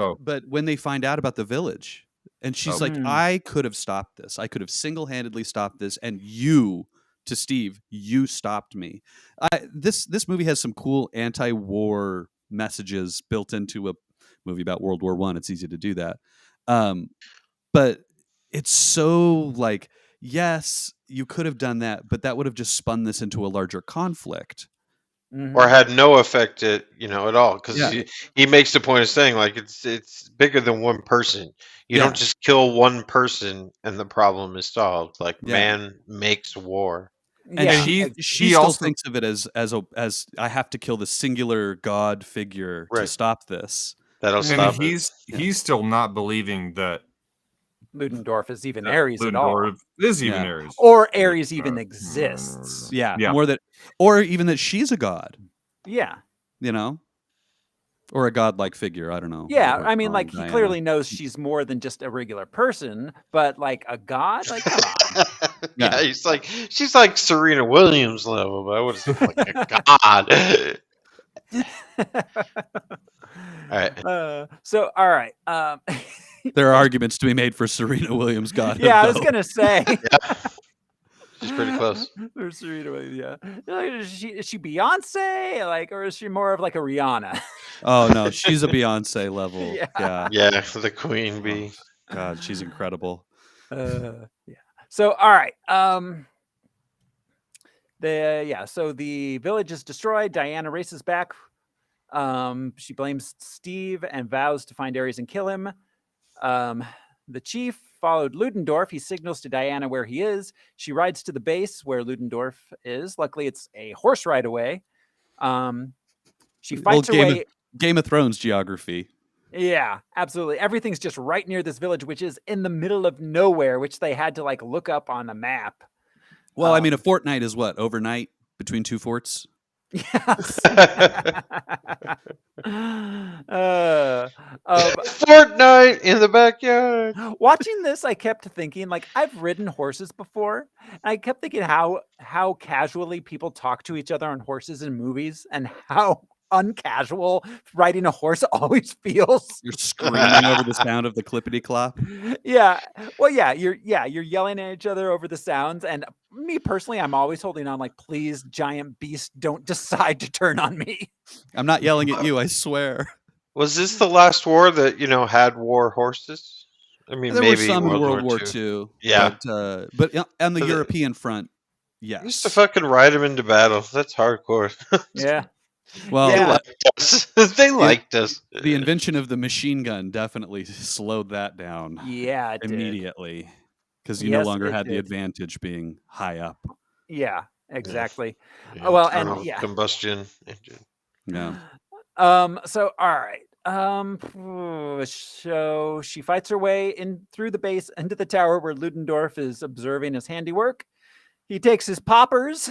when they find out about the village, and she's like, I could have stopped this. I could have single-handedly stopped this, and you, to Steve, you stopped me. This movie has some cool anti-war messages built into a movie about World War I. It's easy to do that. But it's so like, yes, you could have done that, but that would have just spun this into a larger conflict. Or had no effect at all, because he makes the point of saying like it's bigger than one person. You don't just kill one person and the problem is solved. Like man makes war, and she still also thinks of it as I have to kill the singular god figure to stop this. That'll stop. He's still not believing that Ludendorff is even Ares at all. Ludendorff is even Ares. Or Ares even exists. Yeah. More that, or even that she's a god. Yeah. Or a godlike figure. I don't know. Yeah. I mean, like, he clearly knows she's more than just a regular person, but like a god? Like, come on. Yeah, he's like, she's like Serena Williams level, but I would say like a god. All right. All right. There are arguments to be made for Serena Williams' God. Yeah, I was gonna say. She's pretty close. For Serena Williams, is she Beyonce, like, or is she more of like a Rihanna? Oh no, she's a Beyonce level. Yeah, for the queen bee. Oh, God, she's incredible. So all right. So the village is destroyed. Diana races back. She blames Steve and vows to find Ares and kill him. The chief followed Ludendorff. He signals to Diana where he is. She rides to the base where Ludendorff is. Luckily, it's a horse ride away. She fights her way. Game of Thrones geography. Yeah, absolutely. Everything's just right near this village, which is in the middle of nowhere, which they had to like look up on a map. Well, I mean, a fortnight is what? Overnight between two forts? Yes. Fortnite in the backyard. Watching this, I kept thinking, like, I've ridden horses before. I kept thinking how casually people talk to each other on horses in movies, and how uncasual riding a horse always feels. You're screaming over the sound of the clippity clop. Yeah. Well, you're yelling at each other over the sounds. And me personally, I'm always holding on like, please, giant beast, don't decide to turn on me. I'm not yelling at you, I swear. Was this the last war that, had war horses? I mean, there maybe were some World in World War II. Yeah. But on the European front, yes. Used to fucking ride them into battle. That's hardcore. Yeah. Well, they liked us. They liked us. The invention of the machine gun definitely slowed that down. Yeah, it immediately, because you no longer had the advantage being high up. Yeah, exactly. Yeah, well, and combustion engine. Yeah. So all right. So she fights her way in through the base into the tower where Ludendorff is observing his handiwork. He takes his poppers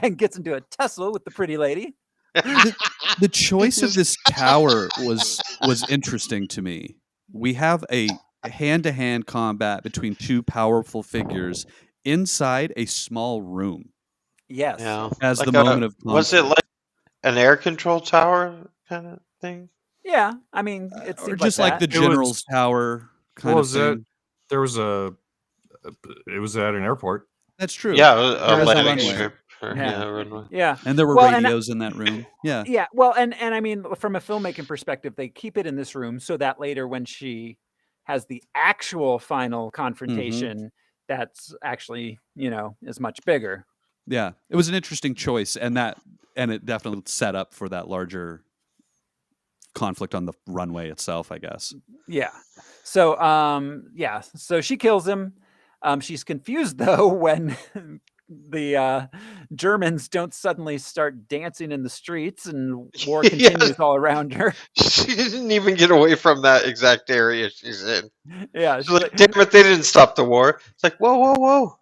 and gets into a tussle with the pretty lady. The choice of this tower was interesting to me. We have a hand-to-hand combat between two powerful figures inside a small room. Yes. Yeah. As like the moment of conflict. Was it like an air control tower kind of thing? Yeah, I mean, it's just like the general's tower kind of thing. It was at an airport. That's true. Yeah, a landing strip. Runway. Yeah, and there were radios in that room. Yeah, yeah. Well, and I mean, from a filmmaking perspective, they keep it in this room so that later, when she has the actual final confrontation, that's actually is much bigger. Yeah, it was an interesting choice, and it definitely set up for that larger conflict on the runway itself, I guess. Yeah. So, so she kills him. She's confused though when the Germans don't suddenly start dancing in the streets and war continues all around her. She didn't even get away from that exact area she's in. Yeah, she's like, damn it, they didn't stop the war. It's like, whoa.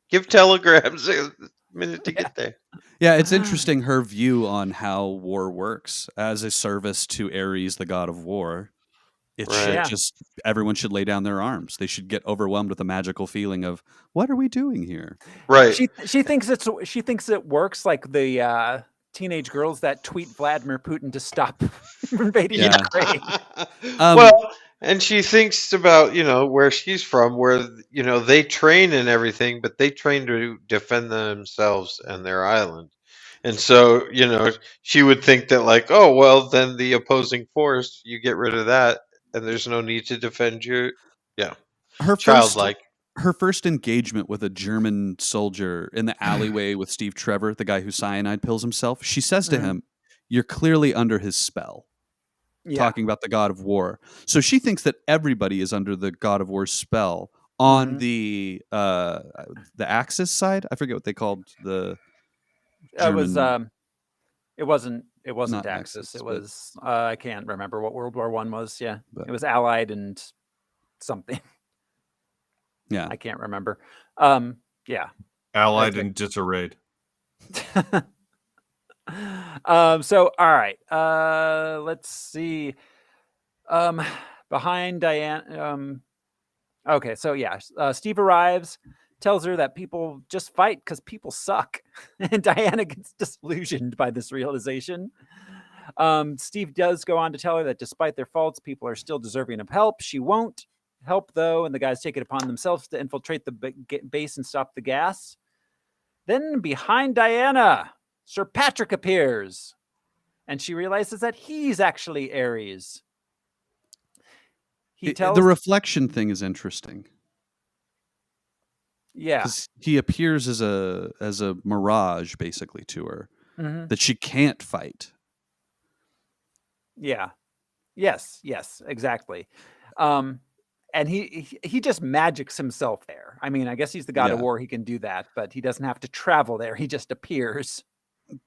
Give telegrams a minute to get there. Yeah, it's interesting her view on how war works as a service to Ares, the god of war. It should just everyone should lay down their arms. They should get overwhelmed with the magical feeling of what are we doing here? Right. She thinks it works like the teenage girls that tweet Vladimir Putin to stop invading Ukraine. Well, and she thinks about, where she's from, where, they train and everything, but they train to defend themselves and their island. And so, she would think that like, oh, well, then the opposing force, you get rid of that and there's no need to defend your, childlike. Her first engagement with a German soldier in the alleyway with Steve Trevor, the guy who cyanide pills himself, she says to him, "You're clearly under his spell." Talking about the god of war. So she thinks that everybody is under the god of war's spell on the Axis side. I forget what they called the German... It wasn't Not Axis. Axis, It was I can't remember what World War I was. Yeah, it was Allied and something. Yeah, I can't remember. Yeah, Allied and disarrayed. So all right, let's see. Behind Diane. Okay, so yeah, Steve arrives, tells her that people just fight because people suck, and Diana gets disillusioned by this realization. Steve does go on to tell her that despite their faults, people are still deserving of help. She won't help though, and the guys take it upon themselves to infiltrate the base and stop the gas. Then behind Diana, Sir Patrick appears, and she realizes that he's actually Ares. The reflection thing is interesting. Yeah, he appears as a mirage basically to her that she can't fight. Yeah. Yes, exactly. And he just magics himself there. I mean, I guess he's the god of war. He can do that, but he doesn't have to travel there. He just appears.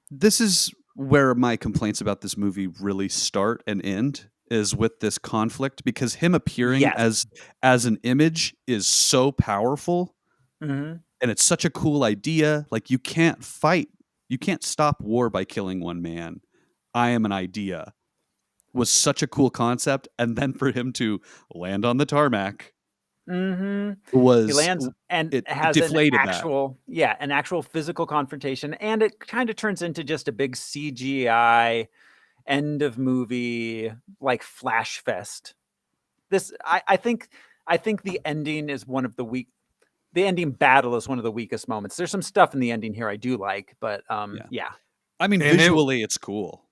This is where my complaints about this movie really start and end, is with this conflict, because him appearing as an image is so powerful. And it's such a cool idea. Like, you can't stop war by killing one man. I am an idea was such a cool concept. And then for him to land on the tarmac was... He lands and it has deflated an actual physical confrontation. And it kind of turns into just a big CGI end of movie, like Flash Fest. I think the ending is one of the ending battle is one of the weakest moments. There's some stuff in the ending here I do like, but yeah. I mean, and visually it's cool.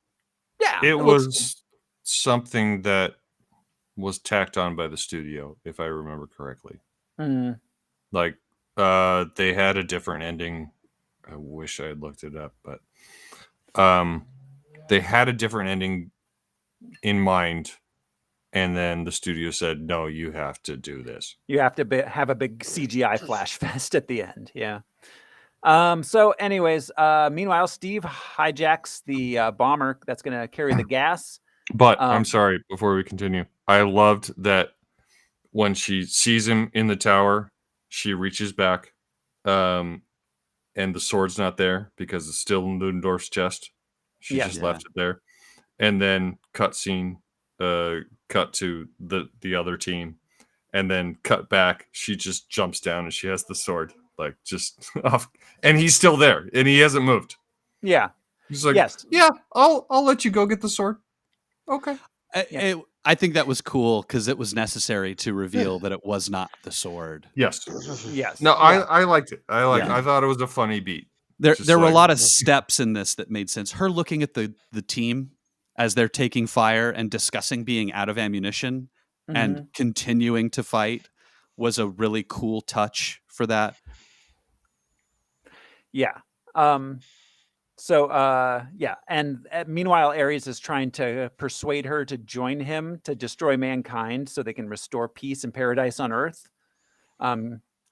Yeah. It was something that was tacked on by the studio, if I remember correctly. Like, they had a different ending. I wish I had looked it up, but they had a different ending in mind. And then the studio said, no, you have to do this. You have to have a big CGI Flash Fest at the end. Yeah. So anyways, meanwhile, Steve hijacks the bomber that's going to carry the gas. But I'm sorry, before we continue, I loved that when she sees him in the tower, she reaches back and the sword's not there because it's still in Ludendorff's chest. She just left it there. And then cut to the other team, and then cut back. She just jumps down and she has the sword, like, just off, and he's still there and he hasn't moved. Yeah, he's like, yeah, I'll let you go get the sword. Okay. I think that was cool because it was necessary to reveal that it was not the sword. Yes. No, I liked it. I thought it was a funny beat. There were a lot of steps in this that made sense. Her looking at the team as they're taking fire and discussing being out of ammunition and continuing to fight was a really cool touch for that. Yeah. And meanwhile, Ares is trying to persuade her to join him to destroy mankind so they can restore peace and paradise on Earth.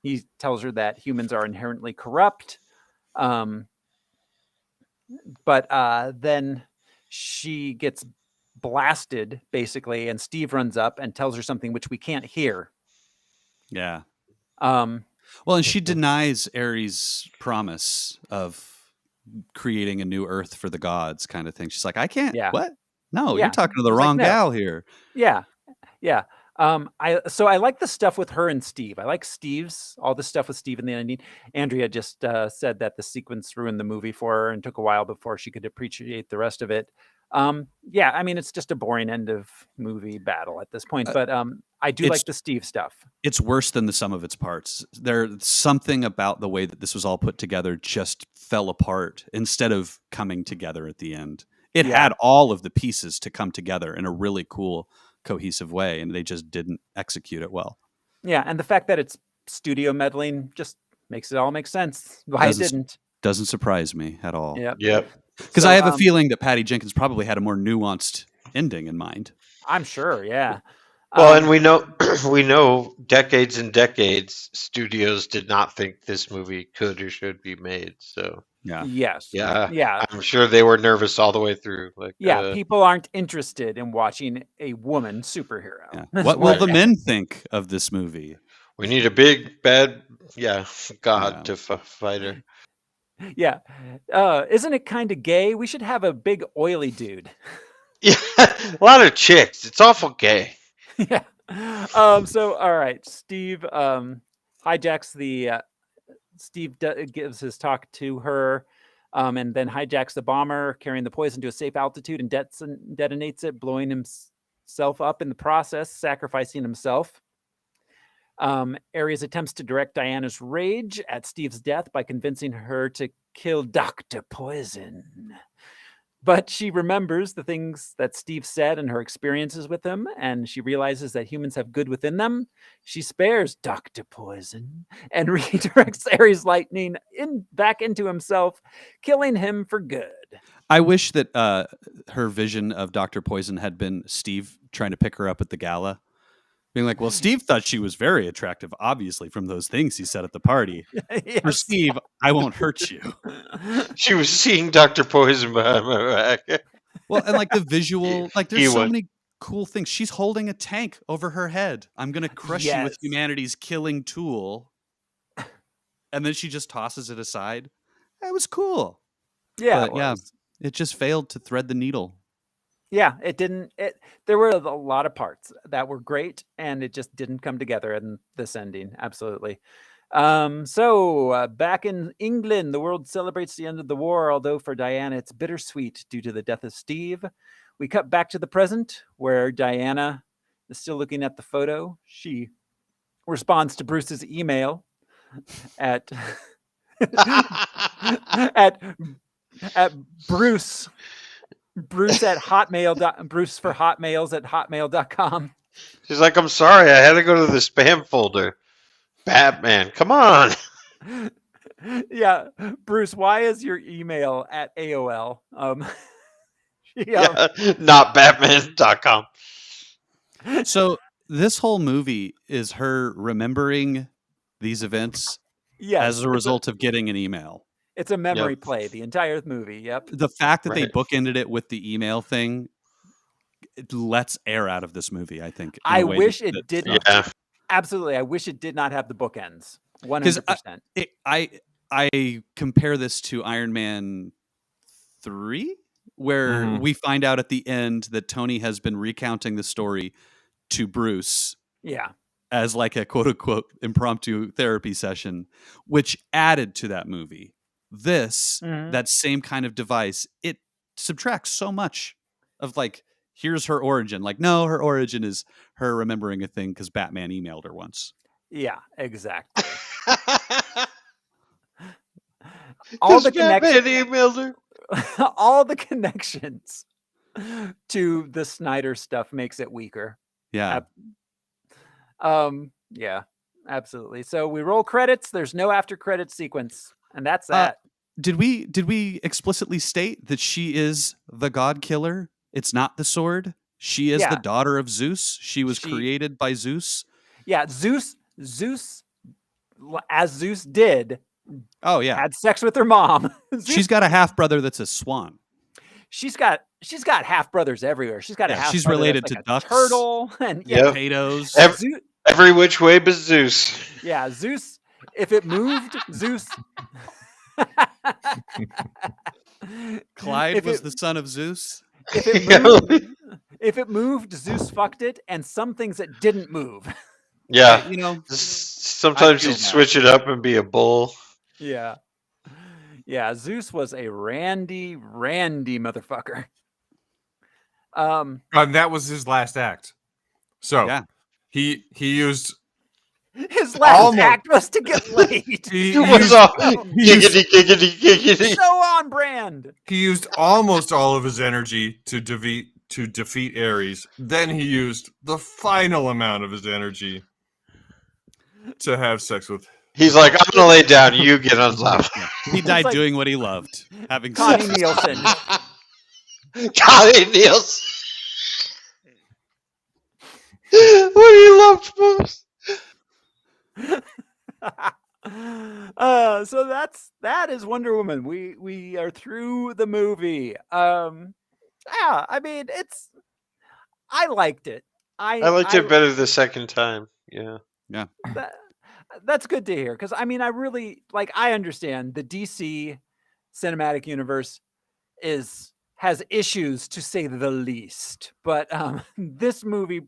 He tells her that humans are inherently corrupt. But then she gets blasted, basically, and Steve runs up and tells her something which we can't hear. Yeah. Um, Well, and she denies Ares' promise of creating a new Earth for the gods, kind of thing. She's like, I can't. Yeah. What? No, Yeah. you're talking to the She's wrong like, no. gal here. Yeah. Yeah. I like the stuff with her and Steve. I like all the stuff with Steve in the ending. Andrea just said that the sequence ruined the movie for her and took a while before she could appreciate the rest of it. I mean, it's just a boring end of movie battle at this point, but I do like the Steve stuff. It's worse than the sum of its parts. There's something about the way that this was all put together just fell apart instead of coming together at the end. It had all of the pieces to come together in a really cool, cohesive way, and they just didn't execute it well. Yeah, and the fact that it's studio meddling just makes it all make sense. Why it didn't. Doesn't surprise me at all. Yep. Because I have a feeling that Patty Jenkins probably had a more nuanced ending in mind. I'm sure, yeah. Well, and we know decades and decades studios did not think this movie could or should be made. So yeah, I'm sure they were nervous all the way through. Like, people aren't interested in watching a woman superhero. Yeah. What will the men think of this movie? We need a big bad, god to fight her. Yeah, isn't it kind of gay? We should have a big oily dude. Yeah, a lot of chicks. It's awful gay. Yeah. So all right, Steve hijacks the. Steve gives his talk to her, and then hijacks the bomber, carrying the poison to a safe altitude, and detonates it, blowing himself up in the process, sacrificing himself. Ares attempts to direct Diana's rage at Steve's death by convincing her to kill Dr. Poison. But she remembers the things that Steve said and her experiences with him, and she realizes that humans have good within them. She spares Dr. Poison and redirects Ares' lightning back into himself, killing him for good. I wish that her vision of Dr. Poison had been Steve trying to pick her up at the gala. Being like, well, Steve thought she was very attractive, obviously, from those things he said at the party. Yes. For Steve, I won't hurt you. She was seeing Dr. Poison behind my back. Well, and like the visual, like there's so many cool things. She's holding a tank over her head. I'm going to crush you with humanity's killing tool. And then she just tosses it aside. That was cool. Yeah, but, it just failed to thread the needle. Yeah, it didn't. There were a lot of parts that were great, and it just didn't come together in this ending. Absolutely. So back in England, the world celebrates the end of the war, although for Diana, it's bittersweet due to the death of Steve. We cut back to the present, where Diana is still looking at the photo. She responds to Bruce's email at at Bruce at hotmail. Bruce for hotmails at hotmail.com. She's like, I'm sorry, I had to go to the spam folder. Batman, come on. Yeah, Bruce, why is your email at AOL? Not Batman.com. So this whole movie is her remembering these events as a result of getting an email. It's a memory play, the entire movie. Yep. The fact that they bookended it with the email thing, it lets air out of this movie, I think. I wish it did not. Yeah. Absolutely. I wish it did not have the bookends. 100%. I compare this to Iron Man 3, where we find out at the end that Tony has been recounting the story to Bruce. Yeah. As like a quote unquote impromptu therapy session, which added to that movie. This, that same kind of device, it subtracts so much of like, here's her origin. Like, no, her origin is her remembering a thing because Batman emailed her once. Yeah, exactly. All the emailed her. All the connections to the Snyder stuff makes it weaker. Yeah. Yeah, absolutely. So we roll credits. There's no after credits sequence, and that's that. did we explicitly state that she is the god killer? It's not the sword. She is the daughter of Zeus. She was created by Zeus. Yeah, Zeus, as Zeus did. Oh yeah, had sex with her mom. She's got a half brother that's a swan. She's got half brothers everywhere. She's got a half. She's related to ducks, turtle, and potatoes. Every which way but Zeus. Yeah, Zeus. If it moved, Zeus. Clyde was the son of Zeus. If it moved, Zeus fucked it, and some things that didn't move. Yeah, sometimes he'd switch it up and be a bull. Yeah. Yeah, Zeus was a randy motherfucker. And that was his last act. So he used his last act was to get laid. He was giggity. So on brand. He used almost all of his energy to defeat Ares. Then he used the final amount of his energy to have sex with. He's like, I'm gonna lay down. You get on top. He died doing what he loved, having Connie sex. Nielsen. Connie Nielsen. What do you love most? So that is Wonder Woman. We are through the movie. I mean, I liked it. I liked it better the second time. Yeah. That's good to hear, because I mean, I really I understand the DC cinematic universe has issues, to say the least, but this movie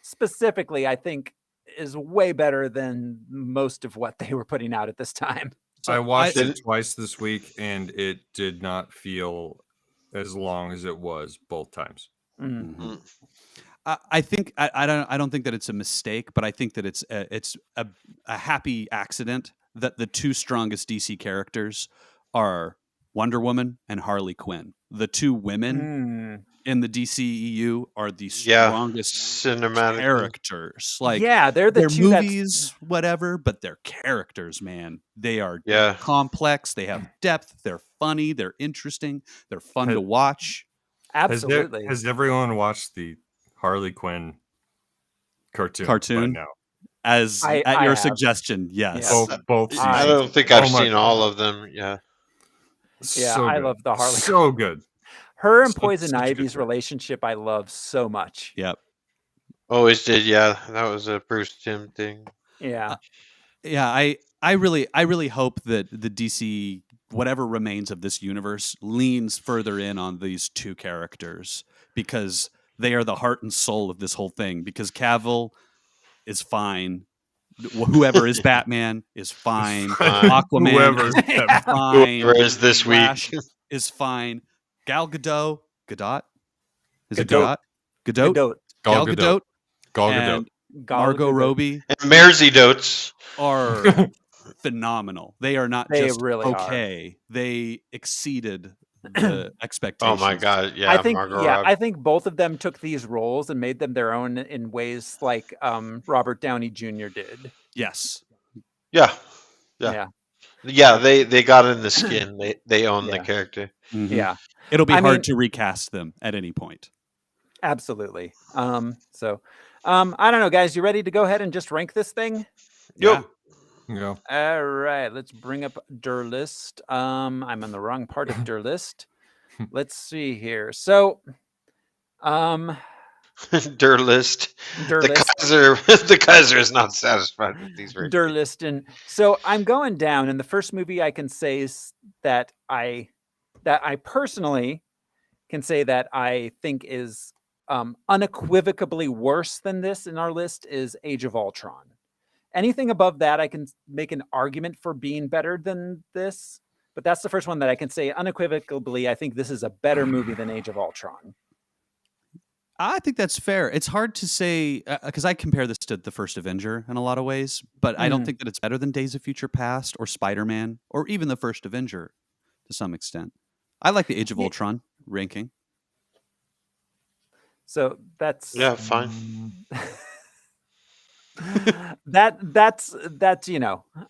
specifically, I think, is way better than most of what they were putting out at this time. I watched it twice this week, and it did not feel as long as it was both times. Mm-hmm. I think I don't think that it's a mistake, but I think that it's a happy accident that the two strongest DC characters are Wonder Woman and Harley Quinn. The two women in the DCEU are the strongest cinematic characters. They're the two movies, whatever, but they're characters, man. They are complex. They have depth. They're funny. They're interesting. They're fun to watch. Absolutely. Has everyone watched the Harley Quinn cartoon by now? At your suggestion, yes. Both seasons. I don't think I've seen all of them. Yeah. I love the Harley. So good. Her and Poison Ivy's relationship, I love so much. Yep. Always did. Yeah, that was a Bruce Timm thing. Yeah. I really hope that the DC, whatever remains of this universe, leans further in on these two characters, because they are the heart and soul of this whole thing. Because Cavill is fine. Whoever is Batman is fine. Aquaman is fine. Whoever is this Flash week is fine. Gal Gadot. Is it Gadot? Gadot? Gal Gadot. And Margot Robbie. And Mersey Dotes are phenomenal. They are not just really okay. They exceeded the expectations. Oh my god! Yeah, I think both of them took these roles and made them their own in ways like Robert Downey Jr. did. Yes. Yeah. They got in the skin. They own the character. Mm-hmm. Yeah, it'll be hard to recast them at any point. Absolutely. So, I don't know, guys. You ready to go ahead and just rank this thing? Yep. Yeah. All right, let's bring up Der List. I'm on the wrong part of Der List. Let's see here. So, Der List. The Kaiser is not satisfied with these ratings. Der List. And so I'm going down, and the first movie I can say is that I personally can say that I think is unequivocally worse than this in our list is Age of Ultron. Anything above that, I can make an argument for being better than this, but that's the first one that I can say unequivocally. I think this is a better movie than Age of Ultron. I think that's fair. It's hard to say because I compare this to the first Avenger in a lot of ways, but I don't think that it's better than Days of Future Past or Spider-Man or even the first Avenger to some extent. I like the Age of Ultron ranking. So that's fine. that's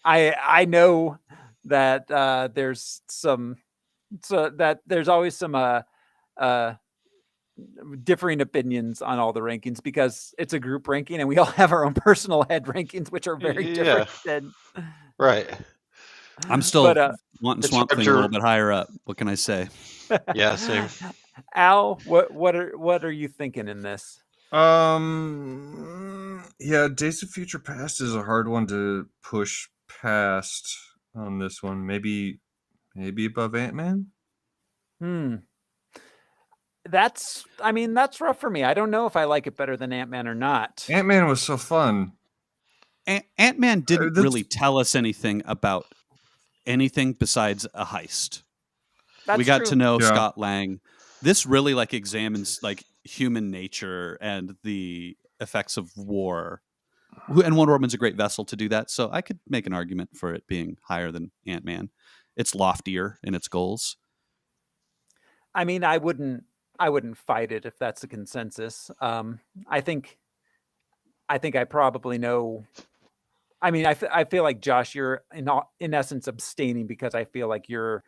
I know that there's always some differing opinions on all the rankings because it's a group ranking and we all have our own personal head rankings, which are very different. Right. I'm still wanting Swamp Thing a little bit higher up. What can I say? Yeah, same. Al, what are you thinking in this? Yeah, Days of Future Past is a hard one to push past on this one. Maybe above Ant-Man? That's rough for me. I don't know if I like it better than Ant-Man or not. Ant-Man was so fun. Ant-Man didn't really tell us anything about anything besides a heist. We got to know Scott Lang. This really examines human nature and the effects of war. And Wonder Woman's a great vessel to do that. So I could make an argument for it being higher than Ant-Man. It's loftier in its goals. I mean, I wouldn't fight it if that's the consensus. I think I probably know. I mean, I feel like Josh, you're in essence abstaining because I feel like your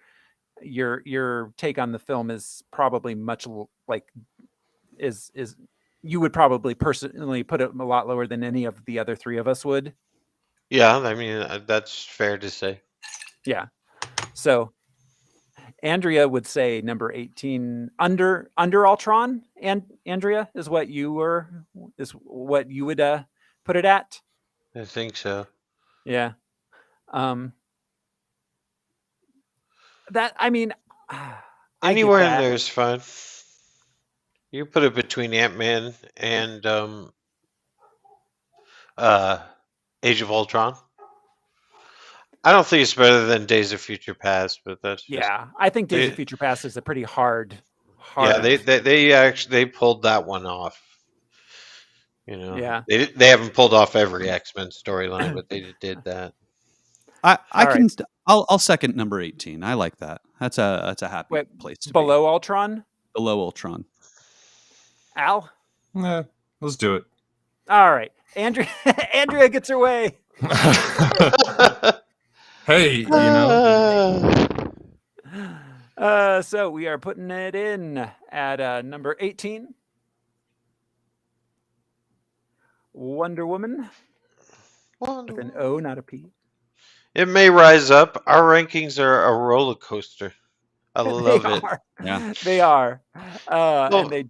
take on the film is probably much is you would probably personally put it a lot lower than any of the other three of us would. Yeah, I mean that's fair to say. Yeah. So Andrea would say number 18 under Ultron, and Andrea is what you would put it at. I think so. Yeah. That I mean, anywhere in there is fine. You put it between Ant-Man and Age of Ultron. I don't think it's better than Days of Future Past, but that's I think Days of Future Past is a pretty hard. Yeah, they actually pulled that one off. You know, yeah, they haven't pulled off every X-Men storyline, but they did that. I'll second number 18. I like that. That's a happy place to below be. Ultron. Below Ultron. Al? Yeah, let's do it. All right. Andrea gets her way. Hey, you know. So we are putting it in at number 18. Wonder Woman. With an O, not a P. It may rise up. Our rankings are a roller coaster. I love it. Yeah, they are. And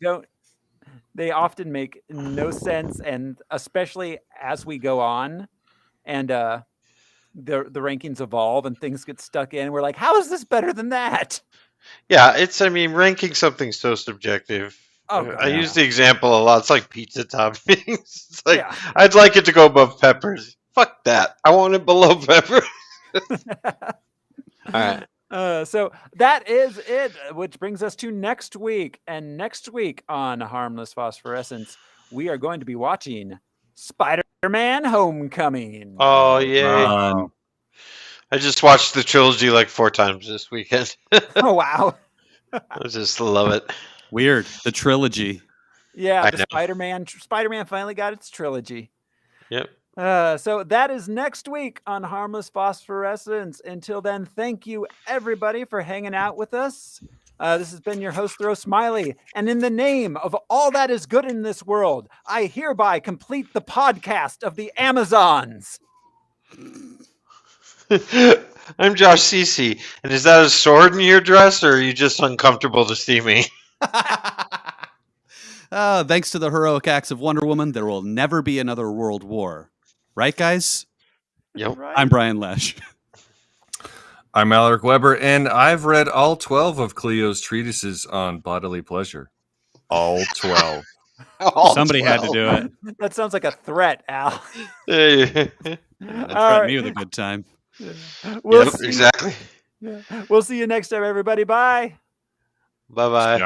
they often make no sense, and especially as we go on and the rankings evolve and things get stuck in, we're like, how is this better than that? Yeah, ranking something so subjective. I use the example a lot. It's like pizza toppings. It's like, I'd like it to go above peppers. Fuck that. I want it below peppers. All right. So that is it, which brings us to next week. And next week on Harmless Phosphorescence, we are going to be watching Spider-Man Homecoming. Oh, yeah. I just watched the trilogy 4 times this weekend. Oh, wow. I just love it. Weird. The trilogy. Yeah, Spider-Man finally got its trilogy. Yep. So that is next week on Harmless Phosphorescence. Until then, thank you everybody for hanging out with us. This has been your host, Throw Smiley. And in the name of all that is good in this world, I hereby complete the podcast of the Amazons. I'm Josh Cece. And is that a sword in your dress, or are you just uncomfortable to see me? Thanks to the heroic acts of Wonder Woman, there will never be another world war. Right, guys? Yep. Right. I'm Brian Lesh. I'm Alaric Weber, and I've read all 12 of Cleo's treatises on bodily pleasure. All 12. Somebody had to do it. That sounds like a threat, Al. Threaten me with a good time. We'll see. Exactly. We'll see you next time, everybody. Bye. Bye-bye.